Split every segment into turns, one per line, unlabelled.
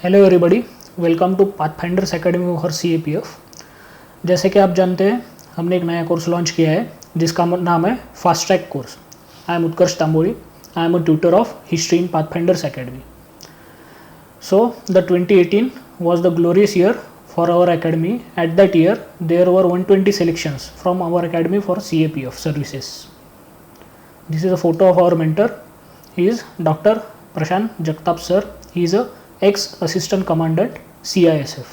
Hello everybody, welcome to Pathfinders academy for CAPF। जैसे कि आप जानते हैं, हमने एक नया कोर्स लॉन्च किया है जिसका नाम है fast track course. I am Utkarsh Tamboli, I am a tutor of history in Pathfinders academy. So the 2018 was the glorious year for our academy. At that year, there were 120 selections from our academy for CAPF services. This is a photo of our mentor. He is Dr. Prashant Jagtap sir. He is a ex-assistant commandant CISF.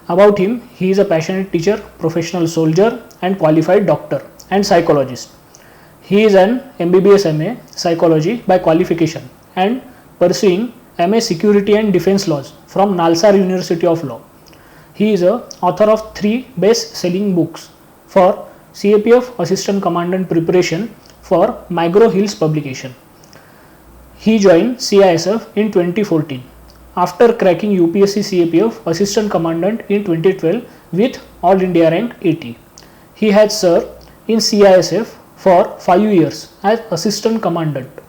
About him, he is a passionate teacher, professional soldier and qualified doctor and psychologist. He is an MBBS MA psychology by qualification and pursuing MA Security and Defense Laws from Nalsar University of Law. He is a author of 3 best-selling books for CAPF Assistant Commandant preparation for Micro Hills publication. He joined CISF in 2014 after cracking UPSC CAPF Assistant Commandant in 2012 with All India rank 80. He has served in CISF for 5 years as Assistant Commandant.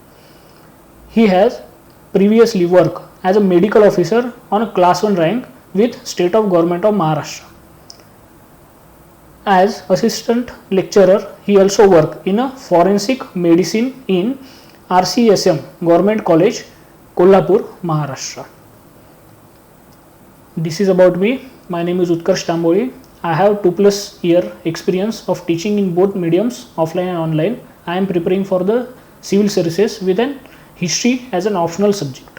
He has previously worked as a medical officer on a class 1 rank with State of Government of Maharashtra. As assistant lecturer, he also worked in a forensic medicine in RCSM Government College, Kolhapur, Maharashtra. This is about me. My name is Utkarsh Tamboli. I have 2+ year experience of teaching in both mediums, offline and online. I am preparing for the civil services with an history as an optional subject.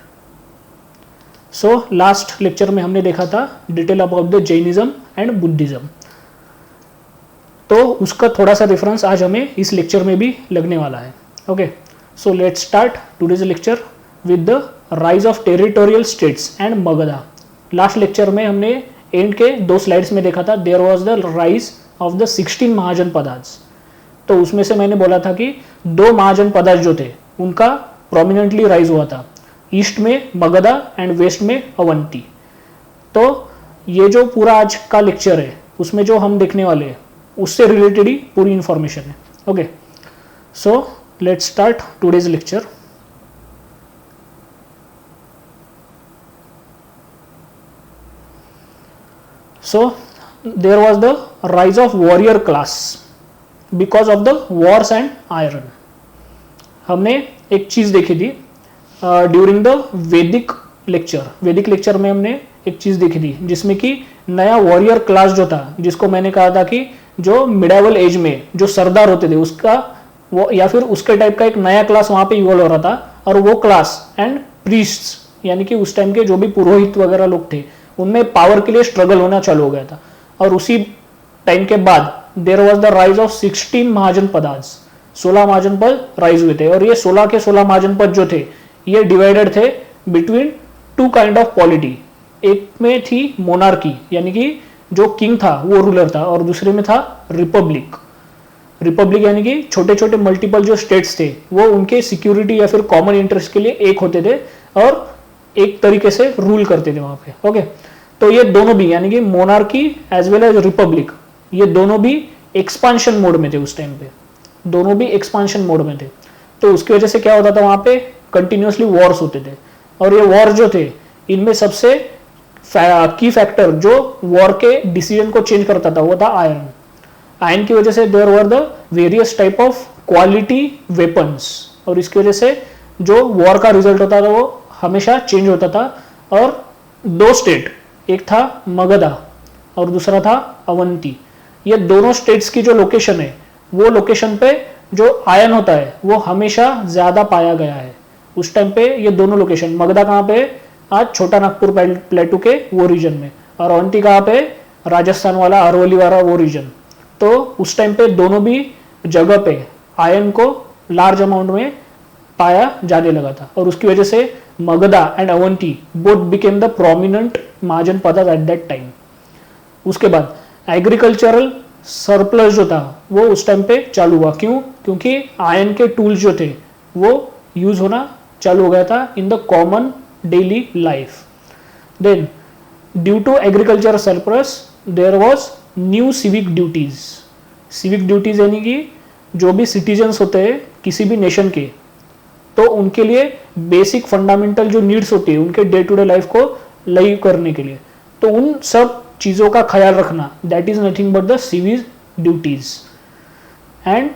So last lecture में हमने देखा था detail about the Jainism and Buddhism, तो उसका थोड़ा सा reference आज हमें इस लेक्चर में भी लगने वाला है. Okay, so let's start today's lecture with the rise of territorial states and Magadha. Last lecture में हमने एंड के 2 स्लाइड्स में देखा था there was the rise of the 16 Mahajanapadas. तो उसमें से मैंने बोला था कि 2 महाजनपदास जो थे उनका प्रोमिनेंटली राइज हुआ था, ईस्ट में मगधा एंड वेस्ट में अवंती. तो ये जो पूरा आज का लेक्चर है उसमें जो हम देखने वाले हैं उससे रिलेटेड ही पूरी इंफॉर्मेशन है. Okay, so let's start today's lecture. So there was the rise of warrior class because of the wars and iron. हमने एक चीज़ देखी थी ड्यूरिंग द वैदिक लेक्चर. वैदिक लेक्चर में हमने एक चीज़ देखी थी जिसमें कि नया वॉरियर क्लास जो था, जिसको मैंने कहा था कि जो मिडाइवल एज में जो सरदार होते थे उसका वो या फिर उसके टाइप का एक नया क्लास वहाँ पे इवॉल्व हो रहा था. और वो क्लास एंड प्रीस्ट्स यानी कि उस टाइम के जो भी पुरोहित वगैरह लोग थे उनमें पावर के लिए स्ट्रगल होना चालू हो गया था. और उसी टाइम के बाद there was the rise of 16 महाजनपदास. 16 महाजनपद राइज हुए थे और ये 16 के 16 महाजनपद जो थे ये डिवाइडेड थे बिटवीन 2 काइंड ऑफ पॉलिटी. एक में थी मोनार्की यानी कि जो किंग था वो रूलर था, और दूसरे में था रिपब्लिक. रिपब्लिक यानी कि छोटे छोटे मल्टीपल जो स्टेट्स थे वो उनके सिक्योरिटी या फिर कॉमन इंटरेस्ट के लिए एक होते थे और एक तरीके से रूल करते थे वहां पे. ओके, तो ये दोनों भी यानी कि monarchy as well as republic ये दोनों भी एक्सपांशन मोड में थे उस टाइम पे. दोनों भी एक्सपांशन मोड में थे. तो उसकी वजह से क्या होता था, वहां पे कंटिन्यूसली वॉर्स होते थे. और ये वॉर जो थे इनमें सबसे की फैक्टर जो वॉर के डिसीजन को चेंज करता था वो था आयरन. आयरन की वजह से there were the various type of quality weapons, और इसकी वजह से जो वॉर का रिजल्ट होता था वो हमेशा चेंज होता था. और 2 स्टेट, एक था मगधा और दूसरा था अवंती, ये दोनों स्टेट्स की जो लोकेशन है वो लोकेशन पे जो आयन होता है वो हमेशा ज्यादा पाया गया है. उस टाइम पे ये दोनों लोकेशन, मगधा कहाँ पे, आज छोटा नागपुर प्लेटू के वो रीजन में, और अवंती कहाँ पे, राजस्थान वाला अरवली वाला वो रीजन. तो उस टाइम पे दोनों भी जगह पे आयन को लार्ज अमाउंट में पाया जाने लगा था. और उसकी वजह से Magadha and Avanti both became the prominent mahajanapadas eight that time. उसके बाद एग्रीकल्चरल सरप्लस जो था वो उस टाइम पे चालू हुआ. क्यों? क्योंकि आयन के टूल्स जो थे वो यूज होना चालू हो गया था in the common daily life. Then due to agricultural surplus there was new civic duties. Civic duties यानी कि जो भी सिटीजन्स होते हैं किसी भी नेशन के, तो उनके लिए बेसिक फंडामेंटल जो नीड्स होती है उनके डे टू डे लाइफ को लय करने के लिए। तो उन सब चीज़ों का ख्याल रखना, that is nothing but the civil duties. And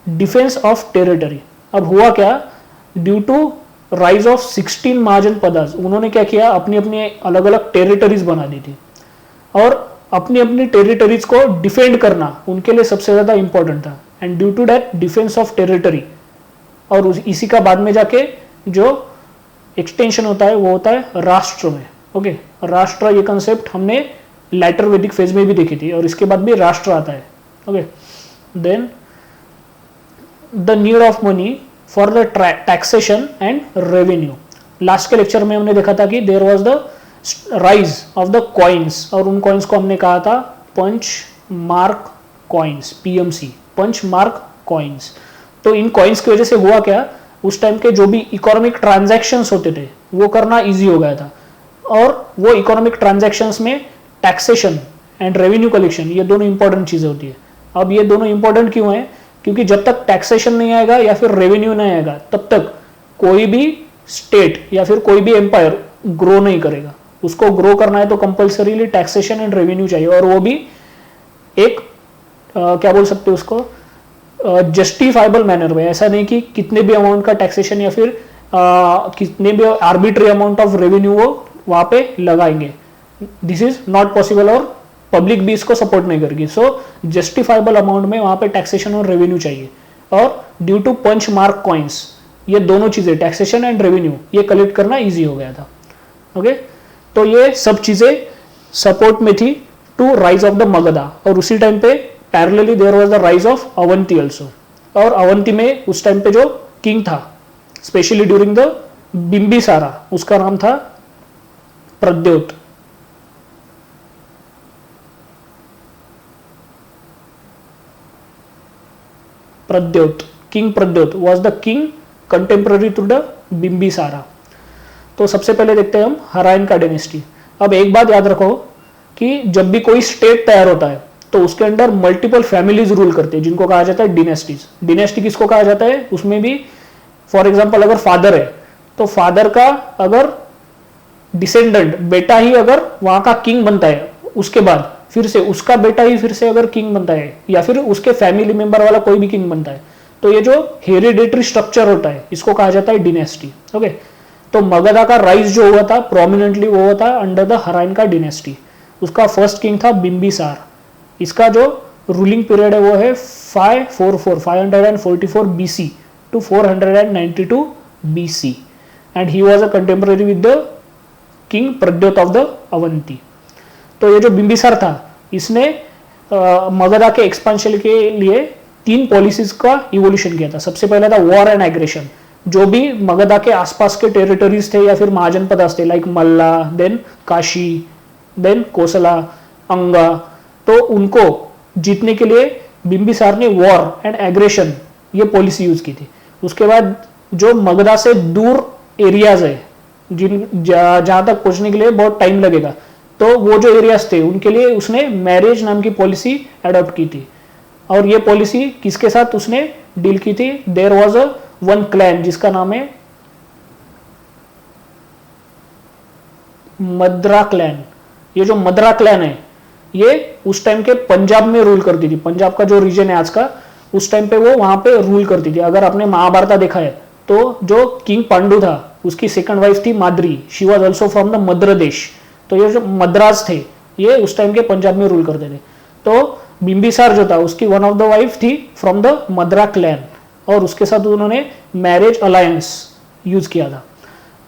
defence of territory, अब हुआ क्या, due to rise of 16 Mahajanapadas, उन्होंने क्या किया, अपनी अपनी अलग अलग टेरिटरीज बना दी थी और अपनी अपनी टेरिटरीज को डिफेंड करना उनके लिए सबसे ज़्यादा इंपॉर्टेंट था। And due to that defence of territory, और इसी का बाद में जाके जो एक्सटेंशन होता है वो होता है राष्ट्र में। ओके, राष्ट्र ये कंसेप्ट हमने लैटर वैदिक फेज में भी देखी थी और इसके बाद भी राष्ट्र आता है। Okay, then the need of money for the taxation and revenue. Last के लेक्चर में हमने देखा था कि there was the rise of the coins, और उन कॉइन्स को हमने कहा था punch mark coins, PMC, punch mark coins. तो इन कॉइन्स की वजह से हुआ क्या, उस टाइम के जो भी इकोनॉमिक ट्रांजैक्शंस होते थे वो करना इजी हो गया था, और वो इकोनॉमिक ट्रांजैक्शंस में टैक्सेशन एंड रेवेन्यू कलेक्शन ये दोनों इंपॉर्टेंट चीजें होती है। अब ये दोनों इंपॉर्टेंट क्यों है, क्योंकि जब तक टैक्सेशन नहीं आएगा या फिर रेवेन्यू नहीं आएगा तब तक कोई भी स्टेट या फिर कोई भी एम्पायर ग्रो नहीं करेगा। उसको ग्रो करना है तो कंपल्सरीली टैक्सेशन एंड रेवेन्यू चाहिए, और वो भी एक क्या बोल सकते हैं उसको, जस्टिफाइबल मैनर में। ऐसा नहीं कि कितने भी अमाउंट का टैक्सेशन या फिर कितने भी आर्बिट्री अमाउंट ऑफ रेवेन्यू वो वहां पे लगाएंगे, दिस इज नॉट पॉसिबल, और पब्लिक भी इसको सपोर्ट नहीं करेगी। सो जस्टिफाइबल अमाउंट में वहां पे टैक्सेशन और रेवेन्यू चाहिए, और due to punch mark coins ये दोनों चीजें टैक्सेशन एंड रेवेन्यू ये कलेक्ट करना इजी हो गया था। ओके, तो ये सब चीजें सपोर्ट में थी to rise of the Magadha, और उसी टाइम पे parallelly there was the rise of Avanti also. और अवंती में उस टाइम पे जो किंग था स्पेशली ड्यूरिंग द बिंबिसारा, उसका नाम था Pradyot. Pradyot, king Pradyot was the king contemporary to the Bimbisara. तो सबसे पहले देखते हैं हम हरायन का डायनेस्टी। अब एक बात याद रखो कि जब भी कोई स्टेट तैयार होता है तो उसके अंदर मल्टीपल फैमिलीज रूल करते हैं जिनको कहा जाता है डिनेस्टीज। डिनेस्टी किसको कहा जाता है, उसमें भी फॉर एग्जांपल अगर फादर है तो फादर का अगर डिसेंडेंट बेटा ही अगर वहां का किंग बनता है, उसके बाद फिर से उसका बेटा ही फिर से अगर किंग बनता है, या फिर उसके फैमिली मेंबर वाला कोई भी किंग बनता है, तो ये जो हेरिडेटरी स्ट्रक्चर होता है इसको कहा जाता है डिनेस्टी। ओके, तो मगधा का राइज जो हुआ था प्रोमिनेंटली वो हुआ था अंडर द हरायन का डिनेस्टी। उसका फर्स्ट किंग था बिंबिसार। इसका जो रूलिंग पीरियड है वो है 544 BC to 492 BC, and he was a contemporary with the king Pradyota of the Avanti. तो ये जो बिंबिसार था इसने मगधा के एक्सपांशन के लिए 3 पॉलिसीज का इवोल्यूशन किया था। सबसे पहला था वॉर एंड एग्रेशन, जो भी मगधा के आसपास के टेरिटरीज थे या फिर महाजनपद थे लाइक मल्ला, देन काशी, देन कोसला, अंगा, तो उनको जीतने के लिए बिंबिसार ने वॉर एंड एग्रेशन ये पॉलिसी यूज की थी। उसके बाद जो मगधा से दूर एरियाज है जहां तक पहुंचने के लिए बहुत टाइम लगेगा, तो वो जो एरियाज थे उनके लिए उसने मैरिज नाम की पॉलिसी अडॉप्ट की थी। और ये पॉलिसी किसके साथ उसने डील की थी, there was a one clan जिसका नाम है मद्रा क्लैन। ये जो मद्रा क्लैन है ये उस टाइम के पंजाब में रूल करती थी। पंजाब का जो रीजन है आज का, उस टाइम पे वो वहां पे रूल करती थी। अगर आपने महाभारत देखा है तो जो किंग पांडु था उसकी सेकंड वाइफ थी Madri, she was also from the Madra देश। तो ये जो मद्रास थे ये उस टाइम के पंजाब में रूल करते थे। तो बिंबिसार जो था उसकी वन ऑफ द वाइफ थी फ्रॉम द मद्रा क्लैन, और उसके साथ उन्होंने मैरिज अलायंस यूज किया था।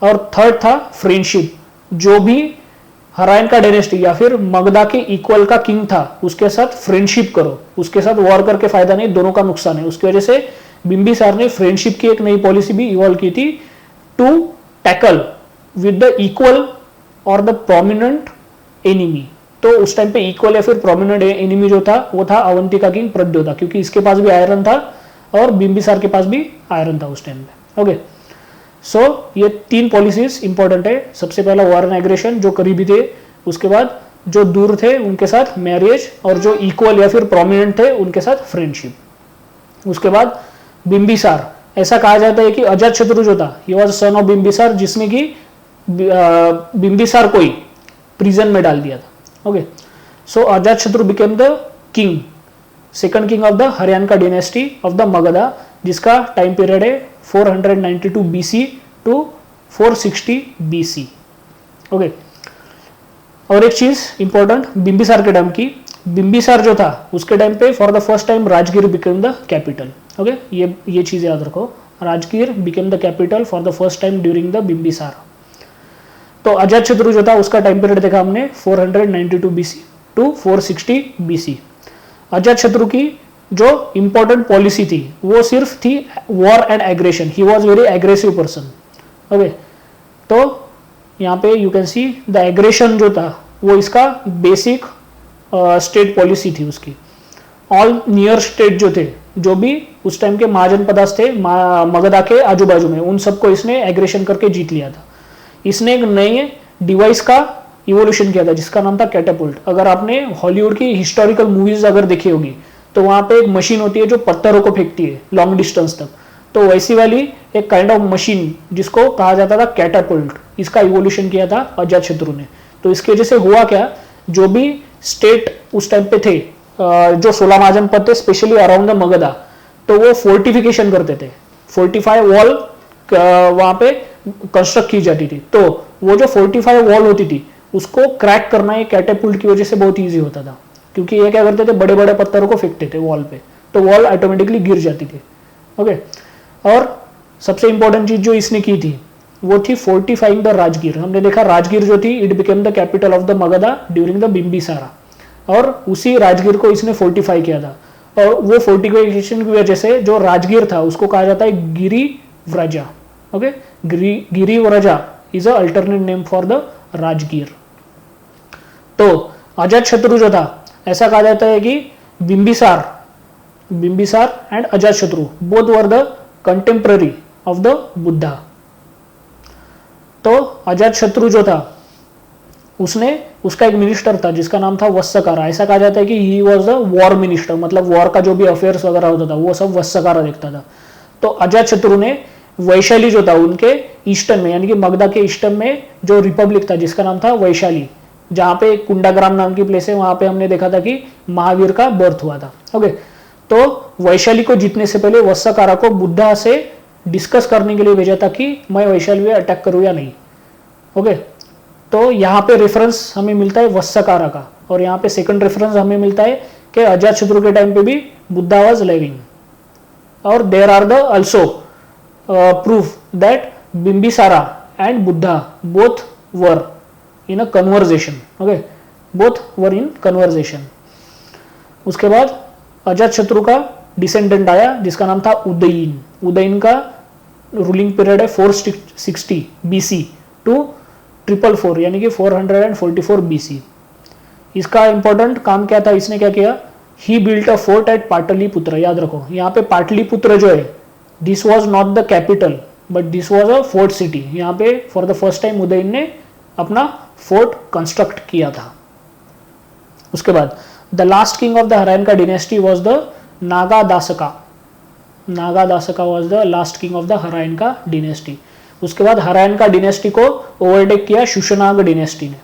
और थर्ड था फ्रेंडशिप, जो भी हरायन का डायनेस्टी या फिर मगधा के इक्वल का किंग था उसके साथ फ्रेंडशिप करो, उसके साथ वॉर करके फायदा नहीं, दोनों का नुकसान है। उसकी वजह से बिंबिसार ने फ्रेंडशिप की एक नई पॉलिसी भी इवॉल्व की थी to tackle with the equal और द प्रोमिनेंट एनिमी। तो उस टाइम पे इक्वल या फिर प्रोमिनेंट एनिमी जो था वो था अवंती का किंग प्रद्योत, क्योंकि इसके पास भी आयरन था और बिंबिसार के पास भी आयरन था उस टाइम पे। ओके, सो ये 3 पॉलिसीज इंपॉर्टेंट है। सबसे पहला वॉर एंड एग्रेशन जो करीबी थे, उसके बाद जो दूर थे उनके साथ मैरिज, और जो इक्वल या फिर प्रोमिनेंट थे उनके साथ फ्रेंडशिप। उसके बाद बिंबिसार, ऐसा कहा जाता है कि अजातशत्रु जो था ये वाज सन ऑफ बिंबिसार, जिसने कि बिंबिसार को ही प्रिजन में डाल दिया था। Okay, so Ajatashatru became the king, second king of the Haryana dynasty of the Magadha, जिसका टाइम पीरियड है 492 BC टू 460 BC। ओके, और एक चीज इंपॉर्टेंट बिंबिसार के टाइम की, बिंबिसार जो था उसके टाइम पे for the first time Rajgir became the capital. Okay, ये चीज याद रखो, Rajgir became the capital for the first time during the Bimbisara. तो अजातशत्रु जो था उसका टाइम पीरियड देखा हमने 492 BC टू 460 BC। अजातशत्रु की जो इंपॉर्टेंट पॉलिसी थी वो सिर्फ थी war and aggression, he was very aggressive person. Okay, तो यहाँ पे you can see the aggression जो था वो इसका बेसिक स्टेट पॉलिसी थी उसकी। ऑल नियर स्टेट जो थे, जो भी उस टाइम के महाजनपदास थे मगधा के आजू बाजू में, उन सबको इसने एग्रेशन करके जीत लिया था। इसने एक नए डिवाइस का इवोल्यूशन किया था जिसका नाम था कैटापुल्ट। अगर आपने हॉलीवुड की हिस्टोरिकल मूवीज अगर देखी होगी तो वहां पे एक मशीन होती है जो पत्थरों को फेंकती है लॉन्ग डिस्टेंस तक, तो वैसी वाली एक काइंड ऑफ मशीन जिसको कहा जाता था कैटापुल्ट, इसका इवोल्यूशन किया था अजातशत्रु ने। तो इसकी वजह से हुआ क्या, जो भी स्टेट उस टाइम पे थे, जो 16 महाजनपद थे स्पेशली अराउंड द मगधा, तो वो फोर्टिफिकेशन करते थे, फोर्टिफाई वॉल वहां पे कंस्ट्रक्ट की जाती थी। तो वो जो फोर्टिफाई वॉल होती थी उसको क्रैक करना ये कैटापुल्ट की वजह से बहुत ईजी होता था, क्योंकि ये क्या करते थे, बड़े बड़े पत्थरों को फेंकते थे वॉल पे, तो वॉल ऑटोमेटिकली गिर जाती थी। ओके, और सबसे इंपॉर्टेंट चीज जो इसने की थी वो थी फोर्टिफाइंग द राजगीर। हमने देखा राजगीर जो थी it became the capital of the Magadha during the Bimbisara, और उसी राजगीर को इसने फोर्टिफाई किया था। और वो फोर्टिफिकेशन की वजह से जो राजगीर था उसको कहा जाता है Girivraja. Okay, Girivraja is a alternate name for the Rajgir. तो अजातशत्रु जो था, ऐसा कहा जाता है कि Bimbisar and Ajatashatru both were the contemporary of the Buddha. तो अजातशत्रु जो था उसका एक मिनिस्टर था जिसका नाम था वत्सकारा। ऐसा कहा जाता है कि ही वॉज द वॉर मिनिस्टर, मतलब वॉर का जो भी अफेयर्स वगैरह होता था वो सब वत्सकारा देखता था। तो अजातशत्रु ने वैशाली जो था उनके ईस्टर्न में, यानी कि मगधा के ईस्टर्न में जो रिपब्लिक था जिसका नाम था वैशाली, जहां पे कुंडाग्राम नाम की प्लेस है, वहां पे हमने देखा था कि महावीर का बर्थ हुआ था। ओके, तो वैशाली को जीतने से पहले वत्सकारा को बुद्धा से डिस्कस करने के लिए भेजा था कि मैं वैशाली में अटैक करूं या नहीं। ओके, तो यहाँ पे रेफरेंस हमें मिलता है वत्सकारा का, और यहाँ पे सेकंड रेफरेंस हमें मिलता है कि अजातशत्रु के टाइम पे भी बुद्धा वाज लिविंग। और there are the also proof that Bimbisara and Buddha both were in a conversation. Okay, both were in conversation. उसके बाद अजातशत्रु का डिसेंडेंट आया जिसका नाम था उदयन। उदयन का रूलिंग पीरियड है 460 BC टू 444 यानी कि 444 BC। इसका इंपॉर्टेंट काम क्या था, इसने क्या किया, he built a fort at Pataliputra. याद रखो यहाँ पे पाटलिपुत्र जो है this was not the capital but this was a fort city. यहाँ पे for the first time Udayan ने अपना फोर्ट कंस्ट्रक्ट किया था। उसके बाद the last king of the Haryana dynasty was the Nagadasaka. Nagadasaka was the last king of the Haryana dynasty. उसके बाद हरियाणा डिनेस्टी को ओवरटेक किया शुशनाग डिनेस्टी ने।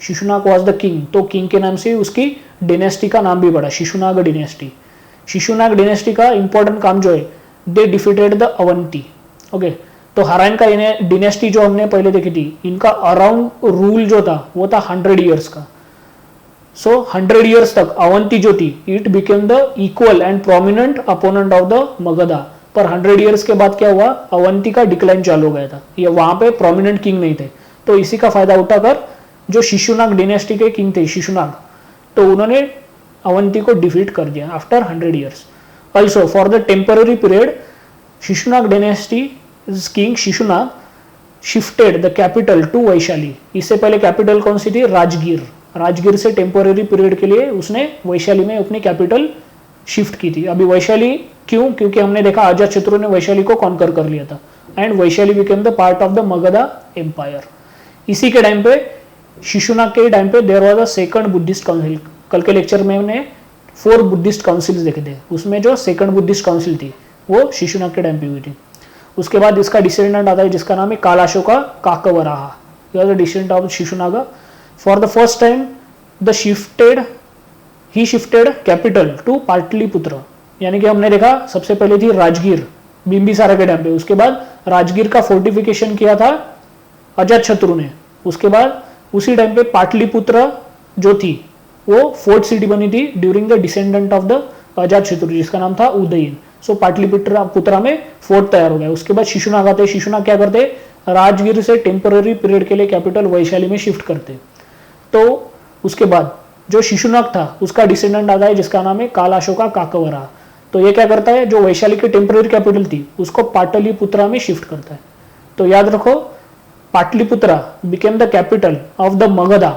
शिशुनाग वॉज द किंग, तो किंग के नाम से उसकी डिनेस्टी का नाम भी पड़ा, शिशुनाग डिनेस्टी। शिशुनाग डिनेस्टी का इंपॉर्टेंट काम जो है, they defeated the Avanti. Okay, तो हरियाणा डिनेस्टी जो हमने पहले देखी थी, इनका अराउंड रूल जो था वो था 100 ईयर्स का। सो 100 ईयर्स तक अवंती जो थी it became the equal and prominent opponent of the Magadha. पर 100 ईयर्स के बाद क्या हुआ, अवंती का डिक्लाइन चालू हो गया था, ये वहां पे प्रोमिनेंट किंग नहीं थे। तो इसी का फायदा उठाकर जो शिशुनाग डिनेस्टी के किंग थे शिशुनाग, तो उन्होंने अवंती को डिफीट कर दिया after 100 years. Also for the temporary period Shishunaga dynasty king Shishunaga shifted the capital to Vaishali. इससे पहले कैपिटल कौन सी थी, राजगीर। राजगीर से टेम्पररी पीरियड के लिए उसने वैशाली में अपनी कैपिटल शिफ्ट की थी। अभी वैशाली क्यों, क्योंकि हमने देखा अजातशत्रु ने वैशाली को कॉन्कर कर लिया था and Vaishali became the part of the Magadha empire. इसी के टाइम पे शिशुनाग के टाइम पे there was a second Buddhist council. कल के लेक्चर में हमने 4 बुद्धिस्ट काउंसिल्स देखे थे, उसमें जो सेकंड बुद्धिस्ट काउंसिल थी वो शिशुनाग के टाइम पे हुई थी। उसके बाद इसका डिसेंडेंट आता है जिसका नाम है कालाशोका काकवराहा। he was a descendant of Shishunaga. For the first time he shifted capital to Pataliputra, यानी कि हमने देखा सबसे पहले थी राजगीर बिंबिसारा के टाइम पे, उसके बाद राजगीर का फोर्टिफिकेशन किया था अजातशत्रु ने, उसके बाद उसी टाइम पे पाटलिपुत्र जो थी वो फोर्थ सिटी बनी थी during the descendant of the Ajatashatru जिसका नाम था उदयन। सो पाटलिपुत्र में फोर्ट तैयार हो गया। उसके बाद शिशुनाग आते, शिशुनाग क्या करते, राजगीर से टेम्पररी पीरियड के लिए कैपिटल वैशाली में शिफ्ट करते। तो उसके बाद जो शिशुनाग था उसका डिसेंडेंट आता है जिसका नाम है कालाशोका काकवरा। तो ये क्या करता है, जो वैशाली की टेम्पररी कैपिटल थी उसको पाटलिपुत्रा में शिफ्ट करता है। तो याद रखो Pataliputra became the capital of the Magadha,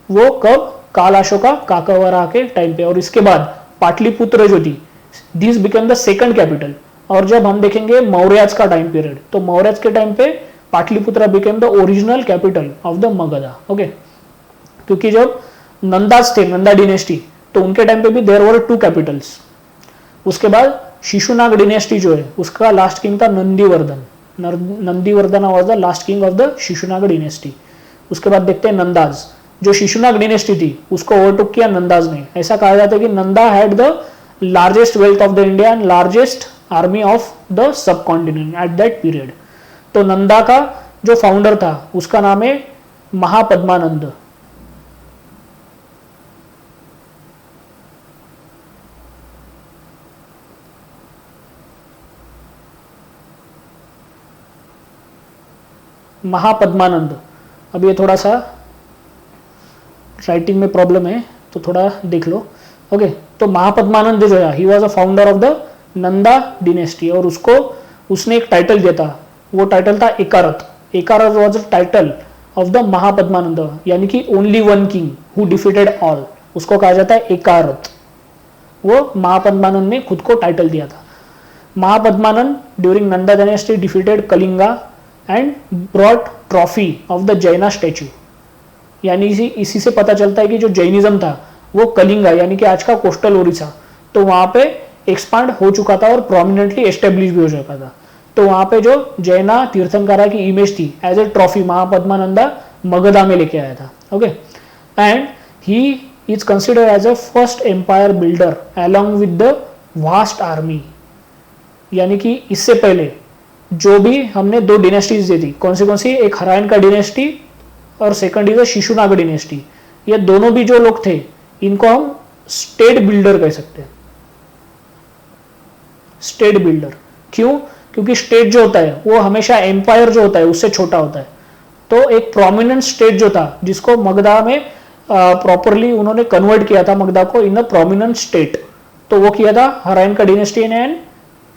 वो कब, कालाशोका काकवरा के टाइम पे। और इसके बाद पाटलिपुत्र जो थी this became the second capital. और जब हम देखेंगे मौर्याज का टाइम पीरियड, तो मौर्याज के टाइम पे Pataliputra became the original capital of the Magadha. Okay, क्योंकि जब नंदाज थे, नंदा डिनेस्टी, तो उनके टाइम पे भी देयर वर 2 कैपिटल्स। उसके बाद शिशुनाग डिनेस्टी जो है उसका लास्ट किंग था Nandivardhana. Nandivardhana was the last king of the Shishunaga dynasty. उसके बाद देखते हैं नंदाज, जो शिशुनाग डिनेस्टी थी उसको ओवरटुक किया नंदाज ने। ऐसा कहा जाता है कि Nanda had the largest wealth of the India and largest army of the सब कॉन्टिनेंट एट दैट पीरियड। तो नंदा का जो फाउंडर था उसका नाम है महापद्मानंद। महापद्मानंद, अब ये थोड़ा सा राइटिंग में प्रॉब्लम है तो थोड़ा देख लो। ओके, तो महापद्मानंद जो है he was a founder of the Nanda dynasty और उसने एक टाइटल दिया था, वो टाइटल था Ekarat. Ekarat was the title of the Mahapadmananda, यानी कि only one king who defeated all, उसको कहा जाता है एकारत। वो महापद्मानंद ने खुद को टाइटल दिया था। Mahapadmananda during Nanda dynasty defeated Kalinga and brought trophy of the जैना स्टैचू, यानी इसी से पता चलता है कि जो जैनिज्म था वो कलिंगा यानी कि आज का कोस्टल ओडिशा, तो वहां पे एक्सपांड हो चुका था और प्रोमिनेंटली एस्टेब्लिश भी हो चुका था। तो वहां पे जो जैना तीर्थंकरा की इमेज थी as a trophy Mahapadmananda Magadha में लेके आया था। Okay, and he is considered as a first empire builder along with the vast army, यानी कि इससे पहले जो भी हमने 2 डिनेस्टीज दी थी, कौन सी, एक हरायन का डिनेस्टी और सेकंड इज शिशुनाग डिनेस्टी। ये दोनों भी जो लोग थे इनको हम स्टेट बिल्डर कह सकते हैं। स्टेट बिल्डर क्यों, क्योंकि स्टेट जो होता है वो हमेशा एम्पायर जो होता है उससे छोटा होता है। तो एक प्रोमिनेंट स्टेट जो था जिसको मगधा में प्रॉपरली उन्होंने कन्वर्ट किया था मगधा को इन अ प्रोमिनेंट स्टेट, तो वो किया था हरायन का डिनेस्टी ने एंड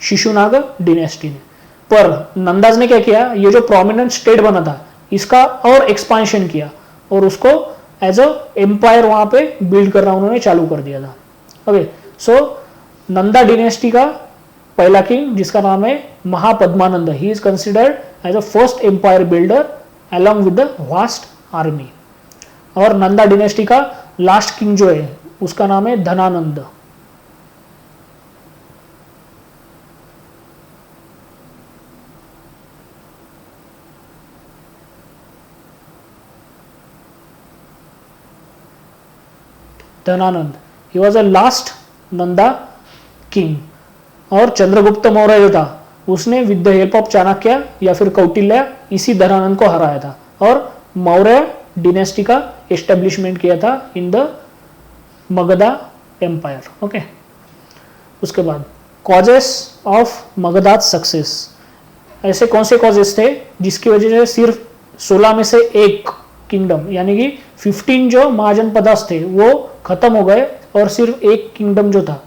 शिशुनाग डिनेस्टी ने। पर नंदाज ने क्या किया, ये जो प्रोमिनेंट स्टेट बना था इसका और एक्सपांशन किया और उसको एज अ एम्पायर वहां पे बिल्ड करना उन्होंने चालू कर दिया था। ओके, सो नंदा डिनेस्टी का पहला किंग जिसका नाम है Mahapadmananda, he is considered as a first empire builder along with the vast army. और नंदा डिनेस्टी का लास्ट किंग जो है उसका नाम है Dhanananda. Dhanananda, he was a last Nanda king. और चंद्रगुप्त मौर्य जो था उसने with the help of Chanakya या फिर कौटिल्य इसी धनानंद को हराया था और मौर्य डिनेस्टी का एस्टेब्लिशमेंट किया था in the Magadha empire. Okay, उसके बाद कॉजेस ऑफ मगधाज सक्सेस, ऐसे कौन से कॉजेस थे जिसकी वजह से सिर्फ 16 में से एक किंगडम यानी कि 15 जो महाजनपदास थे वो खत्म हो गए और सिर्फ एक किंगडम जो था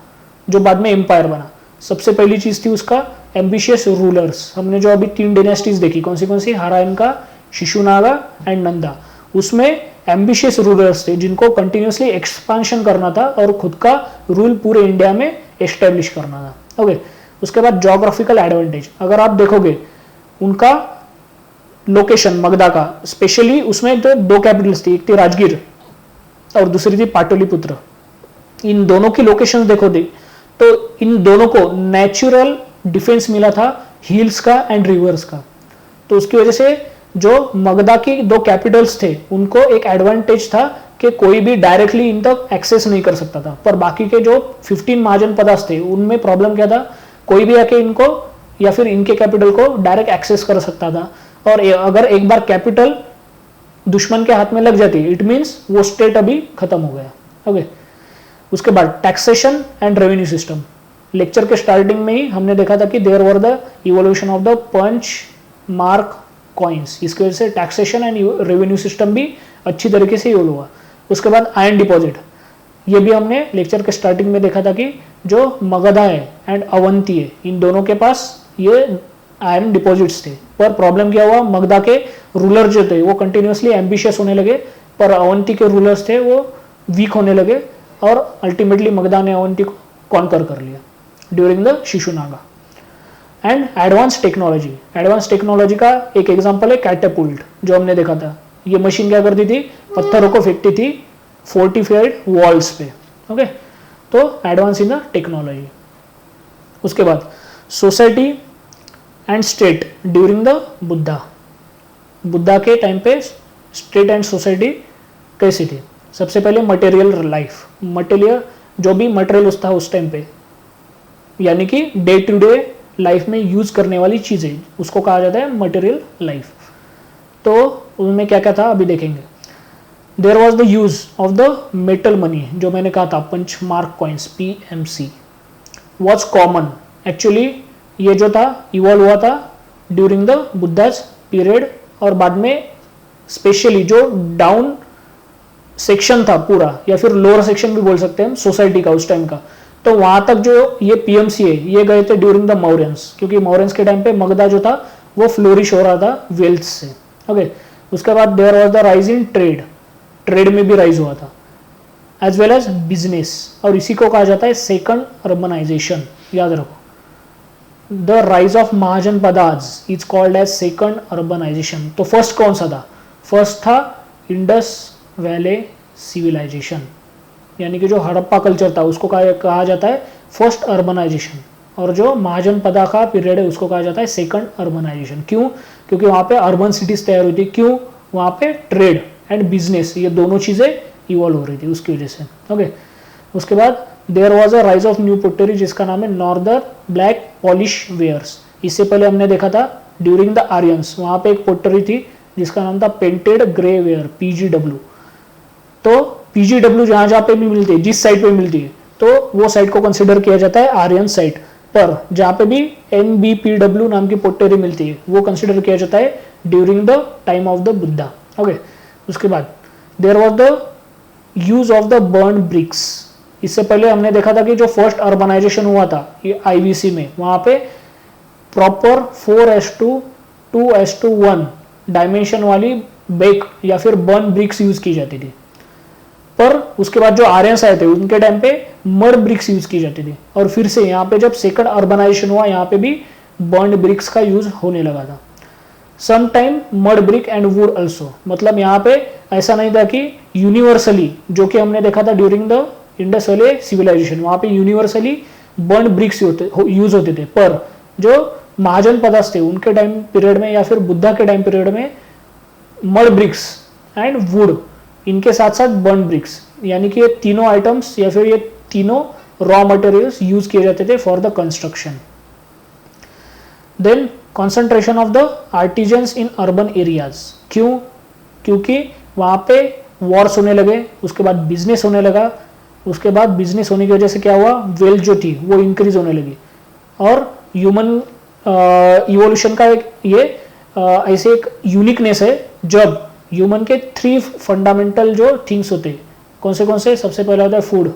जो बाद में एम्पायर बना। सबसे पहली चीज थी उसका एम्बिशियस रूलर्स। हमने जो अभी 3 डायनेस्टीज देखी, कौन सी, हरायन का, शिशुनागा एंड नंदा, उसमें एम्बिशियस रूलर्स थे जिनको कंटिन्यूसली एक्सपांशन करना था और खुद का रूल पूरे इंडिया में एस्टेब्लिश करना था। ओके, उसके बाद ज्योग्राफिकल एडवांटेज, अगर आप देखोगे उनका लोकेशन मगधा का स्पेशली उसमें तो 2 कैपिटल्स थी, एक थी राजगीर और दूसरी थी पाटलिपुत्र। इन दोनों की लोकेशन देखो तो इन दोनों को नेचुरल डिफेंस मिला था हिल्स का एंड रिवर्स का। तो उसकी वजह से जो मगधा की दो कैपिटल्स थे उनको एक एडवांटेज था कि कोई भी डायरेक्टली इन तक एक्सेस नहीं कर सकता था, पर बाकी के जो 15 महाजन पदास थे उनमें प्रॉब्लम क्या था, कोई भी आके इनको या फिर इनके कैपिटल को डायरेक्ट एक्सेस कर सकता था। और अगर एक बार कैपिटल दुश्मन के हाथ में लग जाती इट मीन्स वो स्टेट अभी खत्म हो गया। ओके, उसके बाद taxation and revenue system. Lecture के स्टार्टिंग में ही हमने देखा था कि there were the evolution of the punch mark coins, इसकी वजह से टैक्सेशन एंड रेवेन्यू सिस्टम भी अच्छी तरीके से इवोल्व हुआ। उसके बाद आयरन डिपॉजिट, ये भी हमने लेक्चर के स्टार्टिंग में देखा था कि जो मगधा है एंड अवंती है इन दोनों के पास ये आयरन डिपॉजिट्स थे, पर प्रॉब्लम क्या हुआ, मगधा के रूलर जो थे वो कंटिन्यूसली एम्बिशियस होने लगे, पर अवंती के रूलर्स थे वो वीक होने लगे और अल्टीमेटली मगधा ने अवंती को कॉन्कर कर लिया during the Shishunaga. And advance technology, advance technology का एक एग्जांपल है कैटेपुल्ट, जो हमने देखा था। ये मशीन क्या करती थी, पत्थरों को फेंकती थी फोर्टिफाइड वॉल्स पे। ओके, तो एडवांस इन द टेक्नोलॉजी। उसके बाद society and state during the Buddha के टाइम पे स्टेट एंड सोसाइटी कैसी थी। सबसे पहले मटेरियल लाइफ, मटेरियल जो भी मटेरियल था उस टाइम पे, यानी कि डे टू डे लाइफ में यूज करने वाली चीजें, उसको कहा जाता है मटेरियल लाइफ। तो उनमें क्या क्या था अभी देखेंगे। There was the use of the metal money, जो मैंने कहा था punch mark coins PMC was common. Actually ये जो था इवॉल्व हुआ था ड्यूरिंग द बुद्धाज पीरियड, और बाद में स्पेशली जो डाउन सेक्शन था पूरा, या फिर लोअर सेक्शन भी बोल सकते हैं हम सोसाइटी का उस टाइम का, तो वहां तक जो ये PMC है ये गए थे ड्यूरिंग द मौर्यंस, क्योंकि मौर्यंस के टाइम पे मगधा जो था वो फ्लोरिश हो रहा था वेल्थ से। ओके, उसके बाद there was the rise in trade, trade में भी राइज हुआ था, एज वेल एज बिजनेस, और इसी को कहा जाता है सेकंड अर्बनाइजेशन। याद रखो, the rise of Mahajanapadas is called as second urbanization. तो फर्स्ट कौन सा था, फर्स्ट था इंडस वैले सिविलाइजेशन, यानी कि जो हड़प्पा कल्चर था उसको कहा जाता है फर्स्ट अर्बनाइजेशन, और जो महाजन पदा का पीरियड है उसको कहा जाता है सेकंड अर्बनाइजेशन। क्यों, क्योंकि वहाँ पे अर्बन सिटीज तैयार हुई थी। क्यों, वहाँ पे ट्रेड एंड बिजनेस ये दोनों चीज़ें इवॉल्व हो रही थी उसकी वजह से। ओके, उसके बाद there was a rise of new pottery, जिसका नाम है नॉर्दर्न ब्लैक पॉलिश वेयर्स। इससे पहले हमने देखा था ड्यूरिंग द आर्यंस, वहाँ पे एक पोटरी थी जिसका नाम था पेंटेड ग्रे वेयर PGW। तो PGW जहाँ जहाँ पे भी मिलती है, जिस साइड पे मिलती है, तो वो साइड को कंसिडर किया जाता है आर्यन साइड, पर जहाँ पे भी NBPW नाम की पोटरी मिलती है वो कंसिडर किया जाता है during the time of the Buddha. Okay, उसके बाद there was the use of the burn bricks. इससे पहले हमने देखा था कि जो फर्स्ट अर्बनाइजेशन हुआ था ये IBC में, वहाँ पे प्रॉपर 4:2:1 डायमेंशन वाली बेक या फिर बर्न ब्रिक्स यूज की जाती थी। पर उसके बाद जो आर्यंस आए थे उनके टाइम पे मड ब्रिक्स यूज की जाती थी, और फिर से यहाँ पे जब सेकंड अर्बनाइजेशन हुआ यहाँ पे भी बर्न ब्रिक्स का यूज होने लगा था। Some time mud brick and wood also, मतलब यहाँ पे ऐसा नहीं था कि यूनिवर्सली, जो कि हमने देखा था during the Indus valley civilisation, वहाँ पे यूनिवर्सली बर्न ब्रिक्स यूज होते थे, पर जो महाजन पदास थे उनके टाइम पीरियड में या फिर बुद्धा के टाइम पीरियड में मड ब्रिक्स एंड वुड, इनके साथ साथ बर्न ब्रिक्स, यानी कि ये तीनों आइटम्स या फिर ये तीनों रॉ मटेरियल्स यूज किए जाते थे for the construction. Then concentration of the artisans in urban areas. क्यों, क्योंकि वहाँ पे वॉर्स होने लगे, उसके बाद बिजनेस होने लगा, उसके बाद बिजनेस होने की वजह से क्या हुआ, वेल्थ जो थी वो इंक्रीज होने लगी, और ह्यूमन इवोल्यूशन का एक ये ऐसे एक यूनिकनेस है जब ह्यूमन के 3 फंडामेंटल जो थिंग्स होते हैं, कौन से, सबसे पहला होता है फूड,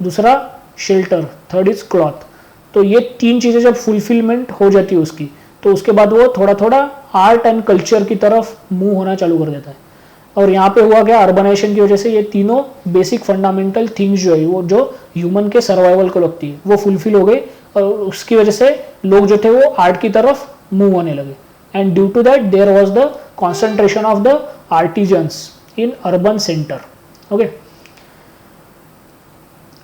दूसरा शेल्टर, थर्ड इज क्लॉथ। तो ये 3 चीज़ें जब फुलफिलमेंट हो जाती है उसकी, तो उसके बाद वो थोड़ा थोड़ा आर्ट एंड कल्चर की तरफ मूव होना चालू कर देता है। और यहाँ पे हुआ क्या, अर्बनाइजेशन की वजह से ये तीनों बेसिक फंडामेंटल थिंग्स जो है वो जो ह्यूमन के सर्वाइवल को लगती है वो फुलफिल हो गई, और उसकी वजह से लोग जो थे वो आर्ट की तरफ मूव होने लगे। And due to that there was the concentration of the artisans in urban centre. Okay,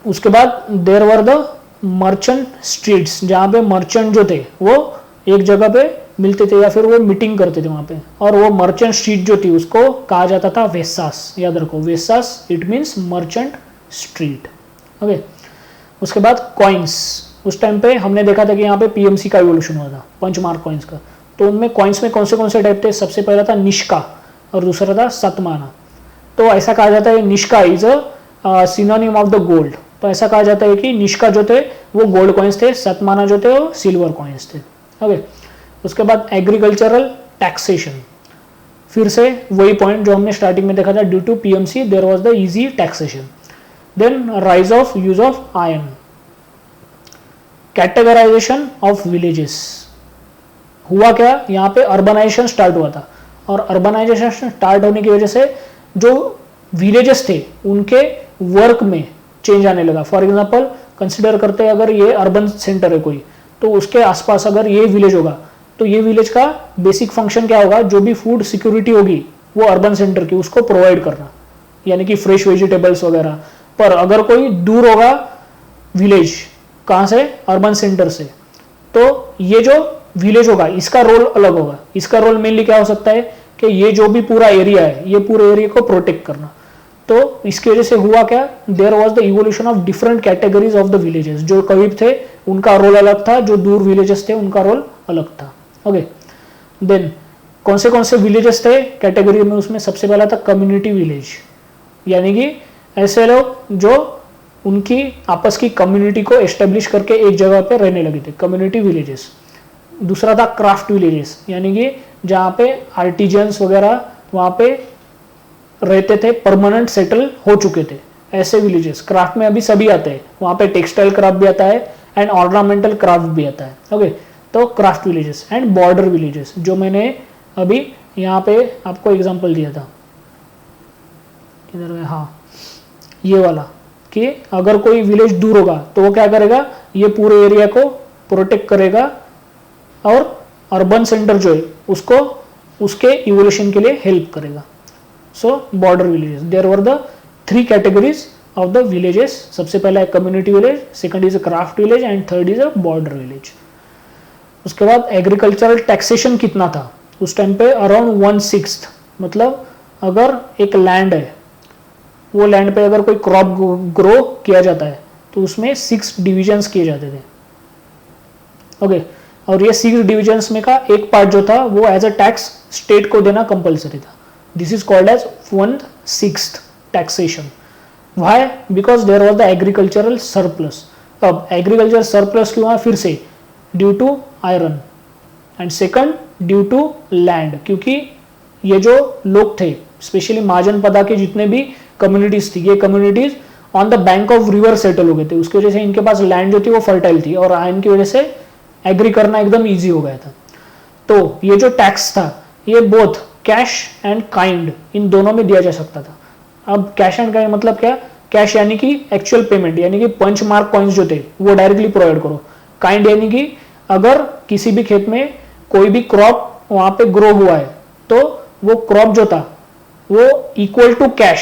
उसके बाद there were the merchant streets, जहाँ पे मर्चेंट जो थे वो एक जगह पे मिलते थे या फिर वो मीटिंग करते थे वहाँ पे, और वो मर्चेंट स्ट्रीट जो थी उसको कहा जाता था वेसास। याद रखो, Vesas it means merchant street. Okay, उसके बाद कॉइन्स। उस टाइम पे हमने देखा था कि यहाँ पे पीएमसी का इवोल्यूशन हुआ था, पंच मार्क कॉइन्स का। तो उनमें कॉइन्स में कौन से टाइप थे? सबसे पहला था निष्का और दूसरा था सतमाना। तो ऐसा कहा जाता है Nishka is a synonym of the gold. तो ऐसा कहा जाता है कि निष्का जो थे वो गोल्ड कॉइन्स थे, सतमाना जो थे वो सिल्वर कॉइन्स थे। ओके, उसके बाद एग्रीकल्चरल टैक्सेशन, फिर से वही पॉइंट जो हमने स्टार्टिंग में देखा था, due to PMC there was the easy taxation. Then rise of use of iron, categorisation of villages. हुआ क्या, यहाँ पे अर्बनाइजेशन स्टार्ट हुआ था, और अर्बनाइजेशन स्टार्ट होने की वजह से जो विलेजेस थे उनके वर्क में चेंज आने लगा। फॉर एग्जांपल कंसिडर करते हैं, अगर ये अर्बन सेंटर है कोई, तो उसके आसपास अगर ये विलेज होगा तो ये विलेज का बेसिक फंक्शन क्या होगा? जो भी फूड सिक्योरिटी होगी वो अर्बन सेंटर की, उसको प्रोवाइड करना, यानी कि फ्रेश वेजिटेबल्स वगैरह। पर अगर कोई दूर होगा विलेज, कहाँ से? अर्बन सेंटर से, तो ये जो विलेज होगा इसका रोल अलग होगा। इसका रोल मेनली क्या हो सकता है कि ये जो भी पूरा एरिया है, ये पूरे एरिया को प्रोटेक्ट करना। तो इसकी वजह से हुआ क्या, there was the evolution of different categories of the villages. जो करीब थे उनका रोल अलग था, जो दूर विलेजेस थे उनका रोल अलग था। ओके, देन कौन से विलेजेस थे कैटेगरी में? उसमें सबसे पहला था कम्युनिटी विलेज, यानी कि ऐसे लोग जो उनकी आपस की कम्युनिटी को एस्टेब्लिश करके एक जगह पे रहने लगे थे, कम्युनिटी विलेजेस। दूसरा था क्राफ्ट विलेजेस, यानी कि जहाँ पे आर्टिजन्स वगैरह वहाँ पे रहते थे, परमानेंट सेटल हो चुके थे, ऐसे विलेजेस। क्राफ्ट में अभी सभी आते हैं, वहाँ पे टेक्सटाइल क्राफ्ट भी आता है एंड ऑर्नामेंटल क्राफ्ट भी आता है। ओके, तो craft villages and border villages, जो मैंने अभी यहाँ पे आपको एग्जांपल दिया था, किधर गया, हाँ ये वाला, कि अगर कोई विलेज दूर होगा तो वो क्या करेगा, ये पूरे एरिया को प्रोटेक्ट करेगा और अर्बन सेंटर जो है उसको उसके इवोल्यूशन के लिए हेल्प करेगा। So border villages, there were the 3 categories of the villages. सबसे पहला है community village, second is a craft village and third is a border village. उसके बाद एग्रीकल्चरल टैक्सेशन कितना था उस टाइम पे? अराउंड 1/6। मतलब अगर एक लैंड है, वो लैंड पे अगर कोई क्रॉप ग्रो किया जाता है तो उसमें 6 डिविजन्स किए जाते थे। ओके, और ये 6 डिविजन्स में का एक पार्ट जो था वो एज अ टैक्स स्टेट को देना कंपलसरी था। This is called as 1/6 taxation. Why? Because there was the agricultural surplus. अब एग्रीकल्चर सरप्लस क्यों है? फिर से due to iron, and second due to land, क्योंकि ये जो लोग थे स्पेशली महाजन पदा के जितने भी कम्युनिटीज थी, ये communities on the bank of river settle हो गए थे। उसकी वजह से इनके पास लैंड जो थी वो फर्टाइल थी और आयरन की वजह से एग्री करना एकदम ईजी हो गया था। तो ये जो टैक्स था ये both cash and kind in दोनों में दिया जा सकता था। अब कैश एंड काइंड मतलब क्या? कैश यानी कि एक्चुअल पेमेंट, यानी कि पंच मार्क कॉइन्स जो थे वो डायरेक्टली प्रोवाइड करो। काइंड यानी कि अगर किसी भी खेत में कोई भी क्रॉप वहां पे ग्रो हुआ है तो वो क्रॉप जो था वो इक्वल टू कैश,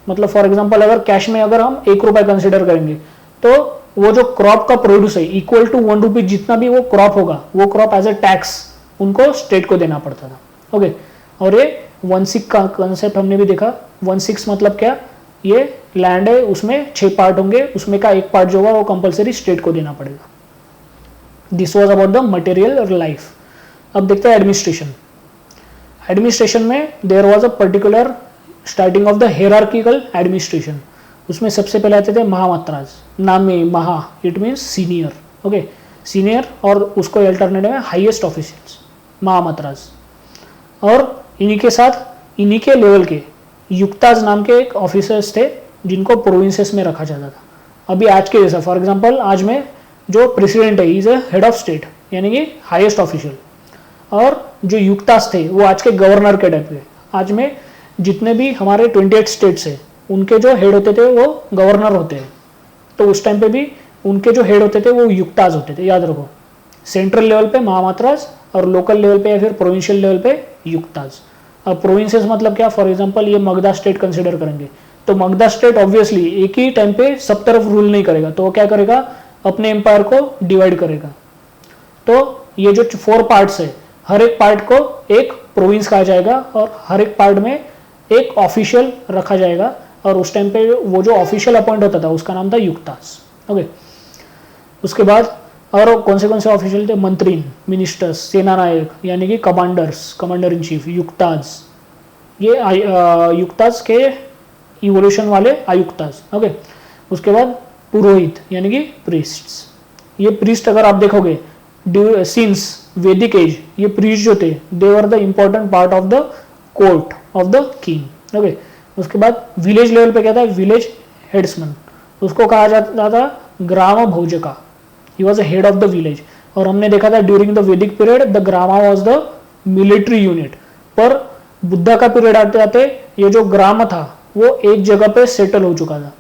मतलब फॉर एग्जांपल अगर कैश में अगर हम 1 रुपया कंसिडर करेंगे तो वो जो क्रॉप का प्रोड्यूस है इक्वल टू 1 रुपी, जितना भी वो क्रॉप होगा वो क्रॉप एज अ टैक्स उनको स्टेट को देना पड़ता था। ओके, और ये 1/6 का कंसेप्ट हमने भी देखा। 1/6 मतलब क्या? ये लैंड है, उसमें 6 पार्ट होंगे, उसमें का एक पार्ट जो होगा वो कंपलसरी स्टेट को देना पड़ेगा। This was about the material life. अब देखते हैं एडमिनिस्ट्रेशन। एडमिनिस्ट्रेशन में there was a particular starting of the hierarchical administration. उसमें सबसे पहले आते थे महामात्राज, नाम में महा it means senior. Okay, senior, और उसको अल्टरनेटिव है हाईएस्ट ऑफिशियल्स, महामात्राज। और इन्हीं के साथ इन्हीं के लेवल के युक्ताज नाम के एक ऑफिसर्स थे जिनको प्रोविंसेस में रखा जाता था। अभी आज के जैसा फॉर एग्जांपल आज में जो प्रेसिडेंट है is a head of state, यानी कि हाईएस्ट ऑफिशियल, और जो युक्ताज थे वो आज के गवर्नर के टाइप के। आज में जितने भी हमारे 28 स्टेट्स है उनके जो हेड होते थे वो गवर्नर होते हैं, तो उस टाइम पे भी उनके जो हेड होते थे वो युक्ताज होते थे। याद रखो, सेंट्रल लेवल पे महामात्राज और लोकल लेवल पे या फिर प्रोविंशियल लेवल पे युक्ताज। अब प्रोविंसेस मतलब क्या? फॉर एग्जांपल ये मगधा स्टेट कंसिडर करेंगे तो मगधा स्टेट ऑब्वियसली एक ही टाइम पे सब तरफ रूल नहीं करेगा, तो वो क्या करेगा? अपने एम्पायर को डिवाइड करेगा। तो ये जो 4 पार्ट्स है हर एक पार्ट को एक प्रोविंस कहा जाएगा और हर एक पार्ट में एक ऑफिशियल रखा जाएगा और उस टाइम पे वो जो ऑफिशियल अपॉइंट होता था उसका नाम था युक्तास। ओके, उसके बाद और कौन से ऑफिशियल थे? मंत्री, मिनिस्टर्स, सेना नायक यानी कि कमांडर्स, कमांडर इन चीफ, युक्ताज, ये युक्ताज के इवोल्यूशन वाले आयुक्ताज। ओके, उसके बाद पुरोहित यानी कि प्रीस्ट्स। ये प्रीस्ट अगर आप देखोगे सिंस वैदिक एज, ये प्रीस्ट जो थे they were the important part of the court of the king. Okay, उसके बाद विलेज लेवल पे क्या था? विलेज हेड्समैन, उसको कहा जाता था Gram Bhojaka, he was a head of the village. और हमने देखा था during the Vedic period the Grama was the military unit, पर बुद्धा का पीरियड आते आते ये जो ग्राम था वो एक जगह पे सेटल हो चुका था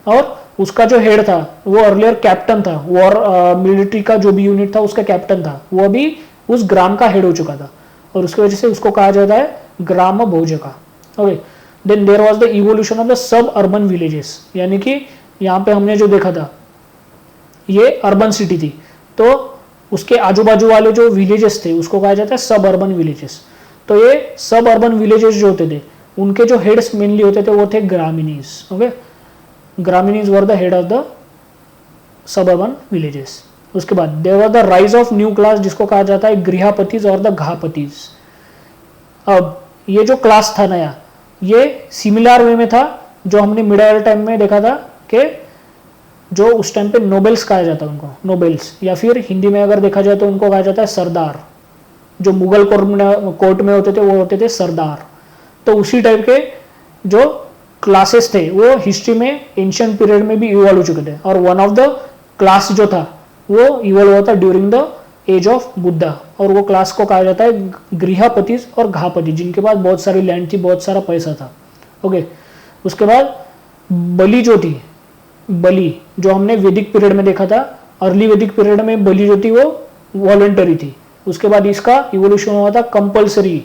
और उसका जो हेड था वो अर्लियर कैप्टन था, वॉर मिलिट्री का जो भी यूनिट था उसका कैप्टन था, वो अभी उस ग्राम का हेड हो चुका था और उसकी वजह से उसको कहा जाता है Gram Bhojaka. Okay, then there was the evolution of the sub urban villages, यानी कि यहाँ पे हमने जो देखा था ये अर्बन सिटी थी, तो उसके आजू बाजू वाले जो विलेजेस थे उसको कहा जाता है सब अर्बन विलेजेस। तो ये सब अर्बन विलेजेस जो होते थे उनके जो हेड्स मेनली होते थे वो थे Graminis. Okay, Graminis were the head of the sub urban villages. उसके बाद there was the rise of new class जिसको कहा जाता है गृहपतिज और द घापतिज। अब ये जो क्लास था नया, ये सिमिलर वे में था जो हमने मिडिवल टाइम में देखा था कि जो उस टाइम पे नोबेल्स कहा जाता है उनको, नोबेल्स, या फिर हिंदी में अगर देखा जाए तो उनको कहा जाता है सरदार। जो मुगल कोर्ट में होते थे वो होते थे सरदार। तो उसी टाइप के जो क्लासेस थे वो हिस्ट्री में एंशिएंट पीरियड में भी इवॉल्व हो चुके थे और वन ऑफ द क्लास जो था वो इवॉल्व हुआ था during the age of Buddha और वो क्लास को कहा जाता है गृहपति और घापति, जिनके पास बहुत सारी लैंड थी, बहुत सारा पैसा था। ओके, उसके बाद बलि जो थी, बलि जो हमने वैदिक पीरियड में देखा था, अर्ली वैदिक पीरियड में बलि जो थी वो वॉलंटरी थी। उसके बाद इसका इवोल्यूशन हुआ था कंपल्सरी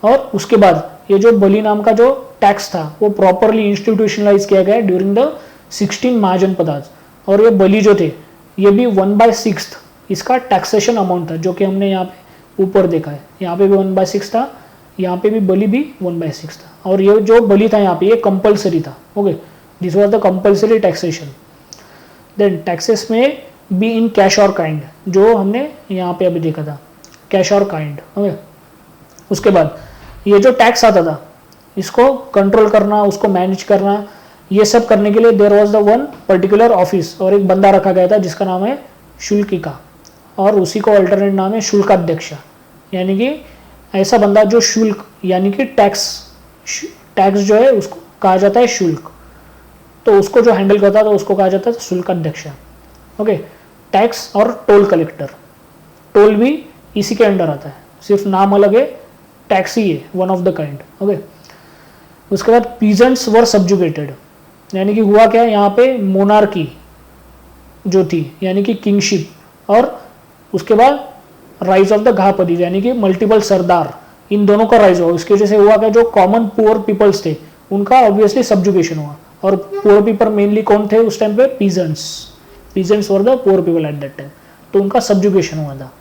और उसके बाद ये जो बलि नाम का जो टैक्स था वो प्रॉपरली इंस्टीट्यूशनलाइज किया गया ड्यूरिंग द 16 महाजनपदास। और ये बलि जो थे ये भी 1/6 इसका टैक्सेशन अमाउंट था, जो कि हमने यहाँ पे ऊपर देखा है। यहाँ पे भी 1/6 था, यहाँ पे भी बलि भी 1/6 था और ये जो बलि था यहाँ पे ये कंपल्सरी था। Okay, this was the compulsory taxation. Then taxes में बी इन कैश और काइंड, जो हमने यहाँ पे अभी देखा था, कैश और काइंड। ओके, उसके बाद ये जो टैक्स आता था इसको कंट्रोल करना, उसको मैनेज करना, ये सब करने के लिए there was the one particular office और एक बंदा रखा गया था जिसका नाम है शुल्किका और उसी को अल्टरनेट नाम है शुल्काध्यक्ष, यानी कि ऐसा बंदा जो शुल्क यानी कि टैक्स जो है उसको कहा जाता है शुल्क, तो उसको जो हैंडल करता था उसको कहा जाता है शुल्काध्यक्ष। ओके, टैक्स और टोल कलेक्टर, टोल भी इसी के अंडर आता है, सिर्फ नाम अलग है, टैक्स ही है, one of the kind. Okay, उसके बाद पीजेंट्स वर सब्जुगेटेड, यानी कि हुआ क्या यहाँ पे मोनार्की जो थी यानी कि किंगशिप, और उसके बाद राइज ऑफ द घापति यानी कि मल्टीपल सरदार, इन दोनों का राइज हुआ। उसकी वजह से हुआ क्या, जो कॉमन पुअर पीपल्स थे उनका ऑब्वियसली सब्जुगेशन हुआ। और पुअर पीपल मेनली कौन थे उस टाइम पे? Peasants, peasants were the poor people at that time, तो उनका सब्जुगेशन हुआ था।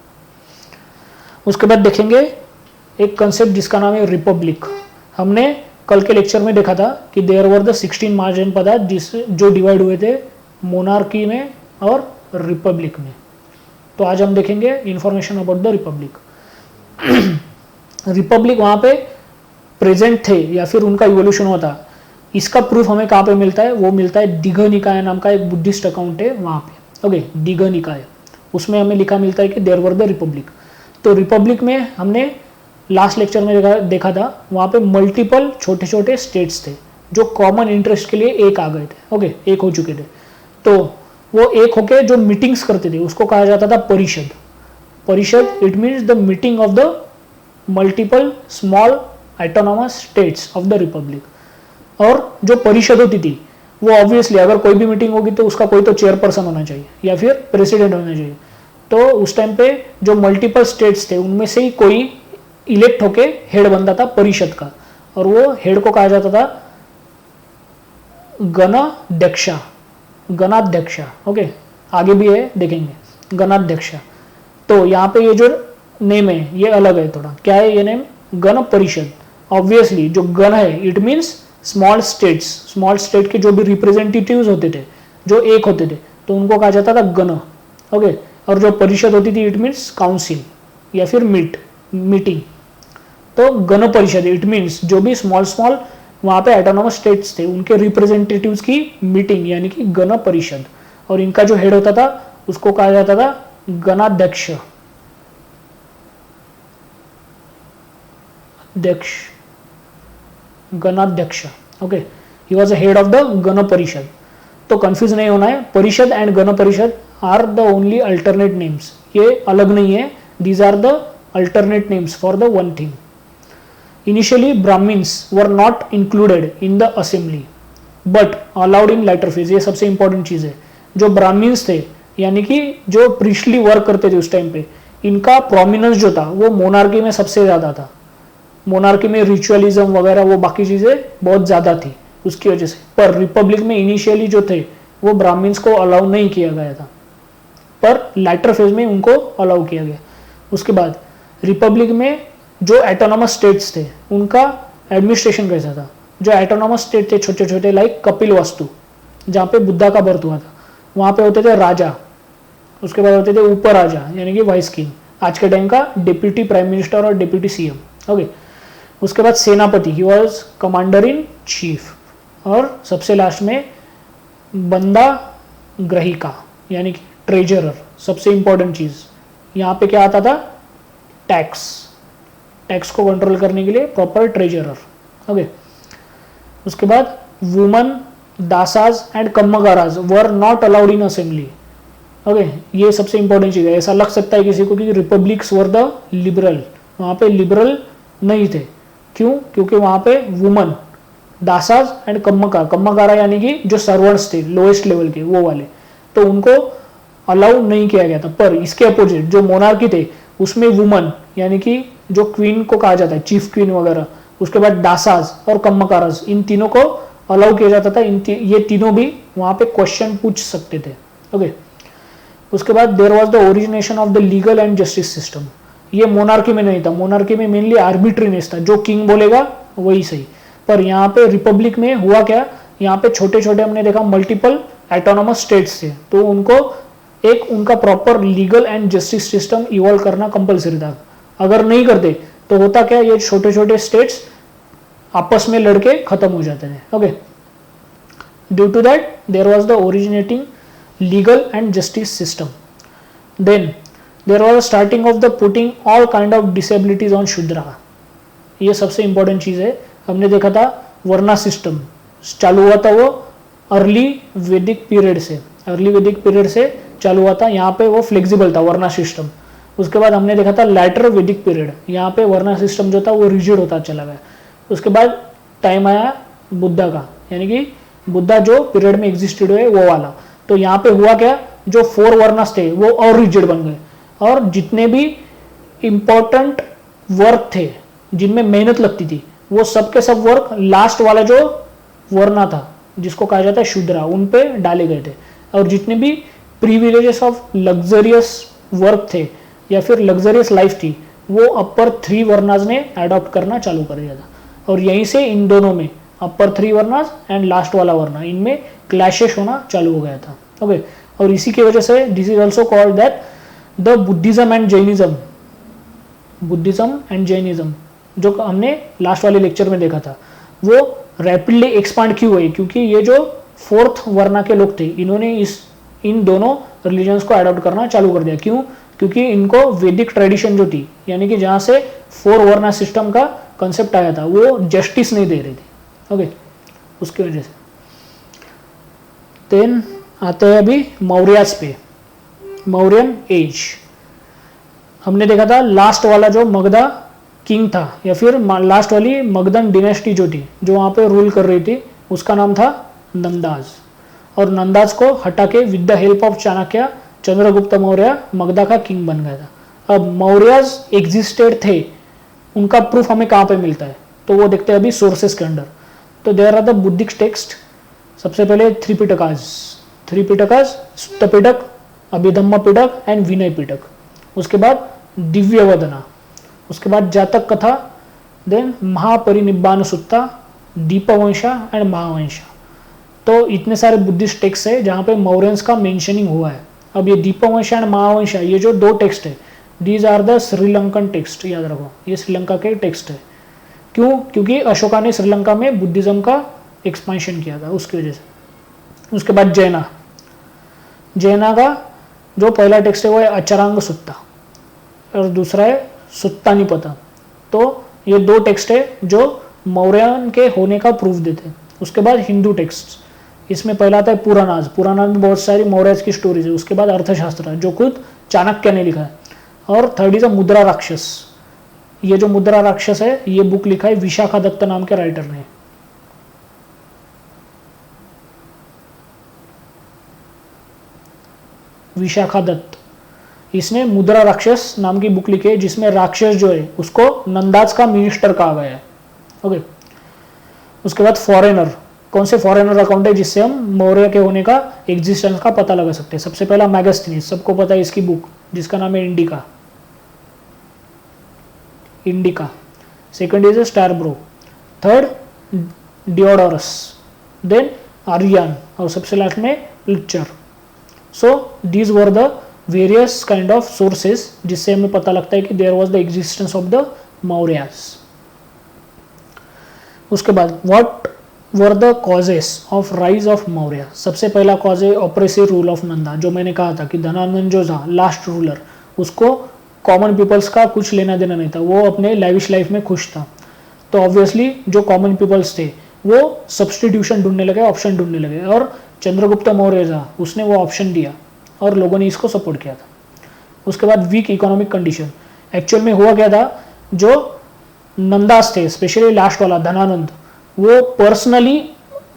उसके बाद देखेंगे एक कंसेप्ट जिसका नाम है रिपब्लिक। हमने कल के लेक्चर में देखा था कि देयर वर द 16 महाजनपद जो डिवाइड हुए थे मोनार्की में और रिपब्लिक में। तो आज हम देखेंगे information about the Republic. Republic वहाँ पे प्रेजेंट थे या फिर उनका इवोल्यूशन हुआ था, इसका प्रूफ हमें कहाँ पे मिलता है? वो मिलता है दीघ निकाय नाम का एक बुद्धिस्ट अकाउंट है वहाँ पे। ओके, दीघ निकाय, उसमें हमें लिखा मिलता है कि देयर वर द रिपब्लिक। तो रिपब्लिक में हमने लास्ट लेक्चर में देखा था वहाँ पे मल्टीपल छोटे छोटे स्टेट्स थे जो कॉमन इंटरेस्ट के लिए एक आ गए थे। ओके, एक हो चुके थे, तो वो एक होके जो मीटिंग्स करते थे उसको कहा जाता था परिषद। परिषद it means the meeting of the multiple small autonomous states of the Republic. और जो परिषद होती थी वो ऑब्वियसली अगर कोई भी मीटिंग होगी तो उसका कोई तो चेयरपर्सन होना चाहिए या फिर प्रेसिडेंट होना चाहिए। तो उस टाइम पे जो मल्टीपल स्टेट्स थे उनमें से ही कोई इलेक्ट होके हेड बनता था परिषद का, और वो हेड को कहा जाता था गणाध्यक्षा, गणाध्यक्षा। ओके, आगे भी है देखेंगे गणाध्यक्षा। तो यहाँ पे ये जो नेम है ये अलग है थोड़ा। क्या है ये नेम? गण परिषद। ऑब्वियसली जो गण है it means small states, small state के जो भी रिप्रेजेंटेटिव्स होते थे, जो एक होते थे, तो उनको कहा जाता था गण। ओके, और जो परिषद होती थी इट मीन्स काउंसिल या फिर मीटिंग। तो गण परिषद इट मीन्स जो भी स्मॉल स्मॉल वहां पे ऑटोनोमस स्टेट्स थे उनके रिप्रेजेंटेटिव्स की मीटिंग यानी कि गण परिषद। और इनका जो हेड होता था उसको कहा जाता था Ganadhyaksha. Ganadhyaksha. Okay, he was a head of the Gana Parishad. तो कंफ्यूज नहीं होना है, परिषद एंड गण परिषद are the only alternate names, ये अलग नहीं है, these are the alternate names for the one thing. Initially Brahmins were not included in the assembly but allowed in lighter phase. ये सबसे इंपॉर्टेंट चीज है, जो ब्राह्मिन्स थे यानी कि जो प्रीस्टली वर्क करते थे उस टाइम पे, इनका प्रोमिनेंस जो था वो मोनार्की में सबसे ज्यादा था। मोनार्की में रिचुअलिज्म वगैरह वो बाकी चीजें बहुत ज्यादा थी उसकी वजह से। पर रिपब्लिक में इनिशियली जो थे वो ब्राह्मिन्स को अलाउ नहीं किया गया था, पर लाइटर फेज में उनको अलाउ किया गया। उसके बाद रिपब्लिक में जो ऑटोनोमस स्टेट्स थे उनका एडमिनिस्ट्रेशन कैसा था? जो ऑटोनोमस स्टेट थे छोटे छोटे लाइक कपिल वस्तु जहाँ पे बुद्धा का बर्थ हुआ था, वहाँ पे होते थे राजा, उसके बाद होते थे उपराजा यानी कि वाइस किंग, आज के टाइम का डिप्यूटी प्राइम मिनिस्टर और डिप्यूटी सीएम। ओके, उसके बाद सेनापति, he was commander in chief, और सबसे लास्ट में बंदा ग्रहिका यानी कि ट्रेजरर। सबसे इंपॉर्टेंट चीज यहाँ पे क्या आता था? टैक्स। टैक्स को कंट्रोल करने के लिए प्रॉपर ट्रेजरर। ओके, उसके बाद woman, Dasas and Kammagaras were not allowed in assembly. Okay, ये सबसे इंपॉर्टेंट चीज है। ऐसा लग सकता है किसी को कि रिपब्लिक्स वर द लिबरल, वहां पे लिबरल नहीं थे। क्यों? क्योंकि वहां पे वुमन, दासाज एंड कम्मगारा यानी कि जो सर्वेंट्स थे लोएस्ट लेवल के वो वाले, तो उनको अलाउ नहीं किया गया था। पर इसके अपोजिट जो मोनार्की थे उसमें वुमन यानी कि जो क्वीन को कहा जाता है चीफ क्वीन वगैरह, उसके बाद दासाज और कम्मकाराज, इन तीनों को अलाउ किया जाता था। ये तीनों भी वहां पे क्वेश्चन पूछ सकते थे। ओके, उसके बाद there was the origination of the legal and justice system. ये मोनार्की में नहीं था, मोनार्की में मेनली आर्बिट्रीनेस था, जो किंग बोलेगा वही सही। पर यहाँ पे रिपब्लिक में हुआ क्या? यहाँ पे छोटे छोटे हमने देखा मल्टीपल ऑटोनोमस स्टेट्स थे, तो उनको एक उनका proper legal and justice system evolve करना कंपलसरी था। अगर नहीं करते तो होता क्या? ये छोटे छोटे स्टेट्स आपस में लड़के खत्म हो जाते थे। Okay, due to that there was the originating legal and justice system. Then there was starting of the putting all kind of disabilities on Shudra. ये सबसे इंपॉर्टेंट चीज है। हमने देखा था वर्ना सिस्टम चालू हुआ था वो अर्ली वैदिक पीरियड से चालू हुआ था। यहाँ पे वो फ्लेक्सिबल था वर्ना सिस्टम। उसके बाद हमने देखा था लैटर वैदिक पीरियड, यहाँ पे वर्ना सिस्टम जो था वो रिजिड होता चला गया। उसके बाद टाइम आया बुद्धा का, यानी कि बुद्धा जो पीरियड में एग्जिस्टेड हुए वो वाला। तो यहाँ पे हुआ क्या? जो 4 वर्नास थे वो और रिजिड बन गए, और जितने भी इंपॉर्टेंट वर्क थे जिनमें मेहनत लगती थी वो सब के सब वर्क लास्ट वाला जो वर्ना था जिसको कहा जाता है शूद्रा, उन पे डाले गए थे। और जितने भी प्रिविलेजेस ऑफ लग्जरियस वर्क थे या फिर लग्जरियस लाइफ थी वो अपर 3 वर्नाज ने अडॉप्ट करना चालू कर दिया था। और यहीं से इन दोनों में अपर 3 वर्नाज एंड लास्ट वाला वर्ना, इनमें क्लैशेस होना चालू हो गया था। ओके, और इसी की वजह से this is also called that the Buddhism and Jainism, जो हमने लास्ट वाले लेक्चर में देखा था, वो रैपिडली एक्सपांड क्यों हुई? क्योंकि ये जो 4th वर्ना के लोग थे इन्होंने इन दोनों रिलीजन्स को अडॉप्ट करना चालू कर दिया। क्यों? क्योंकि इनको वैदिक ट्रेडिशन जो थी यानी कि जहां से 4 वर्ना सिस्टम का कंसेप्ट आया था वो जस्टिस नहीं दे रही थी। ओके, उसकी वजह से। देन आते हैं अभी मौर्यास पे, मौर्यन एज। हमने देखा था लास्ट वाला जो मगधा किंग था या फिर लास्ट वाली मगधन डिनेस्टी जो थी जो वहां पे रूल कर रही थी उसका नाम था नंदाज। और नंदाज को हटा के with the help of Chanakya Chandragupta Maurya Magadha का किंग बन गया था। अब मौर्यज एग्जिस्टेड थे, उनका प्रूफ हमें कहाँ पे मिलता है तो वो देखते हैं अभी सोर्सेस के अंदर। तो देयर आर द बुद्धिक टेक्स्ट। सबसे पहले 3 पिटकास, सुत्त पिटक, अभिधम्म पिटक एंड विनय पिटक। उसके बाद दिव्यवदना, उसके बाद जातक कथा, देन महापरिनिब्बाण सुत्ता, दीपवंशा एंड महावंशा। तो इतने सारे बुद्धिस्ट टेक्स्ट है जहाँ पे मौर्यंस का मेंशनिंग हुआ है। अब ये दीपवंशा एंड महावंशा, ये जो दो टेक्स्ट है, these are the Sri Lankan text, याद रखो ये श्रीलंका के टेक्स्ट है। क्यों? क्योंकि अशोका ने श्रीलंका में बुद्धिज्म का एक्सपेंशन किया था, उसकी वजह से। उसके बाद जैना, जैना का जो पहला टेक्स्ट है वो है अचरांग सुत्ता और दूसरा है सुत्ता निपता। तो ये दो टेक्स्ट है जो मौर्यन के होने का प्रूफ देते हैं। उसके बाद हिंदू टेक्स्ट, इसमें पहला आता है पुराणाज, पुराणाज में बहुत सारी मौर्य की स्टोरीज है। उसके बाद अर्थशास्त्र जो खुद चाणक्य ने लिखा है, और थर्ड इज अ मुद्रा राक्षस। ये जो मुद्रा राक्षस है ये बुक लिखा है विशाखा दत्त नाम के राइटर ने। विशाखा दत्त, इसने मुद्रा राक्षस नाम की बुक लिखी है जिसमें राक्षस जो है उसको नंदाज का मिनिस्टर कहा गया है। ओके, उसके बाद फॉरेनर, कौन से फॉरेनर अकाउंट है जिससे हम मौर्य के होने का एग्जिस्टेंस का पता लगा सकते हैं। सबसे पहला मैगस्थनीज, सबको पता है इसकी बुक जिसका नाम है Indica, Indica. Second is Strabo, third Diodorus, then Arrian, और सबसे लास्ट में लिचर। So these were the various kind of sources जिससे हमें पता लगता है कि there was the existence of the Mauryas. उसके बाद what were the causes of rise of Maurya. सबसे पहला कॉज है ऑपरेसिव रूल ऑफ नंदा, जो मैंने कहा था कि धनानंद जो था लास्ट रूलर, उसको कॉमन पीपल्स का कुछ लेना देना नहीं था, वो अपने लाइविश लाइफ में खुश था। तो ऑब्वियसली जो कॉमन पीपल्स थे वो सब्सटीट्यूशन ढूंढने लगे, ऑप्शन ढूंढने लगे, और चंद्रगुप्त मौर्य था उसने वो ऑप्शन दिया और लोगों ने इसको सपोर्ट किया था। उसके बाद वीक इकोनॉमिक कंडीशन, एक्चुअल में हुआ क्या था, जो नंदास थे स्पेशली लास्ट वाला धनानंद, वो पर्सनली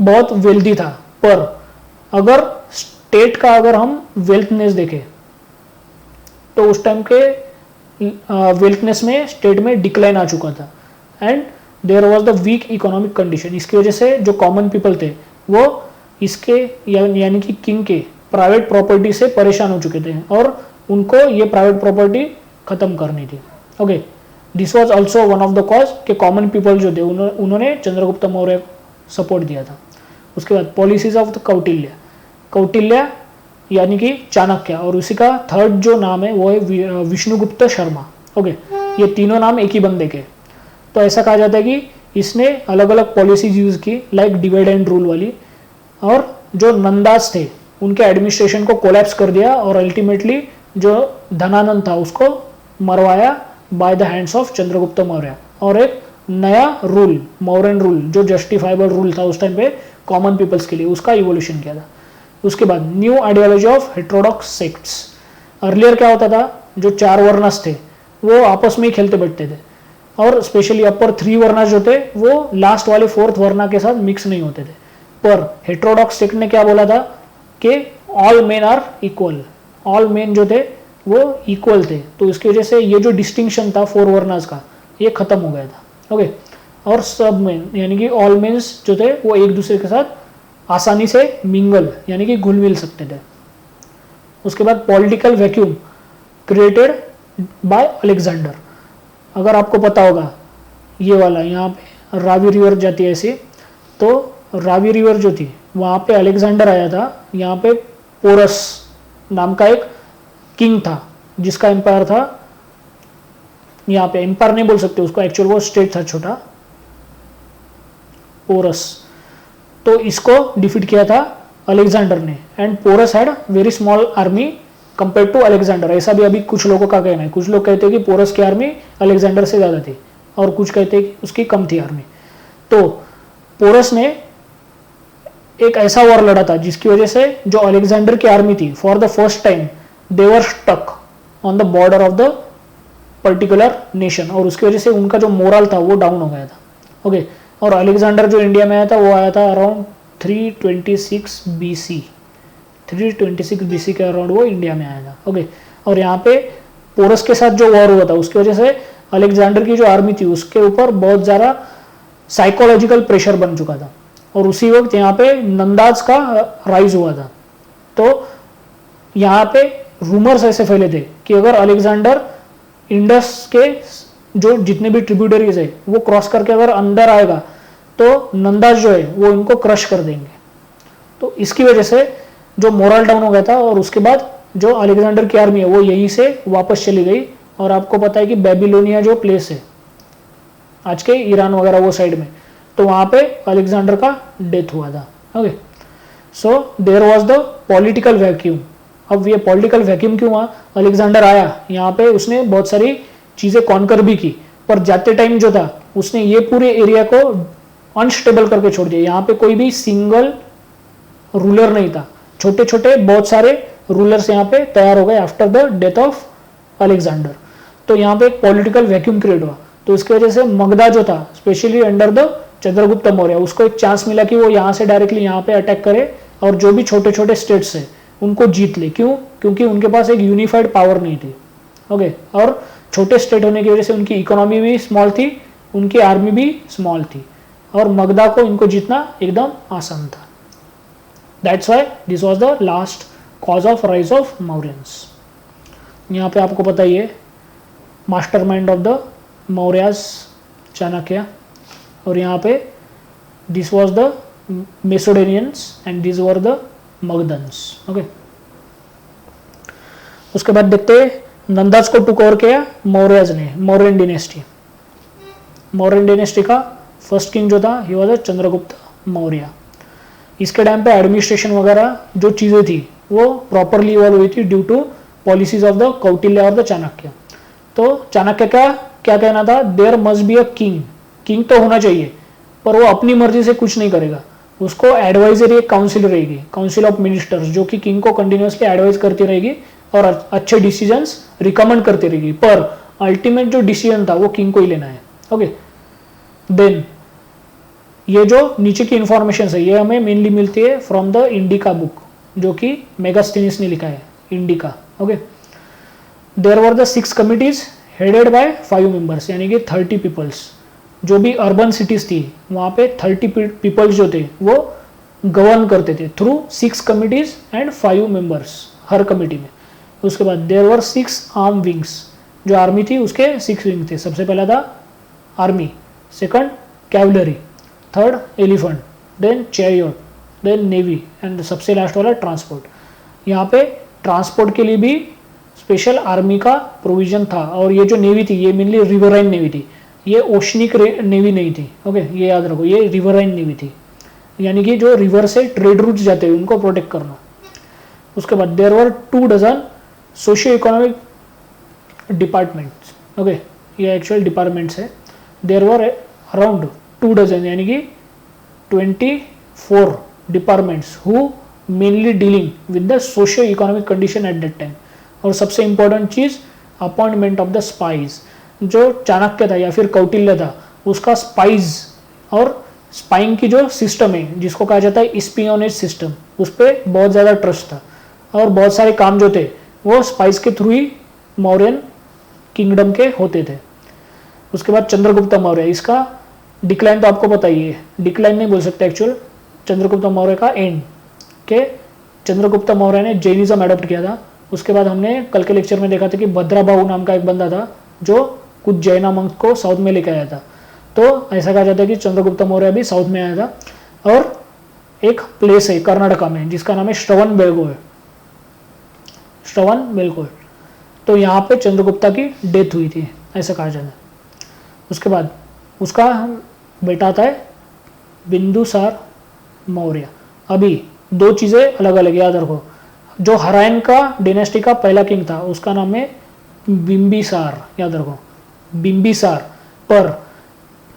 बहुत वेल्दी था, पर अगर स्टेट का अगर हम वेल्थनेस देखें तो उस टाइम के वेल्थनेस में स्टेट में डिक्लाइन आ चुका था and there was the weak economic condition. इसकी वजह से जो कॉमन पीपल थे वो इसके यानी कि किंग के प्राइवेट प्रॉपर्टी से परेशान हो चुके थे और उनको ये प्राइवेट प्रॉपर्टी खत्म करनी थी। Okay, this was also one of the cause कि कॉमन पीपल जो थे उन्होंने चंद्रगुप्त मौर्य सपोर्ट दिया था। उसके बाद policies of the Kautilya, Kautilya यानी कि चाणक्य, और उसी का थर्ड जो नाम है वो है विष्णुगुप्त शर्मा। ओके, ये तीनों नाम एक ही बंदे के। तो ऐसा कहा जाता है कि इसने अलग अलग पॉलिसीज यूज की, लाइक डिवाइड एंड रूल वाली, और जो नंदास थे उनके एडमिनिस्ट्रेशन को कोलैप्स कर दिया और अल्टीमेटली जो धनानंद था उसको मरवाया by the hands of Chandragupta Maurya, और एक नया रूल, मौर्यन रूल, जो जस्टिफाइबल रूल था उस टाइम पे कॉमन पीपल्स के लिए, उसका इवोल्यूशन किया था। उसके बाद new ideology of heterodox sects. Earlier क्या होता था, जो चार वर्णस थे वो आपस में ही खेलते बैठते थे, और स्पेशली अपर 3 वर्णस जो थे वो लास्ट वाले 4th वर्णा के साथ मिक्स नहीं होते थे। पर हेट्रोडॉक्स सेक्ट ने क्या बोला था कि all men are equal, all men जो थे वो इक्वल थे, तो इसकी वजह से ये जो डिस्टिंक्शन था 4 वर्णास का ये खत्म हो गया था। ओके, और सब मेन यानी कि ऑल मेन्स जो थे वो एक दूसरे के साथ आसानी से मिंगल यानी कि घुल मिल सकते थे। उसके बाद political vacuum created by Alexander. अगर आपको पता होगा ये वाला यहाँ पे रावी रिवर जाती है ऐसी, तो रावी रिवर जो थी वहाँ पे अलेक्जेंडर आया था, यहाँ पे पोरस नाम का एक किंग था जिसका एम्पायर था, यहाँ पे एम्पायर नहीं बोल सकते उसको, एक्चुअल वो स्टेट था छोटा, पोरस। तो इसको डिफीट किया था अलेक्जेंडर ने, and Porus had very small army compare to Alexander. ऐसा भी अभी कुछ लोगों का कहना है, कुछ लोग कहते हैं कि पोरस की आर्मी अलेक्जेंडर से ज़्यादा थी और कुछ कहते हैं कि उसकी कम थी आर्मी। तो पोरस ने एक ऐसा वॉर लड़ा था जिसकी वजह से जो अलेक्जेंडर की आर्मी थी for the first time they were stuck on the border of the particular nation, और उसकी वजह से उनका जो मोरल था वो डाउन हो गया था। ओके, और अलेक्जेंडर जो इंडिया में आया था वो आया था अराउंड 326 BC, 326 BC के अराउंड वो इंडिया में आया था। ओके, और यहाँ पे पोरस के साथ जो वॉर हुआ था उसकी वजह से अलेक्जेंडर की जो आर्मी थी उसके ऊपर बहुत ज़्यादा साइकोलॉजिकल प्रेशर बन चुका था, और उसी वक्त यहाँ पे नंदाज का राइज हुआ था। तो यहाँ पे रूमर्स ऐसे फैले थे कि अगर अलेक्जेंडर इंडस के जो जितने भी ट्रिब्यूटरीज है वो क्रॉस करके अगर अंदर आएगा तो नंदास जो है वो इनको क्रश कर देंगे। तो इसकी वजह से जो मोरल डाउन हो गया था और उसके बाद जो अलेक्जेंडर की आर्मी है वो यहीं से वापस चली गई। और आपको पता है कि बेबीलोनिया जो प्लेस है आज के ईरान वगैरह वो साइड में, तो वहां पे अलेक्जेंडर का डेथ हुआ था। Okay, so there was the political vacuum. अब ये पॉलिटिकल वैक्यूम क्यों हुआ? अलेक्जेंडर आया यहाँ पे, उसने बहुत सारी चीजें कॉन्कर भी की, पर जाते टाइम जो था उसने ये पूरे एरिया को अनस्टेबल करके छोड़ दिया। यहाँ पे कोई भी सिंगल रूलर नहीं था, छोटे छोटे बहुत सारे रूलर्स यहाँ पे तैयार हो गए after the death of Alexander. तो यहाँ पे एक पॉलिटिकल वैक्यूम क्रिएट हुआ। तो इसकी वजह से मगधा जो था specially under the Chandragupta Maurya, उसको एक चांस मिला कि वो यहाँ से डायरेक्टली यहाँ पे अटैक करे और जो भी छोटे छोटे स्टेट्स है उनको जीत ले। क्यों? क्योंकि उनके पास एक यूनिफाइड पावर नहीं थी। ओके, और छोटे स्टेट होने की वजह से उनकी इकोनॉमी भी स्मॉल थी, उनकी आर्मी भी स्मॉल थी, और मगधा को इनको जीतना एकदम आसान था। That's why this was the last cause of rise of Mauryans. यहाँ पे आपको पता ही है mastermind of the Mauryas Chanakya, और यहाँ पे this was the Macedonians and these were the Magadhans. Okay, उसके बाद देखते हैं नंदास को टुक ओवर किया मौर्यज ने, मौर्यन डिनेस्टी। मौर्यन डिनेस्टी का फर्स्ट किंग जो था ही वॉज चंद्रगुप्त मौर्य। इसके टाइम पे एडमिनिस्ट्रेशन वगैरह जो चीज़ें थी वो प्रॉपरली इवॉल्व हुई थी due to policies of the Kautilya और द चाणक्य। तो चाणक्य का क्या कहना था? There must be a king, king तो होना चाहिए पर वो अपनी मर्जी से कुछ नहीं करेगा, उसको एडवाइजरी एक काउंसिल रहेगी, काउंसिल ऑफ मिनिस्टर्स, जो कि किंग को कंटिन्यूसली एडवाइज करती रहेगी और अच्छे डिसीजंस रिकमेंड करती रहेगी, पर अल्टीमेट जो डिसीजन था वो किंग को ही लेना है। ओके, देन ये जो नीचे की इंफॉर्मेशन है ये हमें मेनली मिलती है फ्रॉम द इंडिका बुक, जो कि मेगास्थेनिस ने लिखा है, Indica. Okay, there were the 6 committees headed by 5 members, यानी कि 30 पीपल्स। जो भी अर्बन सिटीज थी वहाँ पे 30 पीपल्स जो थे वो गवर्न करते थे थ्रू 6 कमिटीज एंड 5 मेंबर्स हर कमिटी में। उसके बाद देयर वर 6 आर्म विंग्स, जो आर्मी थी उसके 6 विंग थे। सबसे पहला था army, second cavalry, third elephant, then chariot, then navy and सबसे लास्ट वाला ट्रांसपोर्ट। यहाँ पे ट्रांसपोर्ट के लिए भी स्पेशल आर्मी का प्रोविजन था। और ये जो नेवी थी ये मेनली रिवराइन नेवी थी, ये ओशनिक नेवी नहीं थी। ओके, ये याद रखो, ये रिवराइन नेवी थी, यानी कि जो रिवर से ट्रेड रूट्स जाते हैं उनको प्रोटेक्ट करना। उसके बाद there were 2 dozen socio economic departments. Okay, ये एक्चुअल डिपार्टमेंट्स है। देयर वर अराउंड 2 डजन, यानी कि 24 departments who mainly dealing with the socio economic condition at that time. और सबसे इंपॉर्टेंट चीज अपॉइंटमेंट ऑफ द स्पाइज। जो चाणक्य था या फिर कौटिल्य था उसका स्पाइज और स्पाइंग की जो सिस्टम है जिसको कहा जाता है स्पियोनेज सिस्टम, उस पर बहुत ज़्यादा ट्रस्ट था और बहुत सारे काम जो थे वो स्पाइस के थ्रू ही मौर्यन किंगडम के होते थे। उसके बाद चंद्रगुप्त मौर्य, इसका डिक्लाइन तो आपको पता ही है, डिक्लाइन नहीं बोल सकते एक्चुअल, चंद्रगुप्त मौर्य का एंड के चंद्रगुप्त मौर्य ने जैनिज्म एडॉप्ट किया था। उसके बाद हमने कल के लेक्चर में देखा था कि भद्राबाहु नाम का एक बंदा था जो कुछ जैना मंक को साउथ में लेकर आया था। तो ऐसा कहा जाता है कि चंद्रगुप्त मौर्य भी साउथ में आया था। और एक प्लेस है कर्नाटका में जिसका नाम है श्रवण बेलगोल, श्रवण बेलगोल। तो यहाँ पे चंद्रगुप्ता की डेथ हुई थी ऐसा कहा जाता है। उसके बाद उसका बेटा आता है बिंदुसार मौर्य। अभी 2 चीज़ें अलग अलग याद रखो, जो हरायन का डिनेस्टी का पहला किंग था उसका नाम है बिंबिसार, याद रखो बिंबिसार, पर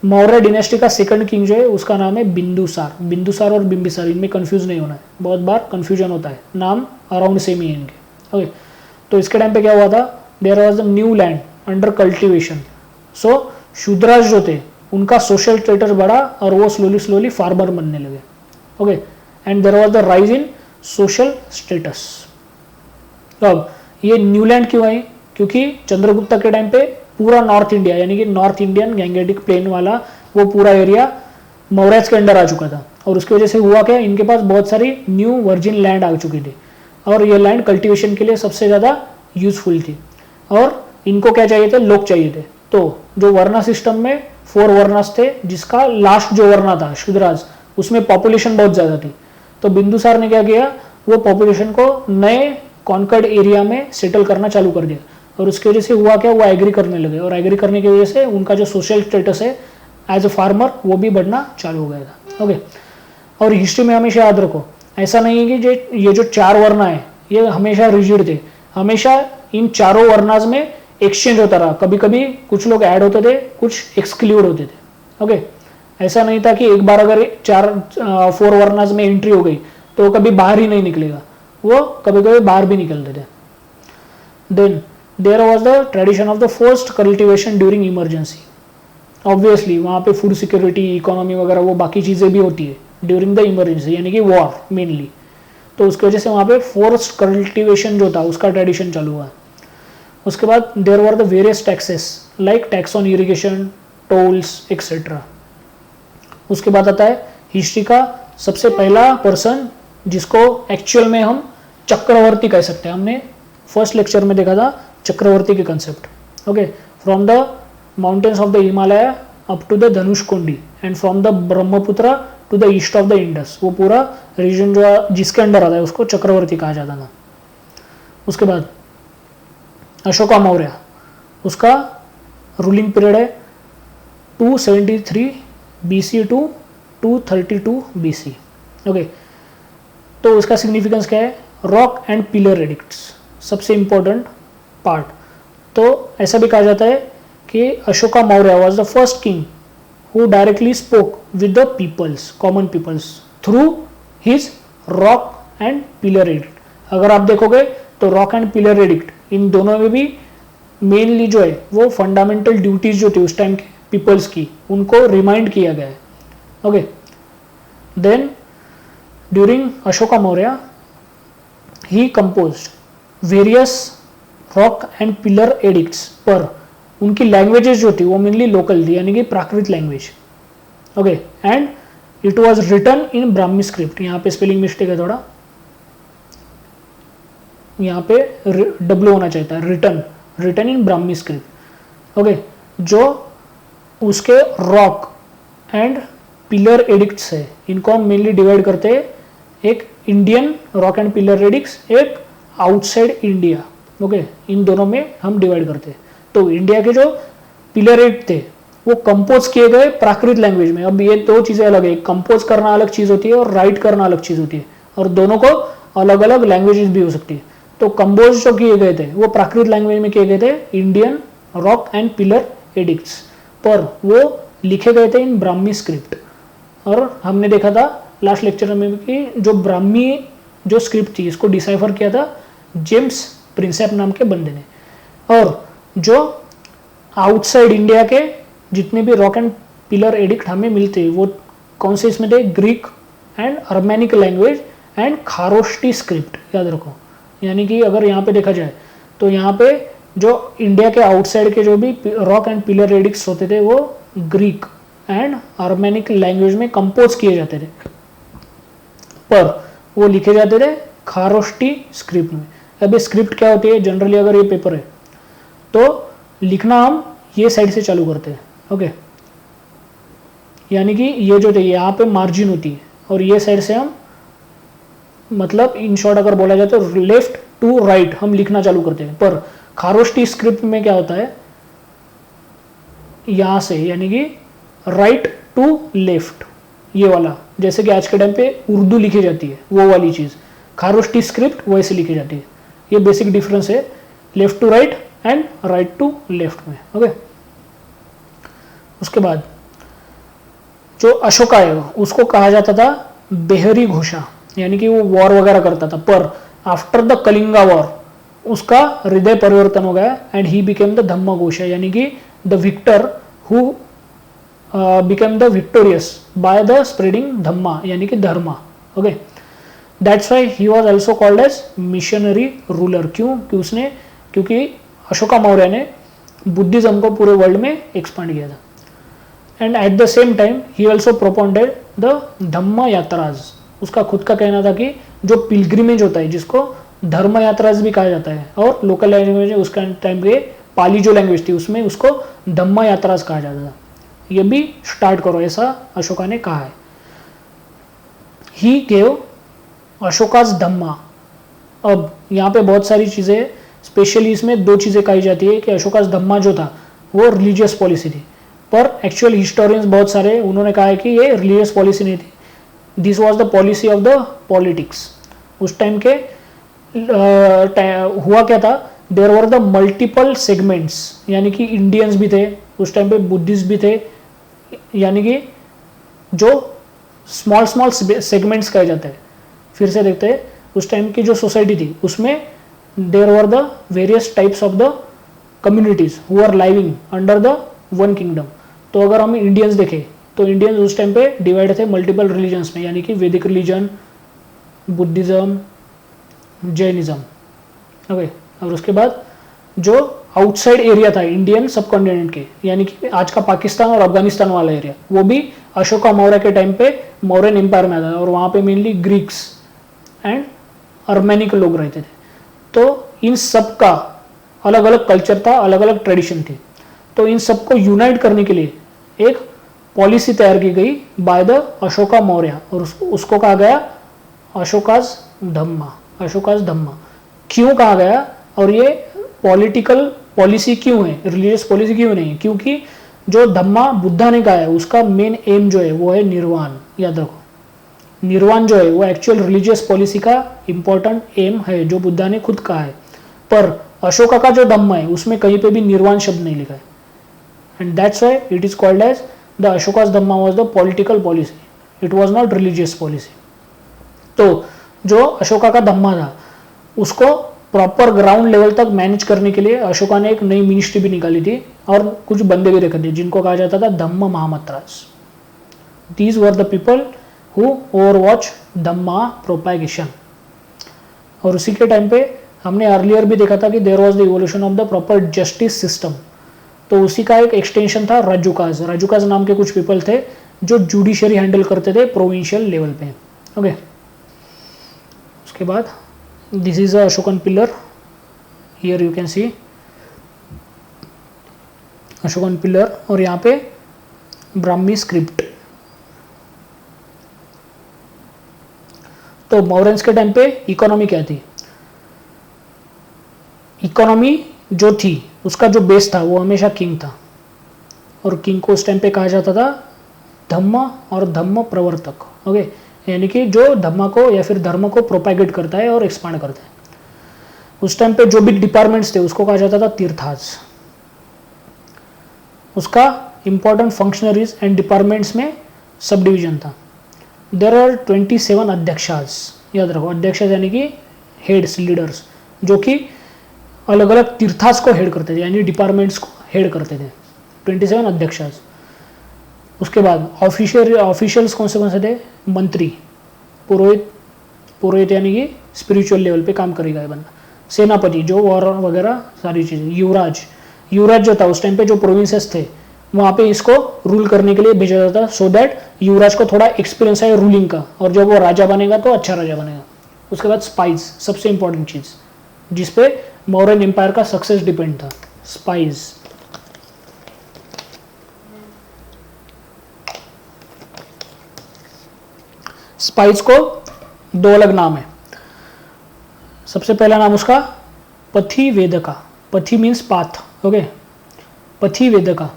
मौर्य डिनेस्टी का सेकंड किंग जो है उसका नाम है बिंदुसार। बिंदुसार और बिंबिसार इनमें कंफ्यूज नहीं होना है, बहुत बार कंफ्यूजन होता है, नाम अराउंड सेम ही है इनके। ओके, तो इसके टाइम पे क्या हुआ था? There was a new land under cultivation, so Shudras जो थे उनका सोशल स्टेटस बढ़ा और वो स्लोली फार्मर बनने लगे। Okay, and there was the rise in social status. अब ये न्यू लैंड क्यों आई? क्योंकि चंद्रगुप्ता के टाइम पे पूरा नॉर्थ इंडिया यानी कि नॉर्थ इंडियन गैंगेटिक प्लेन वाला वो पूरा एरिया मौर्यस के अंडर आ चुका था। और उसकी वजह से हुआ क्या, इनके पास बहुत सारी न्यू वर्जिन लैंड आ चुकी थी और ये लैंड कल्टीवेशन के लिए सबसे ज़्यादा यूजफुल थी। और इनको क्या चाहिए थे, लोग चाहिए थे। तो जो वर्णा सिस्टम में 4 वर्णास थे, जिसका लास्ट जो वर्णा था शूद्राज, उसमें पॉपुलेशन बहुत ज्यादा थी। तो बिंदुसार ने क्या किया, वो पॉपुलेशन को नए कॉन्कर्ड एरिया में सेटल करना चालू कर दिया, और उसकी वजह से हुआ क्या, वो एग्री करने लगे, और एग्री करने की वजह से उनका जो सोशल स्टेटस है एज अ फार्मर वो भी बढ़ना चालू हो गया था। ओके, और हिस्ट्री में हमेशा याद रखो, ऐसा नहीं है कि ये जो 4 वर्णा है ये हमेशा रिजिड थे, हमेशा इन चारों वर्णाज में एक्सचेंज होता रहा। कभी कभी कुछ लोग ऐड होते थे, कुछ एक्सक्लूड होते थे। ओके, ऐसा नहीं था कि एक बार अगर 4 वर्णाज में एंट्री हो गई तो कभी बाहर ही नहीं निकलेगा, वो कभी कभी बाहर भी निकलते थे। Then there was the tradition of the first cultivation during emergency. Obviously वहाँ पे फूड सिक्योरिटी, इकोनॉमी वगैरह वो बाकी चीज़ें भी होती है ड्यूरिंग द इमरजेंसी, यानी कि वॉर मेनली। तो उसकी वजह से वहाँ पे फोर्स्ड कल्टिवेशन जो था उसका ट्रेडिशन चालू हुआ। उसके बाद there were the various taxes like tax on irrigation, tolls etcetera. उसके बाद आता है हिस्ट्री का सबसे पहला पर्सन जिसको एक्चुअल में हम चक्रवर्ती कह सकते हैं। हमने फर्स्ट लेक्चर में देखा था चक्रवर्ती के concept. Okay, from the mountains of the Himalaya up to the Dhanushkodi and from the Brahmaputra to the east of the Indus, वो पूरा रीजन जो जिसके अंडर आता है उसको चक्रवर्ती कहा जाता था। उसके बाद अशोका मौर्य, उसका रूलिंग पीरियड है 273 BC टू 232 BC। ओके, तो उसका सिग्निफिकेंस क्या है, रॉक एंड पिलर एडिक्ट्स, सबसे इंपॉर्टेंट पार्ट। तो ऐसा भी कहा जाता है कि Ashoka Maurya was the first king who directly spoke with the peoples, common peoples through his rock and pillar edict। अगर आप देखोगे तो रॉक एंड पिलर एडिक्ट इन दोनों में भी मेनली जो है वो फंडामेंटल ड्यूटीज जो थी उस टाइम के पीपल्स की, उनको रिमाइंड किया गया है। Okay, then during Ashoka Maurya he composed various rock and pillar edicts, पर उनकी लैंग्वेजेस जो थी वो मेनली लोकल थी, यानी कि Prakrit language. Okay, and it was written in Brahmi script. यहाँ पे स्पेलिंग मिस्टेक है थोड़ा, यहाँ पे डब्ल्यू होना चाहिए था, written in Brahmi script. Okay, जो उसके रॉक एंड पिलर एडिक्ट्स है इनको हम मेनली डिवाइड करते हैं, एक Indian rock and pillar addicts, एक आउटसाइड इंडिया। ओके, इन दोनों में हम डिवाइड करते हैं। तो इंडिया के जो पिलर एडिक्ट थे वो कंपोज किए गए प्राकृत लैंग्वेज में। अब ये दो चीजें अलग है, कंपोज करना अलग चीज होती है और राइट करना अलग चीज होती है, और दोनों को अलग अलग लैंग्वेजेस भी हो सकती है। तो कंपोज जो किए गए थे वो प्राकृत लैंग्वेज में किए गए थे, Indian rock and pillar edicts, पर वो लिखे गए थे इन ब्राह्मी स्क्रिप्ट। और हमने देखा था लास्ट लेक्चर में कि जो ब्राह्मी जो स्क्रिप्ट थी इसको डिसाइफर किया था जेम्स प्रिंसेप नाम के बंदे ने। और जो आउटसाइड इंडिया के जितने भी रॉक एंड पिलर एडिक्ट हमें मिलते हैं वो कौन से इसमें थे, Greek and Aramaic language and Kharosthi script, याद रखो। यानी कि अगर यहाँ पे देखा जाए तो यहाँ पे जो इंडिया के आउटसाइड के जो भी रॉक एंड पिलर एडिक्ट्स होते थे वो ग्रीक एंड अर्मेनिक लैंग्वेज में कंपोज किए जाते थे, पर वो लिखे जाते थे खारोष्टी स्क्रिप्ट में। अब ये स्क्रिप्ट क्या होती है, जनरली अगर ये पेपर है तो लिखना हम ये साइड से चालू करते हैं। ओके, यानी कि ये जो थे यहाँ पे मार्जिन होती है और ये साइड से हम, मतलब इन शॉर्ट अगर बोला जाए तो लेफ्ट टू राइट हम लिखना चालू करते हैं। पर खारोष्टी स्क्रिप्ट में क्या होता है, यहाँ से यानी कि राइट टू लेफ्ट, ये वाला, जैसे कि आज के टाइम पे उर्दू लिखी जाती है वो वाली चीज़, खारोष्टी स्क्रिप्ट वैसे लिखी जाती है। ये बेसिक डिफरेंस है left to right and right to left में। ओके, उसके बाद जो अशोका है उसको कहा जाता था बेहरी घोषा, यानी कि वो वॉर वगैरह करता था, पर आफ्टर द कलिंगा वॉर उसका हृदय परिवर्तन हो गया and he became the Dhamma Ghosha, यानी कि the victor who became the victorious by the spreading Dhamma, यानी कि Dharma. Okay, that's why he was also called as missionary ruler. क्यों कि उसने, क्योंकि अशोका मौर्य ने बुद्धिज्म को पूरे वर्ल्ड में एक्सपांड किया था। And at the same time he also propounded the Dhamma yatras. उसका खुद का कहना था कि जो पिलग्रिमेज होता है जिसको धर्म यात्राज भी कहा जाता है, और लोकल लैंग्वेज में उसका टाइम के पाली जो लैंग्वेज थी उसमें उसको धम्मा यात्रास कहा जाता था। ये भी स्टार्ट करो, ऐसा अशोका ने कहा है। ही गेव अशोकास धम्मा। अब यहाँ पे बहुत सारी चीज़ें, स्पेशली इसमें दो चीज़ें कही जाती है कि अशोकास धम्मा जो था वो रिलीजियस पॉलिसी थी, पर एक्चुअल हिस्टोरियंस बहुत सारे उन्होंने कहा है कि ये रिलीजियस पॉलिसी नहीं थी, this was the policy of the politics. उस टाइम के हुआ क्या था, there were the multiple segments, यानी कि इंडियंस भी थे उस टाइम पे, बुद्धिस्ट भी थे, यानी कि जो स्मॉल स्मॉल सेगमेंट्स कहे जाते हैं। फिर से देखते हैं, उस टाइम की जो सोसाइटी थी उसमें there were the various types of the communities who are living under the one kingdom. तो अगर हम इंडियंस देखें तो इंडियंस उस टाइम पे डिवाइड थे मल्टीपल रिलीजन्स में, यानी कि वैदिक रिलीजन, बुद्धिज्म, जैनिज्म। ओके, और उसके बाद जो आउटसाइड एरिया था इंडियन सब कॉन्टिनेंट के, यानी कि आज का पाकिस्तान और अफगानिस्तान वाला एरिया, वो भी अशोका मौर्य के टाइम पे मौर्यन एम्पायर में आता था, और वहाँ पे मेनली ग्रीक्स एंड अर्मेनिक लोग रहते थे। तो इन सब का अलग अलग कल्चर था, अलग अलग ट्रेडिशन थी। तो इन सबको यूनाइट करने के लिए एक पॉलिसी तैयार की गई बाय द अशोका मौर्य, और उसको कहा गया अशोकास धम्मा। अशोकास धम्मा क्यों कहा गया, और ये पॉलिटिकल पॉलिसी क्यों है, रिलीजियस पॉलिसी क्यों नहीं? क्योंकि जो धम्मा बुद्धा ने कहा है उसका मेन एम जो है वो है निर्वाण। याद रखो, निर्वाण जो है वो एक्चुअल रिलीजियस पॉलिसी का इंपॉर्टेंट एम है, जो बुद्धा ने खुद कहा है। पर अशोका का जो धम्मा है उसमें कहीं पे भी निर्वाण शब्द नहीं लिखा है, and that's why it is called as the Ashoka's Dhamma was the political policy, it was not religious policy. तो जो अशोका का धम्मा था उसको प्रॉपर ग्राउंड लेवल तक मैनेज करने के लिए अशोका ने एक नई मिनिस्ट्री भी निकाली थी, और कुछ बंदे भी रखे थे जिनको कहा जाता था Dhamma Mahamatras. These were the people who overwatch Dhamma propagation. और उसी के टाइम पे हमने अर्लियर भी देखा था कि there was the evolution of the proper justice system. तो उसी का एक एक्सटेंशन था राजूकाज। राजूकाज नाम के कुछ पीपल थे जो जुडिशरी हैंडल करते थे प्रोविंशियल लेवल पे। ओके, उसके बाद this is a Ashokan pillar, here you can C Ashokan pillar, और यहाँ पे ब्राह्मी स्क्रिप्ट। तो मौर्यंस के टाइम पे इकोनॉमी क्या थी? इकोनॉमी जो थी उसका जो बेस था वो हमेशा किंग था, और किंग को उस टाइम पे कहा जाता था धम्म और धम्म प्रवर्तक। ओके, यानी कि जो धम्म को या फिर धर्म को प्रोपैगेट करता है और एक्सपांड करता है। उस टाइम पे जो भी डिपार्टमेंट्स थे उसको कहा जाता था तीर्थाज। उसका इंपॉर्टेंट फंक्शनरीज एंड डिपार्टमेंट्स में सब डिवीजन था। देयर आर 27 अध्यक्षास। याद रखो, अध्यक्षास यानी कि हेड्स, लीडर्स, जो कि अलग अलग तीर्थास को हेड करते थे, यानी डिपार्टमेंट्स को हेड करते थे। 27 अध्यक्षास। उसके बाद ऑफिशियल्स कौन से थे? मंत्री, पुरोहित, पुरोहित यानी कि स्पिरिचुअल लेवल पे काम करेगा ये बंदा। सेनापति जो वॉर वगैरह सारी चीज़ें। युवराज, युवराज जो था उस टाइम पे जो प्रोविंसेस थे वहाँ पे इसको रूल करने के लिए भेजा जाता था, सो दैट युवराज को थोड़ा एक्सपीरियंस है रूलिंग का, और जब वो राजा बनेगा तो अच्छा राजा बनेगा। उसके बाद स्पाइस, सबसे इंपॉर्टेंट चीज़ जिसपे मौर्यन एम्पायर का सक्सेस डिपेंड था, स्पाइस। स्पाइस को दो अलग नाम है। सबसे पहला नाम उसका पथि वेदका, पथि मीन्स पाथ, ओके, पथि वेदका।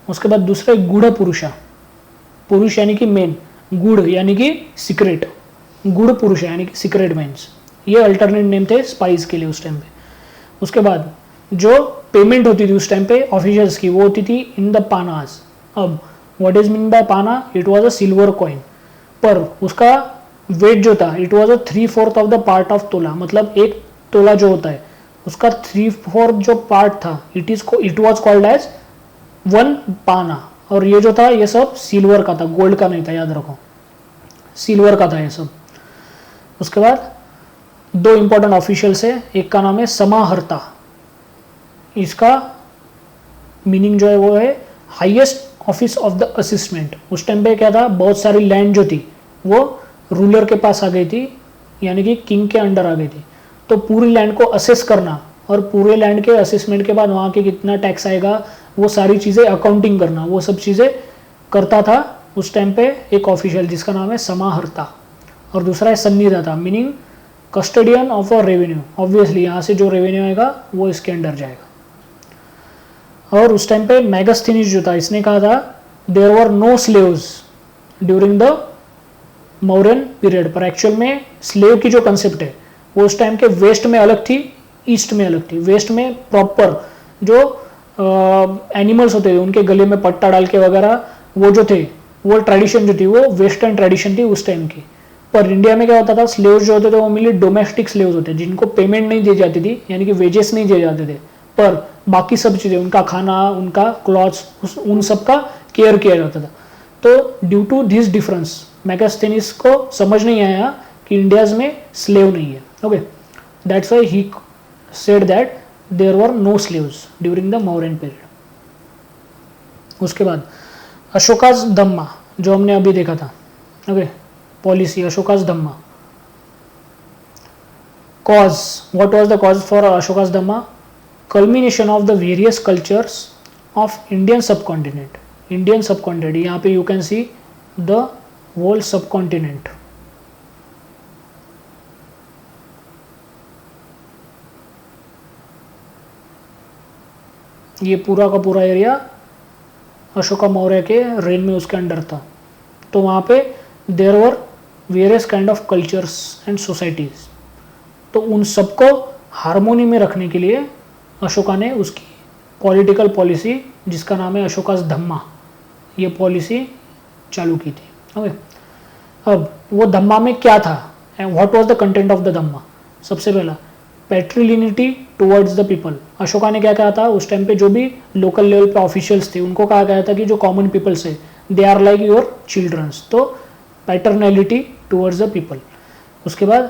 उसके बाद दूसरा गूढ़ पुरुषा, पुरुष यानी कि मेन, गूढ़ यानी कि सीक्रेट, गूढ़ पुरुष यानी कि सीक्रेट मीन्स। ये अल्टरनेट नेम थे स्पाइस के लिए उस टाइम पे। उसके बाद जो पेमेंट होती थी उस टाइम पे ऑफिशियल्स की वो होती थी इन द पानास। अब what is mean by pana? It was a silver coin, पर उसका वेट जो था it was a 3/4 of the part of tola. मतलब एक तोला जो होता है उसका 3/4 जो पार्ट था इट वाज कॉल्ड एज 1 पाना। और ये जो था ये सब सिल्वर का था, गोल्ड का नहीं था, याद रखो, सिल्वर का था ये सब। उसके बाद दो इंपॉर्टेंट ऑफिशियल्स है, एक का नाम है समाहर्ता। इसका मीनिंग जो है वो है highest office of the assistant. उस टाइम पे क्या था, बहुत सारी लैंड जो थी वो रूलर के पास आ गई थी, यानी कि किंग के अंडर आ गई थी। तो पूरी लैंड को असेस करना और पूरे लैंड के असेसमेंट के बाद वहाँ के कितना टैक्स आएगा वो सारी चीज़ें अकाउंटिंग करना, वो सब चीज़ें करता था उस टाइम पे एक ऑफिशियल जिसका नाम है समाहर्ता, और दूसरा है Sannidhata meaning custodian of a revenue. Obviously यहाँ से जो रेवेन्यू आएगा वो इसके अंडर जाएगा। और उस टाइम पे मैगस्थीनिस जो था इसने कहा था there were no slaves during the Mauryan period, पर एक्चुअल में स्लेव की जो कंसेप्ट है वो उस टाइम के वेस्ट में अलग थी, ईस्ट में अलग थी। वेस्ट में प्रॉपर जो एनिमल्स होते थे उनके गले में पट्टा डाल के वगैरह वो जो थे वो ट्रेडिशन जो थी वो वेस्टर्न ट्रेडिशन थी उस टाइम की। पर इंडिया में क्या होता था, स्लेव्स जो होते थे वो मेनली डोमेस्टिक स्लेव्स होते जिनको पेमेंट नहीं दी जाती थी, यानी कि वेजेस नहीं दिए जाते थे, पर बाकी सब चीज़ें उनका खाना, उनका क्लॉथ्स, उन सब का केयर किया जाता था। तो ड्यू टू दिस डिफरेंस मैगस्थीनिस को समझ नहीं आया कि इंडियाज में स्लेव नहीं है। Okay, that's why he said that there were no slaves during the Mauryan period. उसके बाद अशोकाज धम्मा जो हमने अभी देखा था, okay, policy Ashoka's dhamma. Cause, what was the cause for Ashoka's dhamma? Culmination of the various cultures of Indian subcontinent. Indian subcontinent, यहाँ पे you can see the whole subcontinent. ये पूरा का पूरा एरिया अशोका मौर्य के रेन में उसके अंडर था। तो वहाँ पे there were various kind of cultures and societies. तो उन सबको हारमोनी में रखने के लिए अशोका ने उसकी पॉलिटिकल पॉलिसी जिसका नाम है अशोकास धम्मा, ये पॉलिसी चालू की थी। ओके, अब वो धम्मा में क्या था and what was the content of the Dhamma? सबसे पहला paternity towards the people. Ashoka ने क्या कहा था उस टाइम पे जो भी लोकल लेवल पे ऑफिशियल्स थे उनको कहा गया था कि जो कॉमन पीपल्स है they are like your childrens, तो पैटर्नैलिटी टुवर्ड्स द पीपल। उसके बाद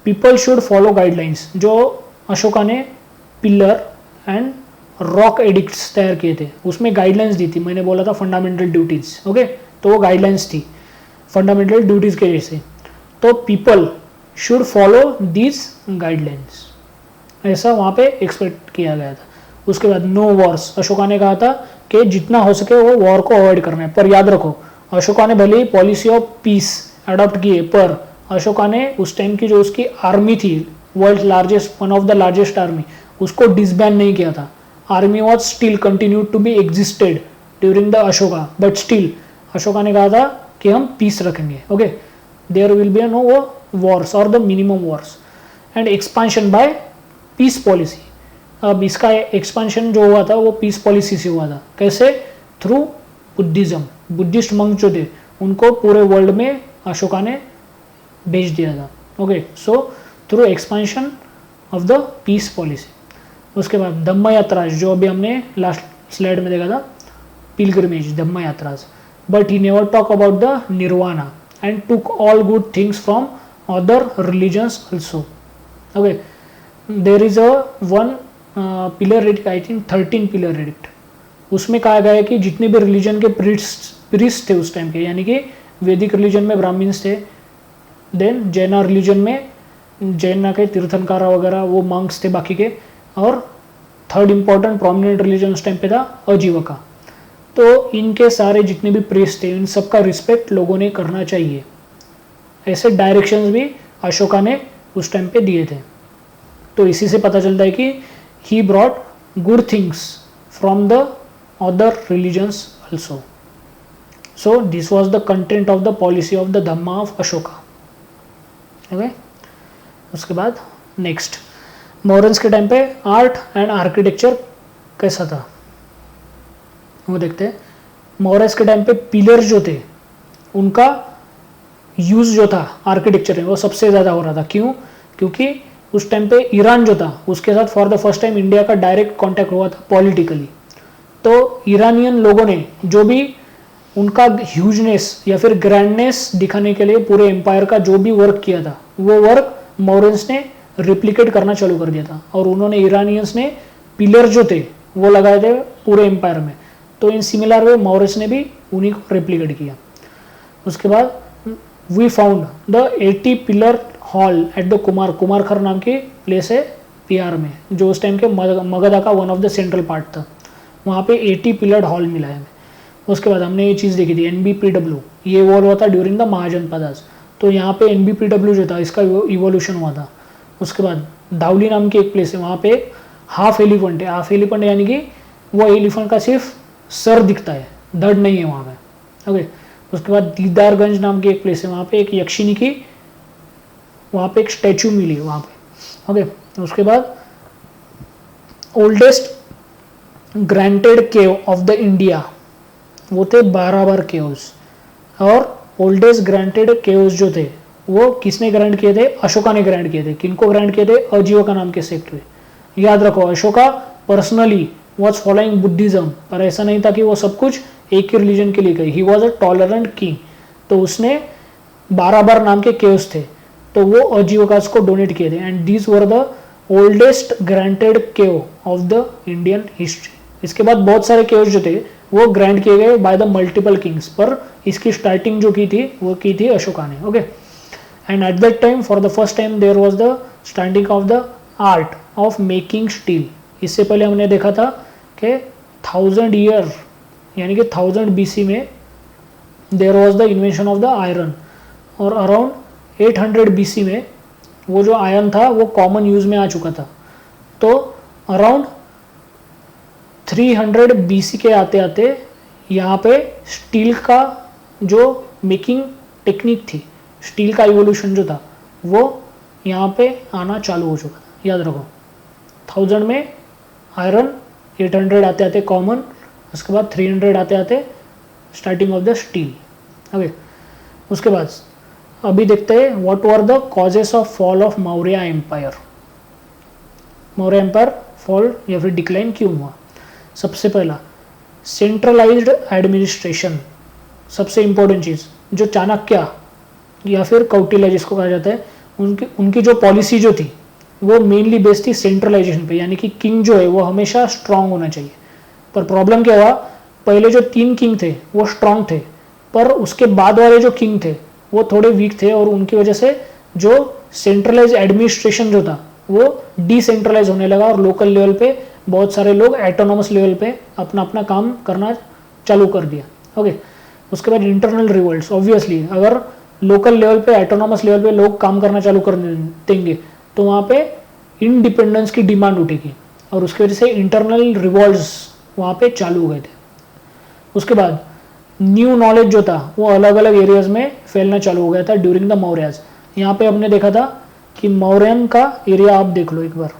पीपल शुड फॉलो गाइडलाइंस, जो अशोका ने पिलर एंड रॉक एडिक्ट्स तैयार किए थे उसमें गाइडलाइंस दी थी। मैंने बोला था फंडामेंटल ड्यूटीज, ओके, तो वो गाइडलाइंस थी फंडामेंटल ड्यूटीज के जैसे। तो people should follow these guidelines, ऐसा वहाँ पे एक्सपेक्ट किया गया था। उसके बाद नो वॉर्स, अशोका ने कहा था कि जितना हो सके वो वॉर को अवॉइड करना है। पर याद रखो अशोका ने भले ही पॉलिसी ऑफ पीस अडॉप्ट किए, पर अशोका ने उस टाइम की जो उसकी आर्मी थी, world largest, one of the largest army, उसको डिसबैन नहीं किया था। Army was still continue to be existed during the Ashoka, but still Ashoka ने कहा था कि हम पीस रखेंगे। Okay, there will be no wars और the minimum wars and expansion by peace policy. अब इसका एक्सपांशन जो हुआ था वो पीस पॉलिसी से हुआ था। कैसे? Through Buddhism. बुद्धिस्ट मंक जो थे उनको पूरे वर्ल्ड में अशोका ने भेज दिया था। Okay, so through expansion of the peace policy. उसके बाद धम्म यात्राज जो अभी हमने लास्ट स्लाइड में देखा था, pilgrimage, Dhamma yatras, but he never talk about the nirvana and took all good things from other religions also. Okay, there is a one pillar edict, I think 13 pillar edict, उसमें कहा गया है कि जितने भी रिलीजन के प्रीस्ट थे उस टाइम के, यानी कि वैदिक रिलीजन में ब्राह्मण्स थे, देन जैना रिलीजन में जैना के तीर्थंकारा वगैरह वो मंक्स थे बाकी के, और थर्ड इंपॉर्टेंट प्रोमिनेंट रिलीजन उस टाइम पे था अजीवका। तो इनके सारे जितने भी प्रीस्ट थे इन सबका रिस्पेक्ट लोगों ने करना चाहिए, ऐसे डायरेक्शंस भी अशोका ने उस टाइम पे दिए थे। तो इसी से पता चलता है कि he brought good things from the other religions also. So this was the content of the policy of the Dhamma of Ashoka. Okay? उसके बाद नेक्स्ट मॉरन्स के टाइम पे आर्ट एंड आर्किटेक्चर कैसा था वो देखते हैं। मॉरन्स के टाइम पे पिलर्स जो थे उनका यूज जो था आर्किटेक्चर में वो सबसे ज़्यादा हो रहा था। क्यों? क्योंकि उस टाइम पे ईरान जो था उसके साथ for the first time India का डायरेक्ट कांटेक्ट हुआ था पॉलिटिकली। तो ईरानियन लोगों ने जो भी उनका ह्यूजनेस या फिर ग्रैंडनेस दिखाने के लिए पूरे एम्पायर का जो भी वर्क किया था वो वर्क मॉरन्स ने रिप्लिकेट करना चालू कर दिया था, और उन्होंने ईरानियंस ने पिलर जो थे वो लगाए थे पूरे एम्पायर में। तो इन सिमिलर वे मॉरन्स ने भी उन्हीं को रिप्लिकेट किया। उसके बाद we found the 80 pillar hall at the Kumrahar नाम की प्लेस है बिहार में, जो उस टाइम के मगधा का one of the central part था। वहाँ पे 80 पिलर्ड हॉल मिला है हमें। उसके बाद हमने ये चीज़ देखी थी NBPW, ये इवॉल्व हुआ था ड्यूरिंग द महाजनपदास। तो यहाँ पे NBPW जो था इसका इवोल्यूशन हुआ था। उसके बाद दाउली नाम की एक प्लेस है, वहाँ पे हाफ एलिफेंट है। हाफ एलिफेंट यानी कि वो एलिफेंट का सिर्फ सर दिखता है, धड़ नहीं है वहाँ पे। ओके, उसके बाद दीदारगंज नाम की एक प्लेस है, वहाँ पे एक यक्षिनी की वहाँ पे एक स्टैचू मिली है वहाँ पे। ओके, उसके बाद oldest granted cave of the India, वो थे 12 केव्स। और ओल्डेस्ट ग्रांटेड केव्स जो थे वो किसने ग्रांट किए थे? अशोका ने ग्रांट किए थे। किनको ग्रांट किए थे? अजीवका नाम के सेक्ट में। याद रखो, Ashoka personally was following Buddhism, पर ऐसा नहीं था कि वो सब कुछ एक ही रिलीजन के लिए गए। ही वॉज अ टॉलरेंट किंग। तो उसने 12 नाम के केव्स थे, तो वो अजीवकास को डोनेट किए थे। And these were the oldest granted cave of the Indian history. इसके बाद बहुत सारे केव्स जो थे वो ग्रांट किए गए बाय द मल्टीपल किंग्स, पर इसकी स्टार्टिंग जो की थी वो की थी अशोका ने। Okay, and at that time for the first time there was the starting of the art of making steel. इससे पहले हमने देखा था कि 1000 ईयर यानी कि 1000 BC में there was the invention of the iron, और अराउंड 800 BC में वो जो आयरन था वो कॉमन यूज में आ चुका था। तो अराउंड 300 BC के आते आते यहाँ पे स्टील का जो मेकिंग टेक्निक थी, स्टील का इवोल्यूशन जो था वो यहाँ पे आना चालू हो चुका था। याद रखो, 1000 में आयरन, 800 आते आते कॉमन, उसके बाद 300 आते आते starting of the steel. Okay, उसके बाद अभी देखते हैं what were the causes of fall of Maurya empire. Maurya empire fall या फिर डिक्लाइन क्यों हुआ? सबसे पहला सेंट्रलाइज्ड एडमिनिस्ट्रेशन, सबसे इंपॉर्टेंट चीज़। जो चाणक्य या फिर कौटिल्य जिसको कहा जाता है, उनकी जो पॉलिसी जो थी वो मेनली बेस्ड थी सेंट्रलाइजेशन पे, यानी कि किंग जो है वो हमेशा स्ट्रांग होना चाहिए। पर प्रॉब्लम क्या हुआ, पहले जो 3 किंग थे वो स्ट्रांग थे, पर उसके बाद वाले जो किंग थे वो थोड़े वीक थे, और उनकी वजह से जो सेंट्रलाइज एडमिनिस्ट्रेशन जो था वो डिसेंट्रलाइज होने लगा, और लोकल लेवल पे बहुत सारे लोग एटोनॉमस लेवल पे अपना अपना काम करना चालू कर दिया। ओके, उसके बाद इंटरनल रिवोल्ट्स। ऑब्वियसली अगर लोकल लेवल पे, एटोनॉमस लेवल पे लोग काम करना चालू कर देंगे तो वहाँ पे इंडिपेंडेंस की डिमांड उठेगी, और उसकी वजह से इंटरनल रिवोल्ट्स वहाँ पे चालू हो गए थे। उसके बाद न्यू नॉलेज जो था वो अलग अलग एरियाज में फैलना चालू हो गया था ड्यूरिंग द मौर्याज। यहाँ पे हमने देखा था कि मौर्यन का एरिया आप देख लो एक बार,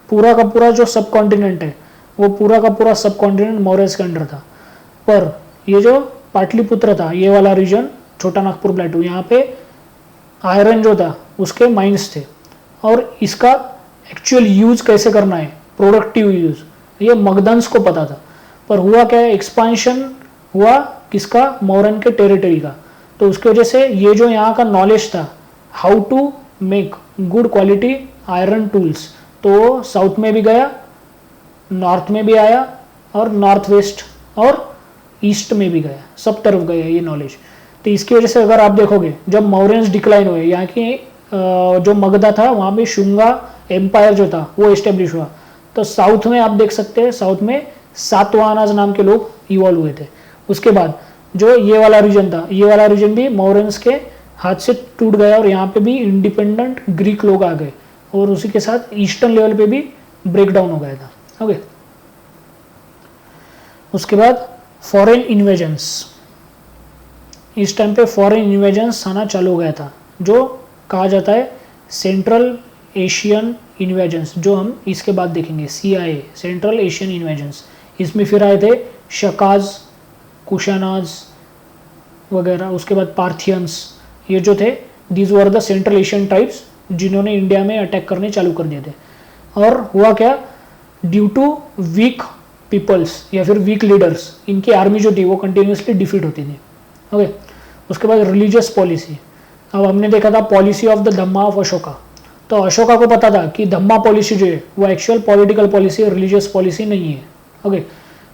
पूरा का पूरा जो सब कॉन्टिनेंट है वो पूरा का पूरा सब कॉन्टिनेंट मौर्यस के अंडर था। पर ये जो पाटलिपुत्र था, ये वाला रीजन, छोटा नागपुर प्लेटू, यहाँ पे आयरन जो था उसके माइंस थे, और इसका एक्चुअल यूज कैसे करना है, प्रोडक्टिव यूज, ये मगधन्स को पता था। पर हुआ क्या है, एक्सपांशन हुआ किसका, मौर्यन के टेरिटरी का। तो उसकी वजह से ये जो यहाँ का नॉलेज था how to make good quality iron tools, तो साउथ में भी गया, नॉर्थ में भी आया, और नॉर्थ वेस्ट और ईस्ट में भी गया, सब तरफ गया ये नॉलेज। तो इसकी वजह से अगर आप देखोगे जब मौर्यंस डिक्लाइन हुए, यहाँ की जो मगधा था वहाँ पे शुंगा एम्पायर जो था वो एस्टेब्लिश हुआ, तो साउथ में आप देख सकते हैं, साउथ में सातवाहनाज नाम के लोग इवॉल्व हुए थे। उसके बाद जो ये वाला रीजन था, ये वाला रीजन भी मौर्यंस के हाथ से टूट गया, और यहाँ पे भी इंडिपेंडेंट ग्रीक लोग आ गए, और उसी के साथ ईस्टर्न लेवल पे भी ब्रेक डाउन हो गया था। ओके, उसके बाद फॉरेन इन्वेजन्स, इस टाइम पे फॉरेन इन्वेजन्स आना चालू हो गया था, जो कहा जाता है सेंट्रल एशियन इन्वेजन्स, जो हम इसके बाद देखेंगे, CIA सेंट्रल एशियन इन्वेजन्स। इसमें फिर आए थे शकाज, कुशानाज वगैरह, उसके बाद पार्थियंस, ये जो थे these were the central Asian tribes जिन्होंने इंडिया में अटैक करने चालू कर दिए थे। और हुआ क्या, ड्यू टू वीक पीपल्स या फिर वीक लीडर्स, इनकी आर्मी जो थी वो कंटिन्यूसली डिफीट होती थी। ओके, उसके बाद रिलीजियस पॉलिसी। अब हमने देखा था policy of the Dhamma of Ashoka, तो अशोका को पता था कि धम्मा पॉलिसी जो है वो actual political policy, religious policy नहीं है। ओके,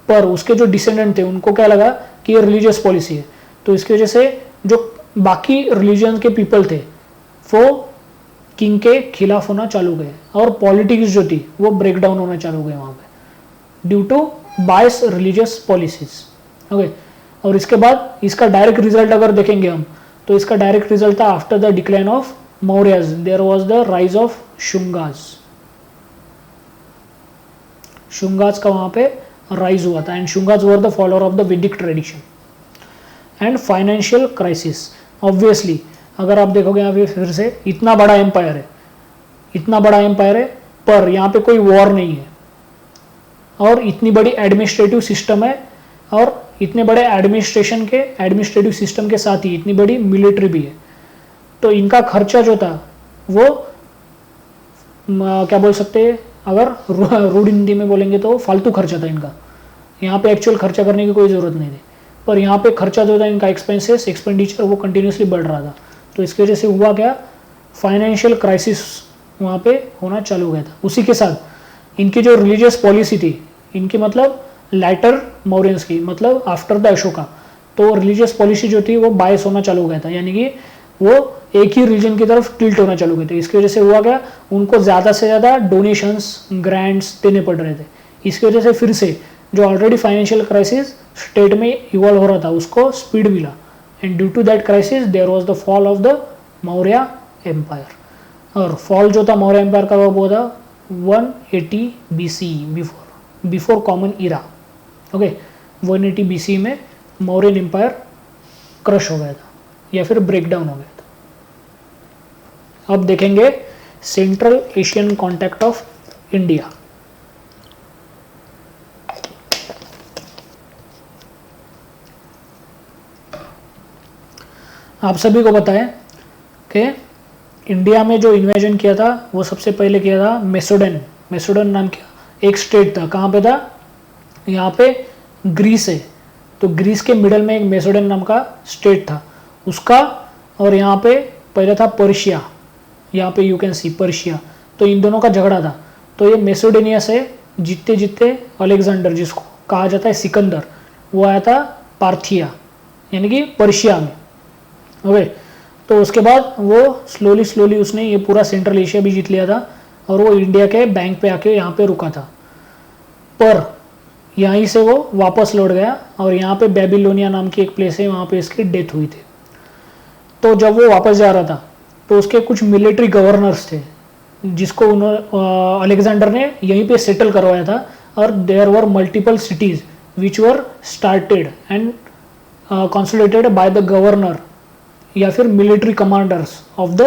पर उसके जो डिसेंडेंट थे उनको क्या लगा कि ये रिलीजियस पॉलिसी है, तो इसकी वजह से जो बाकी रिलीजन के पीपल थे वो किंग के खिलाफ होना चालू गए और पॉलिटिक्स जो थी वो ब्रेक डाउन होना चालू गए वहाँ पे due to bias religious policies. Okay, और इसके बाद इसका डायरेक्ट रिजल्ट अगर देखेंगे हम तो इसका डायरेक्ट रिजल्ट था after the decline of Mauryas there was the rise of Shungas. Shungas का वहाँ पे राइज हुआ था and Shungas were the follower of the Vedic tradition. And financial crisis, obviously अगर आप देखोगे यहाँ पे फिर से इतना बड़ा एम्पायर है, इतना बड़ा एम्पायर है पर यहाँ पे कोई वॉर नहीं है और इतनी बड़ी एडमिनिस्ट्रेटिव सिस्टम है और इतने बड़े एडमिनिस्ट्रेटिव सिस्टम के साथ ही इतनी बड़ी मिलिट्री भी है। तो इनका खर्चा जो था वो क्या बोल सकते हैं, अगर रूड हिंदी में बोलेंगे तो फालतू खर्चा था इनका। यहाँ पे एक्चुअल खर्चा करने की कोई ज़रूरत नहीं थी, पर यहाँ पे खर्चा जो था इनका एक्सपेंडिचर वो कंटिन्यूसली बढ़ रहा था। तो इसकी वजह से हुआ क्या, फाइनेंशियल क्राइसिस वहाँ पे होना चालू हो गया था। उसी के साथ इनकी जो रिलीजियस पॉलिसी थी, इनकी मतलब लाइटर मौर्यंस की, मतलब आफ्टर द अशोका, तो रिलीजियस पॉलिसी जो थी वो बायस होना चालू हो गया था, यानी कि वो एक ही रीजन की तरफ टिल्ट होना चालू हो गए थे। इसकी वजह से हुआ क्या, उनको ज़्यादा से ज़्यादा डोनेशंस ग्रांट्स देने पड़ रहे थे। इसकी वजह से फिर से जो ऑलरेडी फाइनेंशियल क्राइसिस स्टेट में इवॉल्व हो रहा था उसको स्पीड मिला and due to that crisis there was the fall of the Maurya empire. और फॉल जो था मौर्य एम्पायर का वो हुआ था 180 BC बिफोर कॉमन इरा। ओके, 180 BC में मौर्यन एम्पायर क्रश हो गया था या फिर ब्रेक डाउन हो गया था। अब देखेंगे central Asian contact of India. आप सभी को पता है कि इंडिया में जो इन्वेजन किया था वो सबसे पहले किया था मेसोडन नाम का एक स्टेट था। कहाँ पे था, यहाँ पे ग्रीस है, तो ग्रीस के मिडल में एक मेसोडन नाम का स्टेट था उसका। और यहाँ पे पहले था पर्शिया, यहाँ पे यू कैन सी पर्शिया। तो इन दोनों का झगड़ा था। तो ये मेसोडेनिया से जीतते जीतते अलेक्जेंडर, जिसको कहा जाता है सिकंदर, वो आया था पार्थिया यानी कि पर्शिया में। ओके, तो उसके बाद वो स्लोली उसने ये पूरा सेंट्रल एशिया भी जीत लिया था और वो इंडिया के बैंक पे आके यहाँ पे रुका था। पर यहीं से वो वापस लौट गया और यहाँ पे बेबीलोनिया नाम की एक प्लेस है, वहाँ पे इसकी डेथ हुई थी। तो जब वो वापस जा रहा था तो उसके कुछ मिलिट्री गवर्नर्स थे जिसको अलेक्जेंडर ने यहीं पे सेटल करवाया था। और there were multiple cities which were started and consolidated by the governor या फिर military commanders of the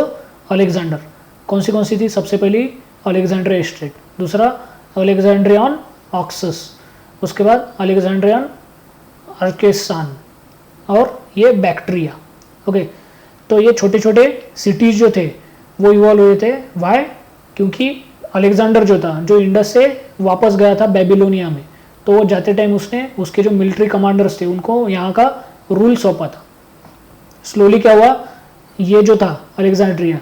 Alexander. कौन सी थी, सबसे पहली अलेक्जेंड्रिया स्टेट, दूसरा अलेक्जेंड्रियन ऑक्सस, उसके बाद अलेक्जेंड्रियन अर्केसान और ये बैक्ट्रिया। ओके, तो ये छोटे छोटे सिटीज़ जो थे वो इवॉल्व हुए थे। वाई, क्योंकि अलेक्जेंडर जो था, जो इंडस से वापस गया था बेबीलोनिया में, तो वो जाते टाइम उसने उसके जो मिलिट्री कमांडर्स थे उनको यहाँ का रूल सौंपा था। स्लोली क्या हुआ, ये जो था अलेक्जेंड्रिया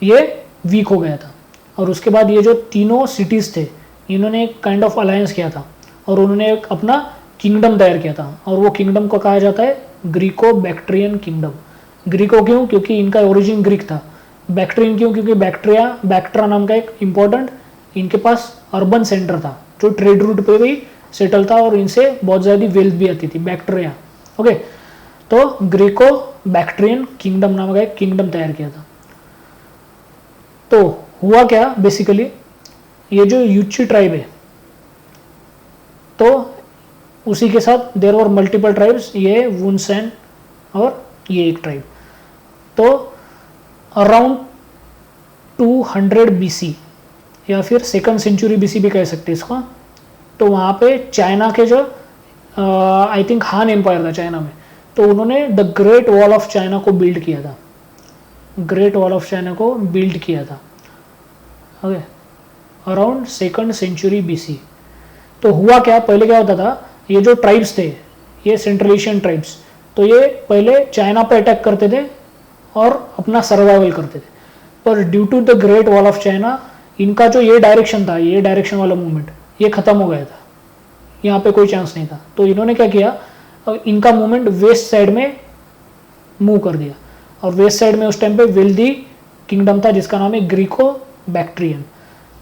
ये वीक हो गया था और उसके बाद ये जो तीनों सिटीज़ थे इन्होंने एक काइंड ऑफ अलायंस किया था और उन्होंने एक अपना किंगडम तैयार किया था और वो किंगडम को कहा जाता है ग्रीको बैक्ट्रियन किंगडम। ग्रीको क्यों, क्योंकि इनका ओरिजिन ग्रीक था। बैक्ट्रियन क्यों, क्योंकि बैक्ट्रा नाम का एक इम्पोर्टेंट इनके पास अर्बन सेंटर था जो ट्रेड रूट पे भी सेटल था और इनसे बहुत ज़्यादा वेल्थ भी आती थी, बैक्ट्रिया। ओके, तो ग्रीको बैक्ट्रियन किंगडम नाम का एक किंगडम तैयार किया था। तो हुआ क्या, बेसिकली ये जो यूची ट्राइब है तो उसी के साथ देयर वर मल्टीपल ट्राइब्स, ये वुनसेन और ये एक ट्राइब। तो अराउंड 200 BC या फिर 2nd सेंचुरी BC भी कह सकते हैं इसको। तो वहाँ पे चाइना के जो आई थिंक हान एम्पायर था चाइना में, तो उन्होंने the Great Wall of China को बिल्ड किया था। ग्रेट वॉल ऑफ चाइना को बिल्ड किया था okay, around 2nd century BC। तो हुआ क्या, पहले क्या होता था, ये जो ट्राइब्स थे, ये सेंट्रल एशियन ट्राइब्स, तो ये पहले चाइना पर अटैक करते थे और अपना सर्वाइवल करते थे। पर due to the Great Wall of China इनका जो ये डायरेक्शन था, ये डायरेक्शन वाला मूवमेंट ये ख़त्म हो गया था, यहाँ पे कोई चांस नहीं था। तो इन्होंने क्या किया, इनका मूवमेंट वेस्ट साइड में मूव कर दिया और वेस्ट साइड में उस टाइम पे वेल्दी किंगडम था जिसका नाम है ग्रीको बैक्ट्रियन।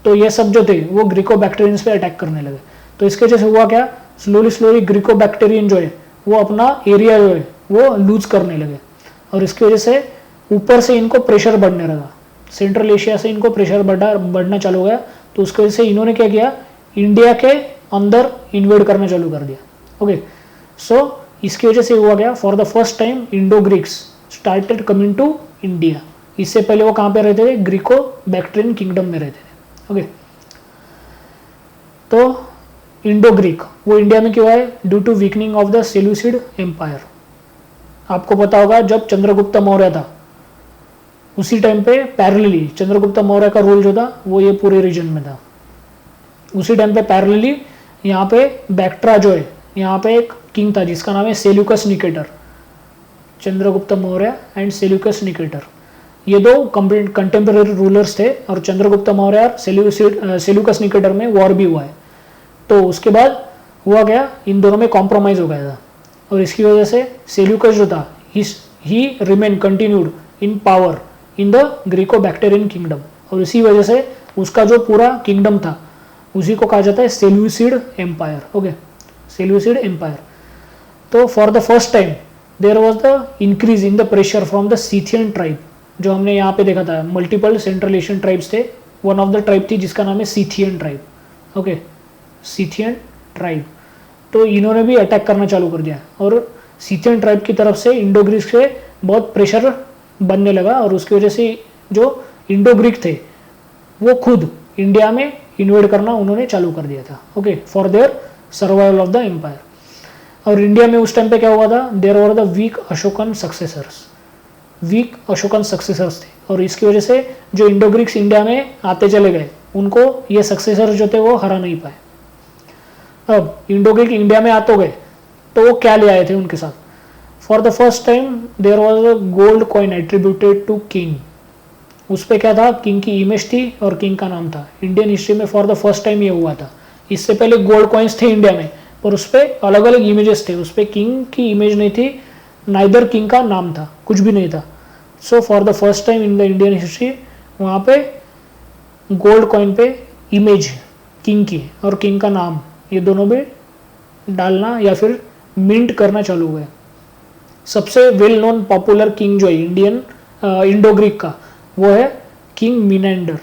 तो ये सब जो थे वो ग्रीको बैक्टेरियंस पे अटैक करने लगे। तो इसके वजह से हुआ क्या, स्लोली स्लोली ग्रीको बैक्टेरियन जो है वो अपना एरिया जो है वो लूज करने लगे, और इसकी वजह से ऊपर से इनको प्रेशर बढ़ने लगा, सेंट्रल एशिया से इनको प्रेशर बढ़ना चालू हो गया। तो उसकी वजह से इन्होंने क्या किया, इंडिया के अंदर इन्वेड करना चालू कर दिया। ओके, सो इसकी वजह से हुआ क्या, for the first time Indo Greeks started coming to India. इससे पहले वो कहाँ पे रहते थे, ग्रीको बैक्ट्रियन किंगडम में रहते थे। ओके, तो इंडो ग्रीक वो इंडिया में क्यों आए, due to weakening of the Seleucid empire. आपको पता होगा जब चंद्रगुप्त मौर्य था उसी टाइम पे पैरेलली चंद्रगुप्त मौर्य का रूल जो था वो ये पूरे रीजन में था। उसी टाइम पे पैरेलली यहाँ पे बैक्ट्रा जो है, यहाँ पे एक किंग था जिसका नाम है Seleucus Nicator. Chandragupta Maurya and Seleucus Nicator ये दो कंटेम्पररी रूलर्स थे, और चंद्रगुप्त मौर्य और सेल्यूकस निकेटर में वॉर भी हुआ है। तो उसके बाद हुआ क्या, इन दोनों में कॉम्प्रोमाइज हो गया था, और इसकी वजह से सेल्यूकस जो था he remain continued in power in the Greco Bactrian kingdom, और इसी वजह से उसका जो पूरा किंगडम था उसी को कहा जाता है Seleucid empire. Okay, Seleucid empire. तो for the first time there was the increase in the pressure from the Scythian tribe. जो हमने यहाँ पे देखा था मल्टीपल सेंट्रल एशियन ट्राइब्स थे, वन ऑफ द ट्राइब थी जिसका नाम है Scythian tribe. Okay, Scythian tribe, तो इन्होंने भी अटैक करना चालू कर दिया, और सीथियन ट्राइब की तरफ से इंडो ग्रीक से बहुत प्रेशर बनने लगा, और उसकी वजह से जो इंडो ग्रीक थे वो खुद इंडिया में इन्वेड करना उन्होंने चालू कर दिया था। Okay, for their survival of the empire. और इंडिया में उस टाइम पे क्या हुआ था, there were the weak Ashokan successors, weak Ashokan successors थे, और इसकी वजह से जो इंडो ग्रीक्स इंडिया में आते चले गए उनको ये सक्सेसर जो थे वो हरा नहीं पाए। अब इंडो ग्रीक इंडिया में आ तो गए, तो वो क्या ले आए थे उनके साथ, for the first time there was a gold coin attributed to king. उस पर क्या था, किंग की इमेज थी और किंग का नाम था। इंडियन हिस्ट्री में फॉर द फर्स्ट टाइम ये हुआ था। इससे पहले गोल्ड कॉइन्स थे इंडिया में, पर उस पर अलग अलग इमेजेस थे, उस पर किंग की इमेज नहीं थी, नाइदर किंग का नाम था, कुछ भी नहीं था। So for the first time in the Indian history वहाँ पे गोल्ड कॉइन पे इमेज किंग की और किंग का नाम ये दोनों भी डालना या फिर मिंट करना चालू हुआ। सबसे वेल नोन पॉपुलर किंग जो है इंडो ग्रीक का वो है किंग मिनेंडर।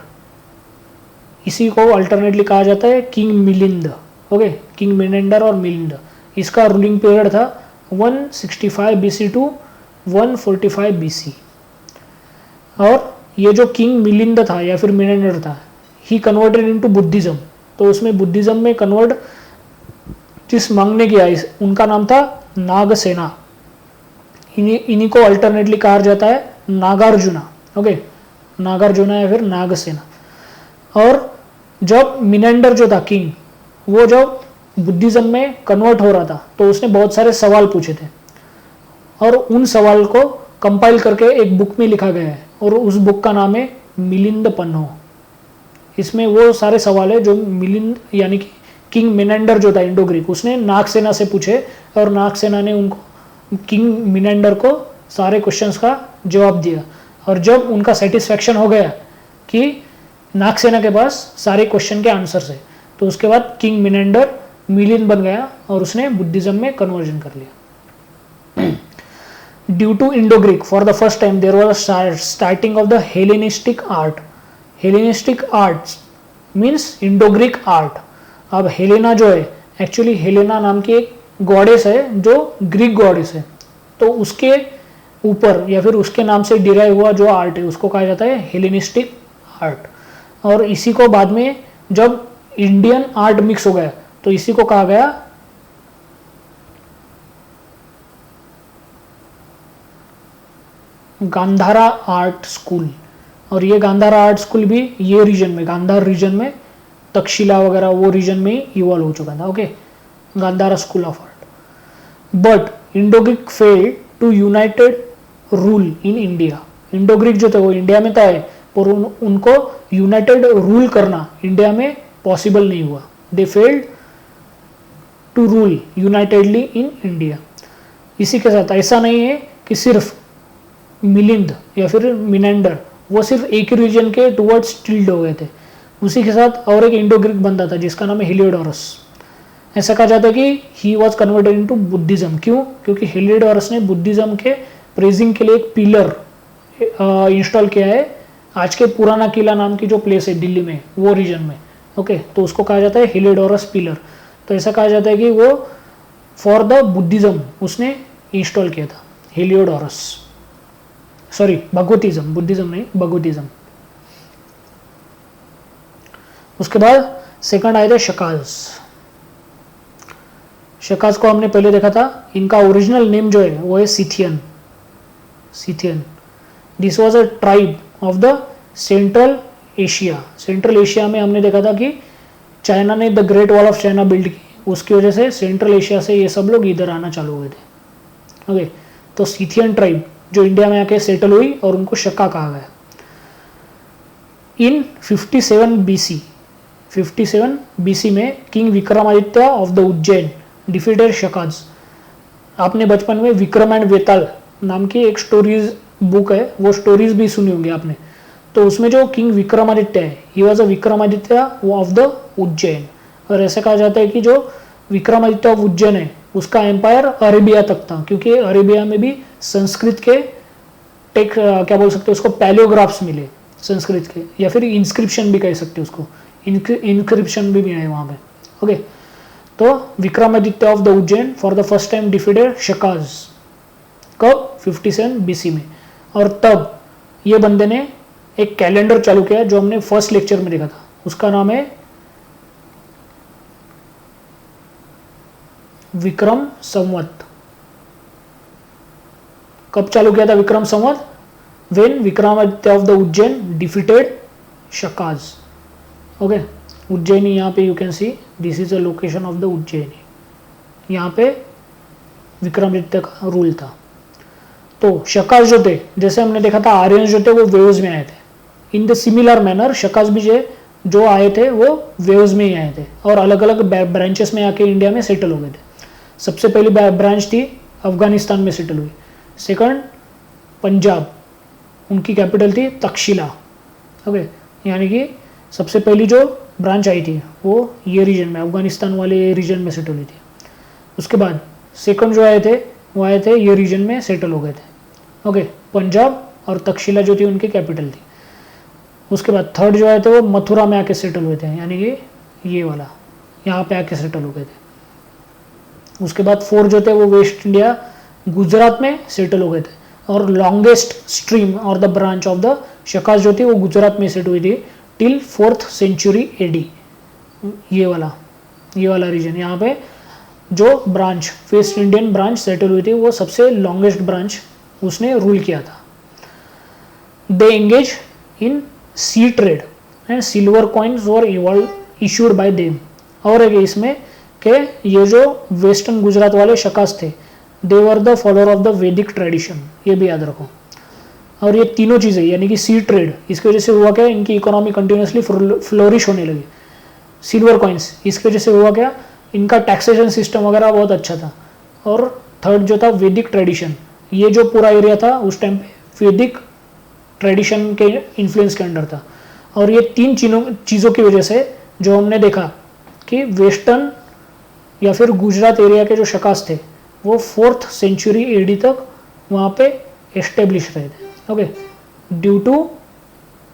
इसी को अल्टरनेटली कहा जाता है king Milind. Okay, king Menander और मिलिंद, इसका रूलिंग पीरियड था 165 बीसी टू 145 बीसी। और ये जो किंग मिलिंद था या फिर मिनेंडर था, ही कन्वर्टेड इनटू बुद्धिज्म। तो उसमें बुद्धिज्म में कन्वर्ट जिस मांगने किया उनका नाम था नागसेना। इन्हीं को अल्टरनेटली कहा जाता है नागार्जुना। ओके, नागार्जुना या फिर नागसेना। और जब मिनेंडर जो था किंग, वो जब बुद्धिज्म में कन्वर्ट हो रहा था तो उसने बहुत सारे सवाल पूछे थे, और उन सवाल को कंपाइल करके एक बुक में लिखा गया है, और उस बुक का नाम है मिलिंद पन्नो। इसमें वो सारे सवाल है जो मिलिंद यानी कि किंग मिनेंडर जो था इंडो ग्रीक, उसने नागसेना से पूछे, और नागसेना ने उनको किंग मिनेंडर को सारे क्वेश्चंस का जवाब दिया। और जब उनका सेटिस्फेक्शन हो गया कि नागसेना के पास सारे क्वेश्चन के आंसर्स है, तो उसके बाद किंग मिनेंडर मिलिंद बन गया और उसने बुद्धिज्म में कन्वर्जन कर लिया। Due to Indo Greek for the first time there was starting of the Hellenistic art. Hellenistic arts means Indo Greek art. अब हेलेना जो है, एक्चुअली हेलेना नाम की एक गॉडेस है जो ग्रीक गॉडेस है, तो उसके ऊपर या फिर उसके नाम से डिराइव हुआ जो आर्ट है उसको कहा जाता है हेलेनिस्टिक आर्ट। और इसी को बाद में जब इंडियन आर्ट मिक्स हो गया तो इसी को कहा गया गांधारा आर्ट स्कूल। और ये गांधारा आर्ट स्कूल भी ये रीजन में, गांधार रीजन में, तक्षशिला वगैरह वो रीजन में इवॉल्व हो चुका था। Okay, Gandhara school of art. But Indo Greek failed to united rule in India. Indo Greek जो थे वो इंडिया में था, पर उनको यूनाइटेड रूल करना इंडिया में पॉसिबल नहीं हुआ। They failed to rule unitedly in India. इसी के साथ ऐसा नहीं है कि सिर्फ मिलिंद या फिर मिनेंडर वो सिर्फ एक ही रीजन के टुवर्ड्स टिल्ड हो गए थे। उसी के साथ और एक इंडो ग्रीक बंदा था जिसका नाम है हेलियोडोरस। ऐसा कहा जाता है कि he was converted into Buddhism. क्यों? क्योंकि हेलियोडोरस ने बुद्धिज्म के प्रेजिंग के लिए एक पिलर इंस्टॉल किया है आज के पुराना किला नाम की जो प्लेस है दिल्ली में, वो रीजन में। ओके, तो उसको कहा जाता है हेलियोडोरस पिलर। तो ऐसा कहा जाता है कि वो फॉर द बुद्धिज्म उसने इंस्टॉल किया था, हेलियोडोरस। सॉरी, भगवतिज्म, बुद्धिज्म नहीं, भगवतिज्म। उसके बाद सेकंड आए थे शकाज। शकाज को हमने पहले देखा था, इनका ओरिजिनल नेम जो है वो है Scythian. Scythian, this was a tribe of the Central Asia. Central Asia में हमने देखा था कि चाइना ने the Great Wall of China build की, उसकी वजह से सेंट्रल एशिया से ये सब लोग इधर आना चालू हुए थे। ओके, तो सिथियन ट्राइब जो इंडिया में आके सेटल हुई और उनको शक्का कहा गया। इन 57 बीसी, 57 बीसी में king Vikramaditya of the Ujjain defeated Shakas. आपने बचपन में विक्रम एंड वेताल नाम की एक स्टोरीज बुक है, वो स्टोरीज भी सुनी होंगी आपने। तो उसमें जो किंग विक्रमादित्य है, he was a Vikramaditya of the Ujjain. और ऐसा कहा जाता है कि जो विक्रमादित्य ऑफ उज्जैन है उसका एम्पायर अरेबिया तक था, क्योंकि अरेबिया में भी संस्कृत के क्या बोल सकते हैं उसको, पैलियोग्राफ्स मिले संस्कृत के, या फिर इंस्क्रिप्शन भी कह सकते हैं उसको, इंक्रिप्शन भी मिले वहाँ पे। ओके, तो Vikramaditya of the Ujjain for the first time defeated Shakas. कब? 57 बीसी में। और तब ये बंदे ने एक कैलेंडर चालू किया जो हमने फर्स्ट लेक्चर में देखा था, उसका नाम है विक्रम संवत। कब चालू किया था Vikram Samvat? When Vikramaditya of the Ujjain defeated Shakas. Okay, Ujjaini, यहाँ पे you can see this is a location of the Ujjaini. यहाँ पे विक्रमादित्य का रूल था। तो शकाज जो थे, जैसे हमने देखा था आर्यंस जो थे वो वेव्स में आए थे, इन द सिमिलर मैनर शकाज भी जो आए थे वो वेव्स में ही आए थे और अलग अलग ब्रांचेस में आके इंडिया में सेटल हो गए थे। सबसे पहली ब्रांच थी अफगानिस्तान में सेटल हुई। सेकंड पंजाब, उनकी कैपिटल थी तक्षशिला। ओके, यानी कि सबसे पहली जो ब्रांच आई थी वो ये रीजन में, अफगानिस्तान वाले रीजन में सेटल हुई थी। उसके बाद सेकंड जो आए थे वो आए थे ये रीजन में सेटल हो गए थे। ओके, पंजाब और तक्षशिला जो थी उनकी कैपिटल थी। उसके बाद थर्ड जो आए थे वो मथुरा में आके सेटल हुए थे, यानी कि ये वाला यहाँ पे आके सेटल हो गए थे। उसके बाद फोर्थ जो थे वो वेस्ट इंडिया गुजरात में सेटल हो गए थे। और लॉन्गेस्ट स्ट्रीम और द ब्रांच ऑफ द शकाज जो थी वो गुजरात में सेट हुई थी टिल 4th सेंचुरी एडी। ये वाला रीजन, यहाँ पे जो branch West Indian branch settle हुई थी वो सबसे लॉन्गेस्ट ब्रांच उसने रूल किया था। They engage in sea trade and silver coins were issued by them. और एक इसमें कि ये जो वेस्टर्न गुजरात वाले शकाज थे they were the follower of the Vedic tradition, ये भी याद रखो। और ये तीनों चीज़ें यानी कि सी ट्रेड, इसकी वजह से हुआ क्या, इनकी इकोनॉमी कंटिन्यूसली फ्लोरिश होने लगी। सिल्वर कॉइन्स, इसकी वजह से हुआ क्या, इनका टैक्सेशन सिस्टम वगैरह बहुत अच्छा था। और थर्ड जो था वैदिक ट्रेडिशन, ये जो पूरा एरिया था उस टाइम पे वैदिक ट्रेडिशन के इन्फ्लुएंस के अंडर था। और ये तीन चीज़ों की वजह से जो हमने देखा कि वेस्टर्न या फिर गुजरात एरिया के जो शकाज थे वो 4th सेंचुरी एडी तक वहाँ पे एस्टेब्लिश रहे थे। Okay, due to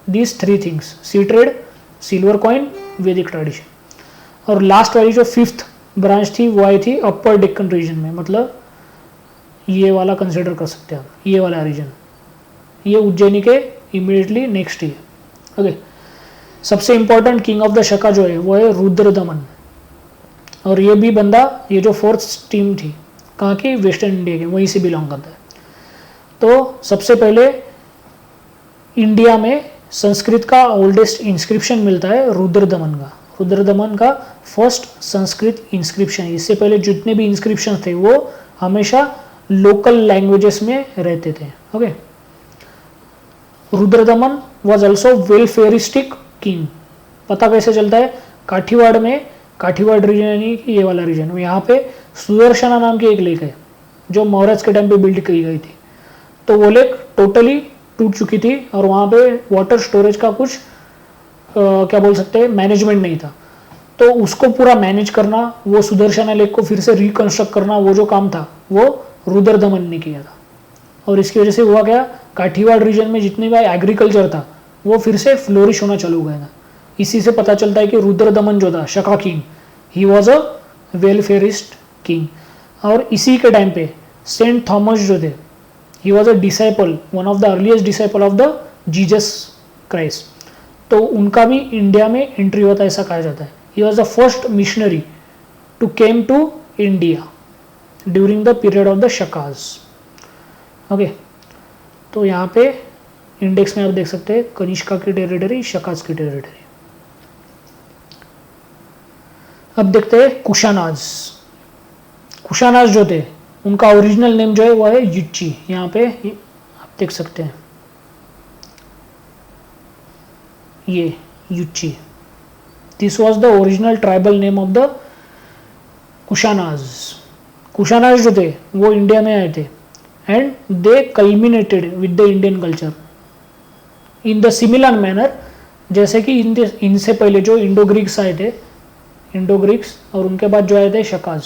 these 3 things, sea trade, silver coin, Vedic tradition. और लास्ट वाली जो 5th ब्रांच थी वो आई थी अपर डेक्कन रीजन में, मतलब ये वाला कंसिडर कर सकते हैं आप, ये वाला रीजन, ये उज्जैनी के इमीडिएटली नेक्स्ट ही है। ओके, सबसे इंपॉर्टेंट किंग ऑफ द शका जो है वो है रुद्रदमन। और ये भी बंदा, ये जो 4th टीम थी कहाँ की, वेस्टर्न इंडिया की, वहीं से बिलोंग करता है। तो सबसे पहले इंडिया में संस्कृत का ओल्डेस्ट इंस्क्रिप्शन मिलता है रुद्रदमन का। रुद्रदमन का फर्स्ट संस्कृत इंस्क्रिप्शन। इससे पहले जितने भी इंस्क्रिप्शन थे वो हमेशा लोकल लैंग्वेजेस में रहते थे। Okay, Rudradaman was also welfaristic king. पता कैसे चलता है, काठीवाड़ में, काठीवाड़ रीजन यानी कि ये वाला रीजन, यहाँ पे सुदर्शना नाम की एक लेक है जो मौर्य के टाइम पे बिल्ड की गई थी। तो वो लेक टोटली टूट चुकी थी और वहाँ पे वाटर स्टोरेज का कुछ क्या बोल सकते हैं मैनेजमेंट नहीं था, तो उसको पूरा मैनेज करना, वो सुदर्शना लेक को फिर से रिकंस्ट्रक्ट करना, वो जो काम था वो रुद्रदमन ने किया था। और इसकी वजह से हुआ क्या, काठीवाड़ रीजन में जितने भी एग्रीकल्चर था वो फिर से फ्लोरिश होना चालू हो गया था। इसी से पता चलता है कि रुद्रदमन जो था Shaka king, he was a welfarist king. और इसी के टाइम पे सेंट थॉमस जो थे, he was a disciple, one of the earliest disciple of the Jesus Christ, तो उनका भी इंडिया में एंट्री होता है ऐसा कहा जाता है। He was the first missionary to came to India during the period of the Shakas. Okay, तो यहाँ पे इंडेक्स में आप देख सकते हैं कनिष्का की टेरिटरी, शकाज की टेरिटरी। अब देखते हैं कुशानाज। कुशानाज जो थे उनका ओरिजिनल नेम जो है वो है युच्ची, यहाँ पे आप देख सकते हैं ये Yuezhi. This was the original tribal name of the Kushanas. Kushanas जो थे वो इंडिया में आए थे and they culminated with the Indian culture in the similar manner, जैसे कि इनसे पहले जो इंडो ग्रीक्स आए थे, इंडो ग्रीक्स, और उनके बाद जो आए थे शकाज,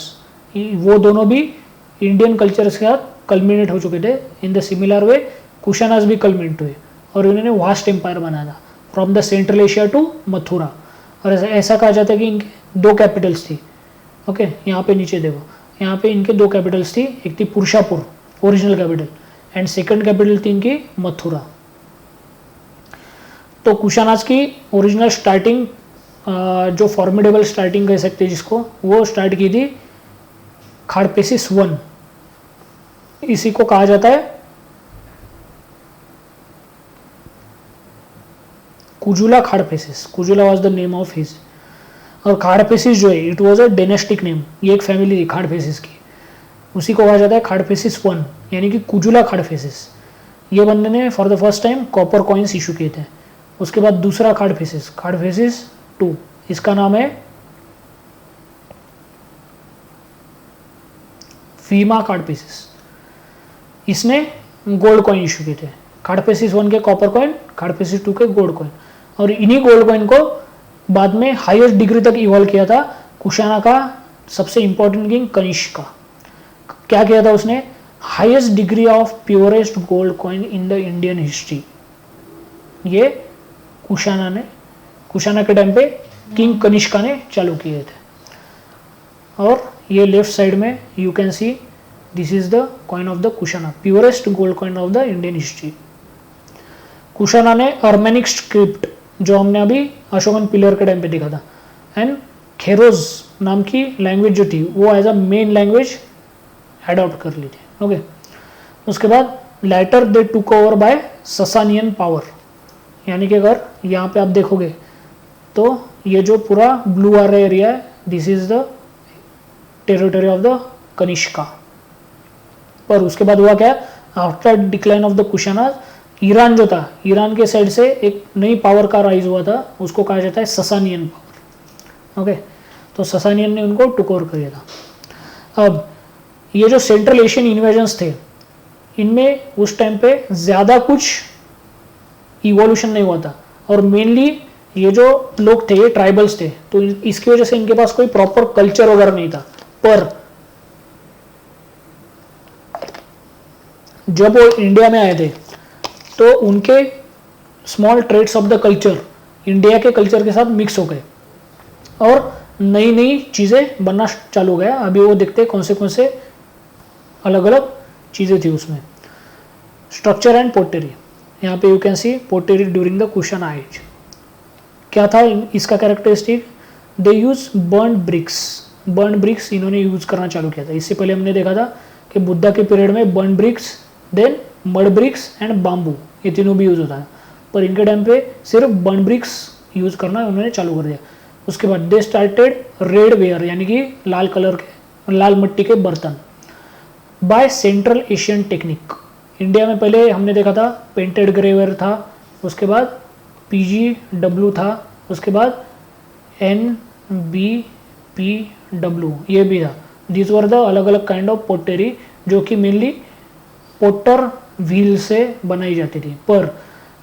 वो दोनों भी इंडियन कल्चर के साथ कल्मिनेट हो चुके थे। इन द सिमिलर वे कुशानाज भी कल्मिनेट हुए और इन्होंने वास्ट एम्पायर बनाया था from the Central Asia to Mathura. और ऐसा कहा जाता है कि इनके दो कैपिटल्स थी। ओके, यहाँ पे नीचे देखो, यहाँ पे इनके दो कैपिटल्स थी, एक थी Purushapur original capital and second capital थी इनकी मथुरा। तो कुशानाज की ओरिजिनल स्टार्टिंग जो फॉर्मिडेबल स्टार्टिंग कह सकते हैं जिसको, वो स्टार्ट की थी खाड़पेसिस 1, इसी को कहा जाता है Kujula Kadphises. Kujula was the name of his. और खाड़पेसिस जो है it was a dynastic name, ये एक फैमिली थी खाड़पेसिस की, उसी को कहा जाता है खाड़पेसिस 1 यानी कि कुजुला खाड़पेसिस। ये बंदे ने for the first time copper coins issue किए थे। उसके बाद दूसरा खाड़पेसिस, खाड़पेसिस 2, इसका नाम है फीमा खाड़पेसिस, इसने गोल्ड कॉइन इशू किए थे। खाड़पेसिस 1 के कॉपर कॉइन, खाड़पेसिस 2 के गोल्ड कॉइन। और इन्हीं गोल्ड कॉइन को बाद में हाईएस्ट डिग्री तक इवॉल्व किया था कुशाना का सबसे इंपॉर्टेंट किंग कनिष्का। क्या किया था उसने, highest degree of purest gold coin in the Indian history, ये कुशाना के टाइम पे किंग कनिष्का ने चालू किए थे। और ये लेफ्ट साइड में you can see this is the coin of the Kushana, purest gold coin of the Indian history. Kushana ने अर्मेनिक स्क्रिप्ट जो हमने अभी अशोकन पिलर के टाइम पे देखा था एंड खेरोज नाम की लैंग्वेज जो थी वो as a main language adopt कर ली थी। ओके, उसके बाद later they took over by Sasanian power, यानी कि अगर यहाँ पे आप देखोगे तो ये जो पूरा ब्लू आ रहा एरिया है this is the territory of the Kanishka. पर उसके बाद हुआ क्या, after decline of the Kushana, Iran जो था, ईरान के साइड से एक नई पावर का राइज हुआ था, उसको कहा जाता है ससानियन पावर। ओके, तो ससानियन ने उनको टुक ओवर कर दिया था। अब ये जो सेंट्रल एशियन इन्वेजन्स थे इनमें उस टाइम पे ज़्यादा कुछ इवोल्यूशन नहीं हुआ था और मेनली ये जो लोग थे ये ट्राइबल्स थे, तो इसकी वजह से इनके पास कोई प्रॉपर कल्चर वगैरह नहीं था। पर जब वो इंडिया में आए थे तो उनके small trades of the culture India के कल्चर के साथ मिक्स हो गए और नई नई चीज़ें बनना चालू हो गया। अभी वो देखते हैं कौन से अलग अलग चीज़ें थी उसमें। स्ट्रक्चर एंड पोटरी, यहाँ पे you can see pottery during the Kushana age. क्या था इसका characteristic, they use burn bricks इन्होंने यूज करना चालू किया था। इससे पहले हमने देखा था कि बुद्धा के पीरियड में burn bricks, then mud bricks and bamboo, ये तीनों भी यूज होता है, पर इनके टाइम पे सिर्फ बर्न ब्रिक्स यूज करना उन्होंने चालू कर दिया। उसके बाद दे स्टार्टेड रेड वेयर यानी कि लाल कलर के, लाल मिट्टी के बर्तन, by central Asian technique. India में पहले हमने देखा था पेंटेड ग्रेवेयर था, उसके बाद PGW था, उसके बाद NBPW ये भी था। दिस वर द अलग अलग काइंड ऑफ पोटरी जो कि मेनली पोटर व्हील से बनाई जाती थी। पर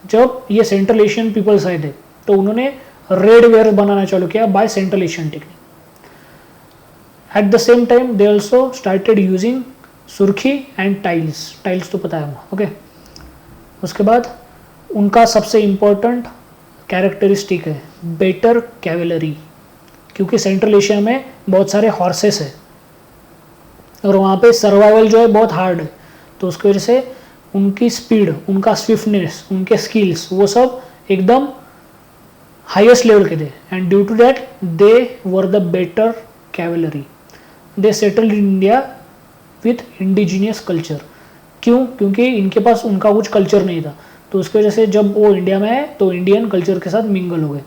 जब ये सेंट्रल एशियन पीपल्स आए थे तो उन्होंने रेड वेयर बनाना चालू किया by central Asian technique. Eight the same time they also started using सुर्खी एंड टाइल्स तो पता है ओके। उसके बाद उनका सबसे इम्पोर्टेंट कैरेक्टरिस्टिक है बेटर कैवेलरी, क्योंकि सेंट्रल एशिया में बहुत सारे हॉर्सेस है और वहाँ पे सर्वाइवल जो है बहुत हार्ड है, तो उसकी वजह से उनकी स्पीड, उनका स्विफ्टनेस, उनके स्किल्स वो सब एकदम हाईएस्ट लेवल के थे। And due to that they were the better cavalry. They settled in India with indigenous culture. क्यों? क्योंकि इनके पास उनका कुछ कल्चर नहीं था, तो उसकी वजह से जब वो इंडिया में आए तो इंडियन कल्चर के साथ मिंगल हो गए।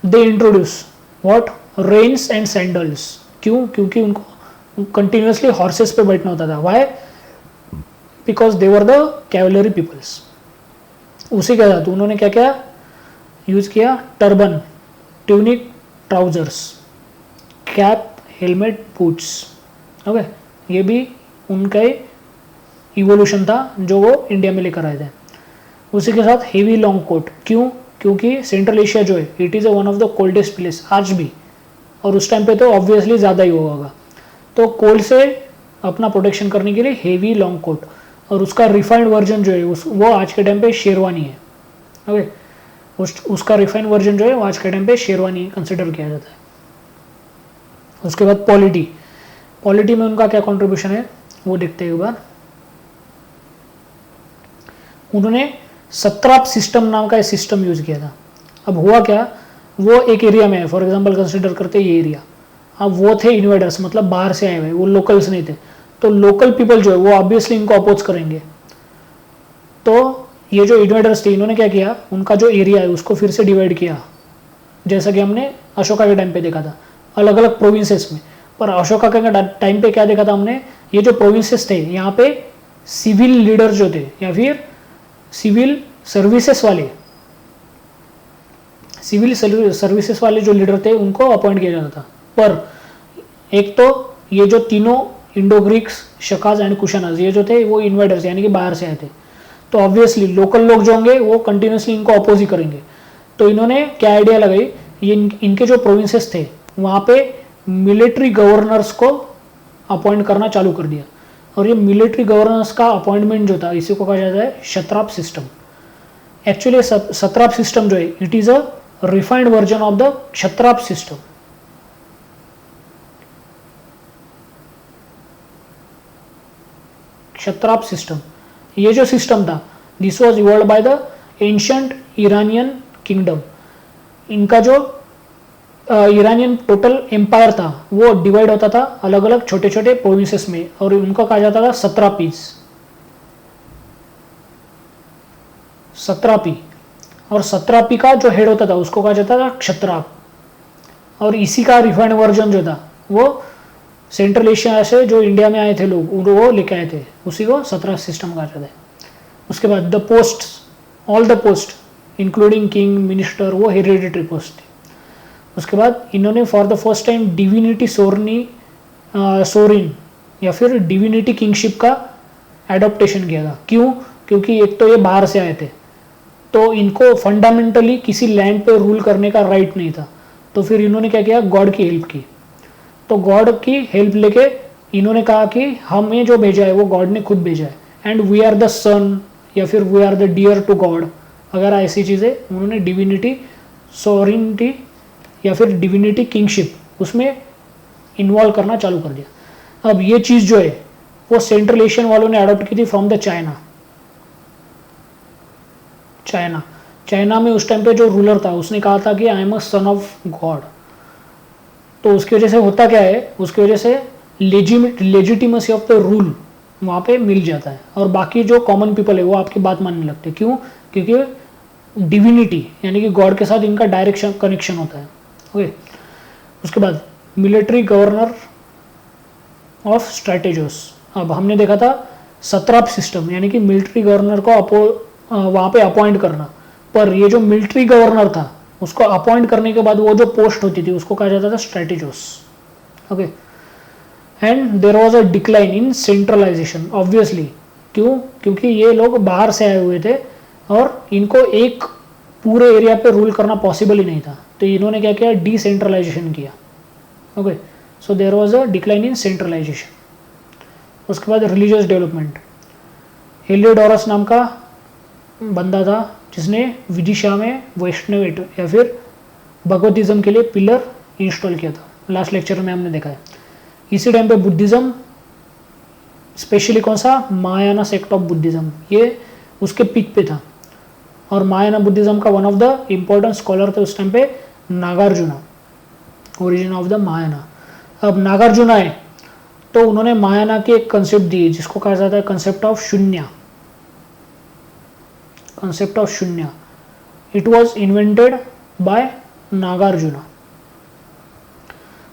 They introduce what reins and sandals. क्यों? क्योंकि उनको कंटिन्यूसली हॉर्सेस पे बैठना होता था। Why? Because they were the cavalry peoples. उसी के साथ उन्होंने क्या क्या यूज किया? Turban, tunic, trousers, cap, helmet, boots. Okay, ये भी उनका इवोल्यूशन था जो वो इंडिया में लेकर आए थे। उसी के साथ हेवी लॉन्ग कोट। क्यों? क्योंकि सेंट्रल एशिया जो है it is one of the coldest place आज भी, और उस टाइम पे तो ऑब्वियसली ज़्यादा ही होगा। तो कोल्ड से अपना प्रोटेक्शन करने के लिए हेवी लॉन्ग कोट, और उसका रिफाइंड वर्जन जो है वो आज के टाइम पे शेरवानी है। ओके, उसका रिफाइंड वर्जन जो है वो आज के टाइम पे शेरवानी कंसिडर किया जाता है। उसके बाद पॉलिटी में उनका क्या कंट्रीब्यूशन है वो देखते हैं एक बार। उन्होंने सत्राप सिस्टम नाम का सिस्टम यूज किया था। अब हुआ क्या, वो एक एरिया में है, फॉर एग्जांपल कंसिडर करते ये एरिया। अब वो थे इन्वेडर्स, मतलब बाहर से आए हुए, वो लोकल्स नहीं थे, तो लोकल पीपल जो है वो ऑब्वियसली इनको अपोज करेंगे। तो ये जो इन्वेडर्स थे इन्होंने क्या किया, उनका जो एरिया है उसको फिर से डिवाइड किया, जैसा कि हमने अशोका के टाइम पे देखा था अलग अलग प्रोविंसेस में। पर अशोका के टाइम पे क्या देखा था हमने, ये जो प्रोविंसेस थे यहाँ पे सिविल लीडर जो थे या फिर सिविल सर्विसेज वाले जो लीडर थे उनको अपॉइंट किया जाता था। पर एक तो ये जो तीनों इंडो ग्रीक्स, शकाज एंड कुशानाज ये जो थे वो इन्वेडर्स यानी कि बाहर से आए थे, तो ऑब्वियसली लोकल लोग जो होंगे वो कंटिन्यूसली इनको अपोज ही करेंगे। तो इन्होंने क्या आइडिया लगाई, ये इनके जो प्रोविंसेस थे वहाँ पे मिलिट्री गवर्नर्स को अपॉइंट करना चालू कर दिया। और ये मिलिट्री गवर्नर्स का अपॉइंटमेंट जो था इसी को कहा जाता है kshatrap system. Actually satrap system जो है it is a refined version of the kshatrap system. Kshatrap system, ये जो सिस्टम था this was evolve by the ancient Iranian kingdom. इनका जो ईरानियन टोटल एम्पायर था वो डिवाइड होता था अलग अलग छोटे छोटे प्रोविंसेस में, और उनको कहा जाता था सत्रापी। और सत्रापी का जो हेड होता था उसको कहा जाता था क्षत्राप। और इसी का रिफाइंड वर्जन जो था वो सेंट्रल एशिया से जो इंडिया में आए थे लोग वो लेके आए थे, उसी को सत्राप सिस्टम कहा जाता है। उसके बाद the post, all the post including king, minister, वो हेरिडिटरी पोस्ट थे। उसके बाद इन्होंने for the first time divinity Sorin या फिर डिविनिटी किंगशिप का एडॉप्टेशन किया था। क्यों? क्योंकि एक तो ये बाहर से आए थे, तो इनको फंडामेंटली किसी लैंड पे रूल करने का राइट नहीं था, तो फिर इन्होंने क्या किया, गॉड की हेल्प की। तो गॉड की हेल्प लेके इन्होंने कहा कि हमें जो भेजा है वो गॉड ने खुद भेजा है, and we are the son या फिर we are the dear to God, अगर ऐसी चीज़ें उन्होंने डिविनिटी सोरिनिटी या फिर डिविनिटी किंगशिप उसमें इन्वॉल्व करना चालू कर दिया। अब ये चीज़ जो है वो सेंट्रल एशियन वालों ने अडॉप्ट की थी फ्रॉम द चाइना में उस टाइम पे जो रूलर था उसने कहा था कि आई am a son of God. तो उसकी वजह से होता क्या है, उसकी वजह से लेजिटिमेसी ऑफ द रूल वहाँ पे मिल जाता है, और बाकी जो कॉमन पीपल है वो आपकी बात मानने लगते हैं। क्यों? क्योंकि डिविनिटी यानी कि गॉड के साथ इनका डायरेक्ट कनेक्शन होता है। ओके, उसके बाद मिलिट्री गवर्नर ऑफ स्ट्रैटेजोस। अब हमने देखा था सत्राप सिस्टम यानी कि मिलिट्री गवर्नर को वहाँ पे अपॉइंट करना, पर ये जो मिलिट्री गवर्नर था उसको अपॉइंट करने के बाद वो जो पोस्ट होती थी उसको कहा जाता था strategos. Okay, and there was a decline in centralization. Obviously क्यों? क्योंकि ये लोग बाहर से आए हुए थे और इनको एक पूरे एरिया पे रूल करना पॉसिबल ही नहीं था, तो इन्होंने क्या किया, डिसेंट्रलाइजेशन किया। Okay, so there was a decline in centralisation. उसके बाद रिलीजियस डेवलपमेंट, हेलियोडोरस नाम का बंदा था जिसने विदिशा में वैष्णव या फिर भगवतिज्म के लिए पिलर इंस्टॉल किया था, लास्ट लेक्चर में हमने देखा है। इसी टाइम पे बुद्धिज्म, स्पेशली कौन सा, महायाना सेक्ट ऑफ बुद्धिज्म, ये उसके पीक पे था। और महायाना बुद्धिज्म का one of the important scholar थे उस टाइम पे Nagarjuna, origin of the Mahayana. अब नागार्जुना है तो उन्होंने महायाना की एक कंसेप्ट दी जिसको कहा जाता है कंसेप्ट ऑफ शून्य, कंसेप्ट ऑफ शून्य। It was invented by Nagarjuna.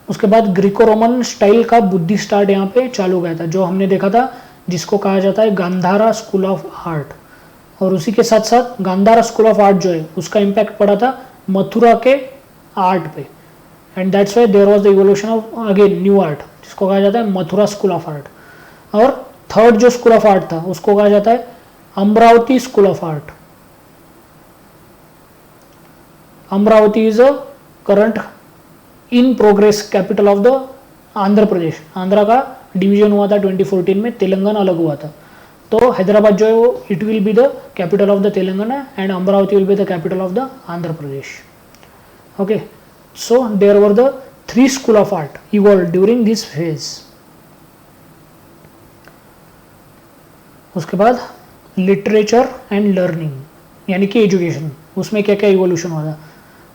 उसके बाद ग्रीको रोमन स्टाइल का बुद्धिस्ट आर्ट यहाँ पे चालू हो गया था, जो हमने देखा था, जिसको कहा जाता है गांधारा स्कूल ऑफ आर्ट। और उसी के साथ साथ गांधारा स्कूल ऑफ आर्ट जो है उसका इम्पैक्ट पड़ा था मथुरा के आर्ट पे, and that's why there was the evolution of again new art, जिसको कहा जाता है मथुरा स्कूल ऑफ आर्ट। और थर्ड जो स्कूल ऑफ आर्ट था उसको कहा जाता है Amaravati school of art. Amaravati is a current in progress capital of the Andhra Pradesh. Andhra का डिवीजन हुआ था 2014 में, तेलंगाना अलग हुआ था, तो हैदराबाद जो है वो it will be the capital of the Telangana and Amaravati will be the capital of the Andhra Pradesh. Okay, so there were the 3 school of art evolve during this phase. उसके बाद लिटरेचर एंड लर्निंग यानी कि एजुकेशन, उसमें क्या क्या इवोल्यूशन हुआ था।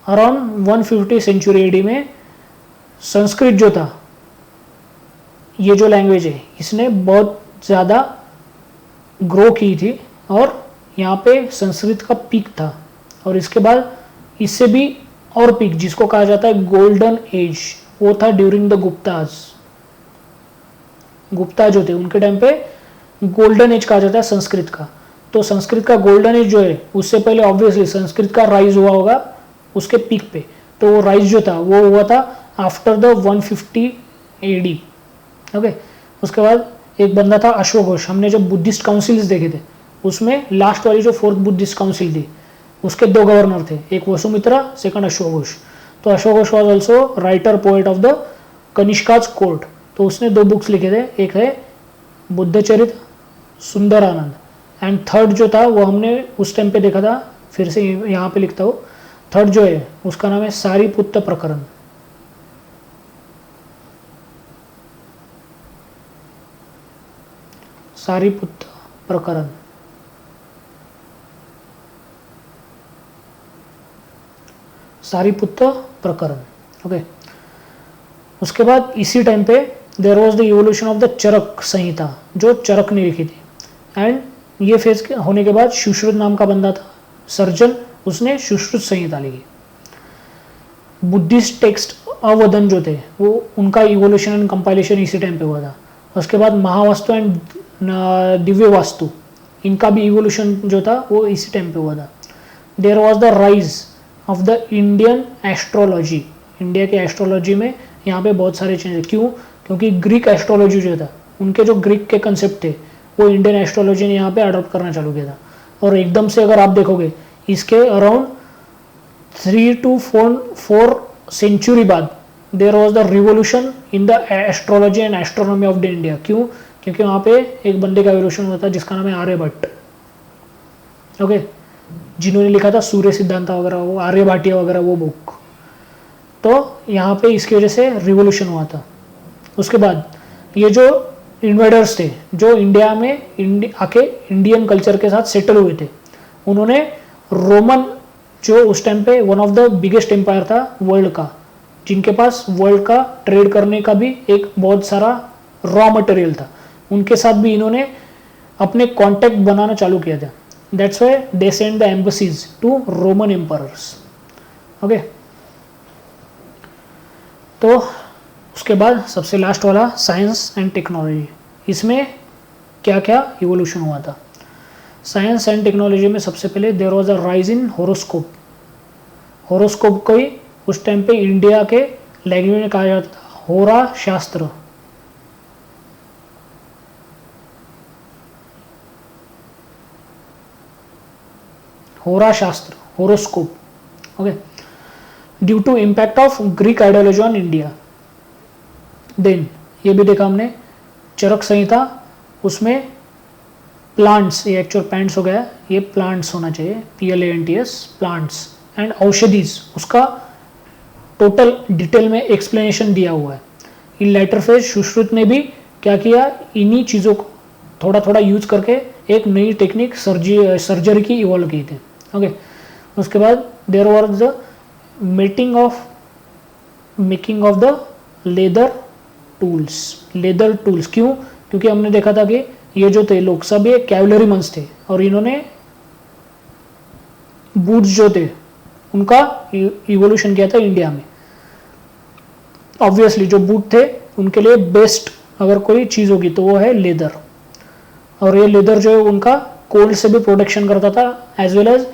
Around 150 century AD में संस्कृत जो था, ये जो लैंग्वेज है, इसने बहुत ज़्यादा ग्रो की थी और यहाँ पे संस्कृत का पीक था। और इसके बाद इससे भी और पीक, जिसको कहा जाता है गोल्डन एज, वो था ड्यूरिंग द गुप्ताज। गुप्ता जो थे उनके टाइम पे गोल्डन एज कहा जाता है संस्कृत का। तो संस्कृत का गोल्डन एज जो है उससे पहले ऑब्वियसली संस्कृत का राइज हुआ होगा उसके पीक पे, तो वो राइज जो था वो हुआ था आफ्टर द 150 एडी। ओके, उसके बाद एक बंदा था अश्वघोष। हमने जब बुद्धिस्ट काउंसिल्स देखे थे उसमें लास्ट वाली जो 4th बुद्धिस्ट काउंसिल थी उसके 2 गवर्नर थे, एक वसुमित्रा, सेकंड अश्वघोष। तो अश्वघोष was also writer poet of the Kanishka's court, तो उसने 2 बुक्स लिखे थे, एक है बुद्धचरित सुंदर आनंद, एंड थर्ड जो था वो हमने उस टाइम पे देखा था, फिर से यहाँ पे लिखता हूँ। थर्ड जो है उसका नाम है सारीपुत्त प्रकरण। सारीपुत्त प्रकरण, सारीपुत्त प्रकरण। ओके, उसके बाद इसी टाइम पे there was the evolution of the Charak Samhita, जो चरक ने लिखी थी। एंड ये फेज होने के बाद सुश्रुत नाम का बंदा था सर्जन, उसने सुश्रुत संहिता लिखी। बुद्धिस्ट टेक्स्ट अवधन जो थे वो उनका इवोल्यूशन एंड कंपाइलेशन इसी टाइम पे हुआ था। उसके बाद महावास्तु एंड दिव्य वास्तु, इनका भी इवोल्यूशन जो था वो इसी टाइम पे हुआ था। There was the rise of the Indian astrology, India के एस्ट्रोलॉजी में यहाँ पे बहुत सारे चेंज। क्यों? क्योंकि ग्रीक एस्ट्रोलॉजी जो था, उनके जो ग्रीक के कंसेप्ट थे वो इंडियन एस्ट्रोलॉजी ने यहाँ पे अडॉप्ट करना चालू किया था। और एकदम से अगर आप देखोगे इसके अराउंड 3 to 4 सेंचुरी बाद there was the revolution in the astrology and astronomy of the India. क्यों? क्योंकि वहाँ पे एक बंदे का रिवोल्यूशन हुआ था जिसका नाम है आर्यभट्ट। ओके, जिन्होंने लिखा था सूर्य सिद्धांत वगैरह, वो आर्यभाटिया वगैरह वो बुक, तो यहाँ पे इसकी वजह से रिवोल्यूशन हुआ था। उसके बाद ये जो इन्वेडर्स थे जो इंडिया में आके इंडियन कल्चर के साथ सेटल हुए थे, उन्होंने रोमन जो उस टाइम पे one of the biggest empire था वर्ल्ड का, जिनके पास वर्ल्ड का ट्रेड करने का भी एक बहुत सारा रॉ मटेरियल था, उनके साथ भी इन्होंने अपने कॉन्टैक्ट बनाना चालू किया था। That's why they send the embassies to Roman empires. Okay, तो उसके बाद सबसे लास्ट वाला साइंस एंड टेक्नोलॉजी, इसमें क्या क्या इवोल्यूशन हुआ था। साइंस एंड टेक्नोलॉजी में सबसे पहले there was a rise in horoscope. Horoscope को ही उस टाइम पे इंडिया के लैंग्वेज में कहा जाता था होरा Shastra. Hora Shastra, horoscope, okay, due to impact of Greek ideology on India. Then ये भी देखा हमने चरक संहिता, उसमें प्लांट्स, ये एक्चुअल पैंट्स हो गया, ये प्लांट्स होना चाहिए, PLANTS, प्लांट्स एंड औषधीज, उसका टोटल डिटेल में एक्सप्लेनेशन दिया हुआ है। इन लेटर फेज सुश्रुत ने भी क्या किया, इन्हीं चीज़ों को थोड़ा थोड़ा यूज करके एक नई टेक्निक सर्जरी की इवॉल्व की थी, ओके। उसके बाद there was the making of the leather tools. क्यों? क्योंकि हमने देखा था कि ये जो थे लोग सब ये कैवलरी मंस थे और इन्होंने बूट्स जो थे उनका इवोल्यूशन किया था इंडिया में। ऑब्वियसली जो बूट थे उनके लिए बेस्ट अगर कोई चीज़ होगी तो वो है लेदर, और ये लेदर जो है उनका कोल्ड से भी प्रोटेक्शन करता था, as well as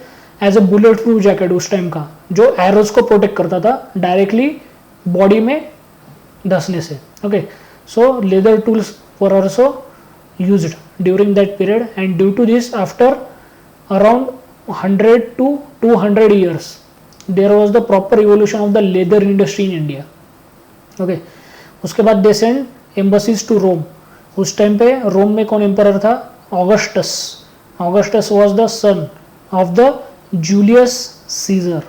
a bullet proof jacket उस टाइम का, जो एरोज को प्रोटेक्ट करता था डायरेक्टली बॉडी में धंसने से, okay. So leather tools were also used during that period, and due to this after around 100 to 200 years there was the proper evolution of the leather industry in India, okay. उसके बाद they send embassies to Rome. उस time पे Rome में कौन emperor था? Augustus. Augustus was the son of the Julius Caesar.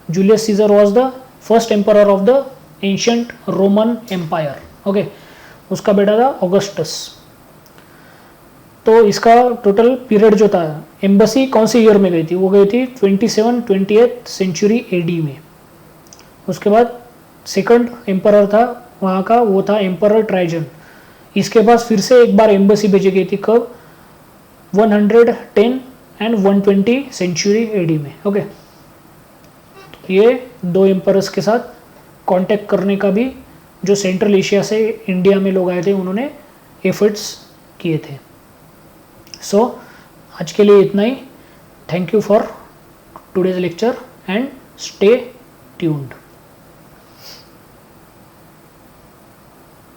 Julius Caesar was the first emperor of the ancient Roman empire, okay. उसका बेटा था ऑगस्टस। तो इसका टोटल पीरियड जो था, एम्बसी कौन सी ईयर में गई थी? वो गई थी 27-28 सेंचुरी AD में। उसके बाद सेकंड एम्परर था वहाँ का, वो था एम्परर ट्राइजन। इसके पास फिर से एक बार एम्बसी भेजी गई थी, कब? 110 एंड 120 सेंचुरी AD में, ओके। ये दो एम्परर्स के साथ कांटेक्ट करने का भी जो सेंट्रल एशिया से इंडिया में लोग आए थे उन्होंने एफर्ट्स किए थे। सो आज के लिए इतना ही। Thank you for today's lecture and stay tuned.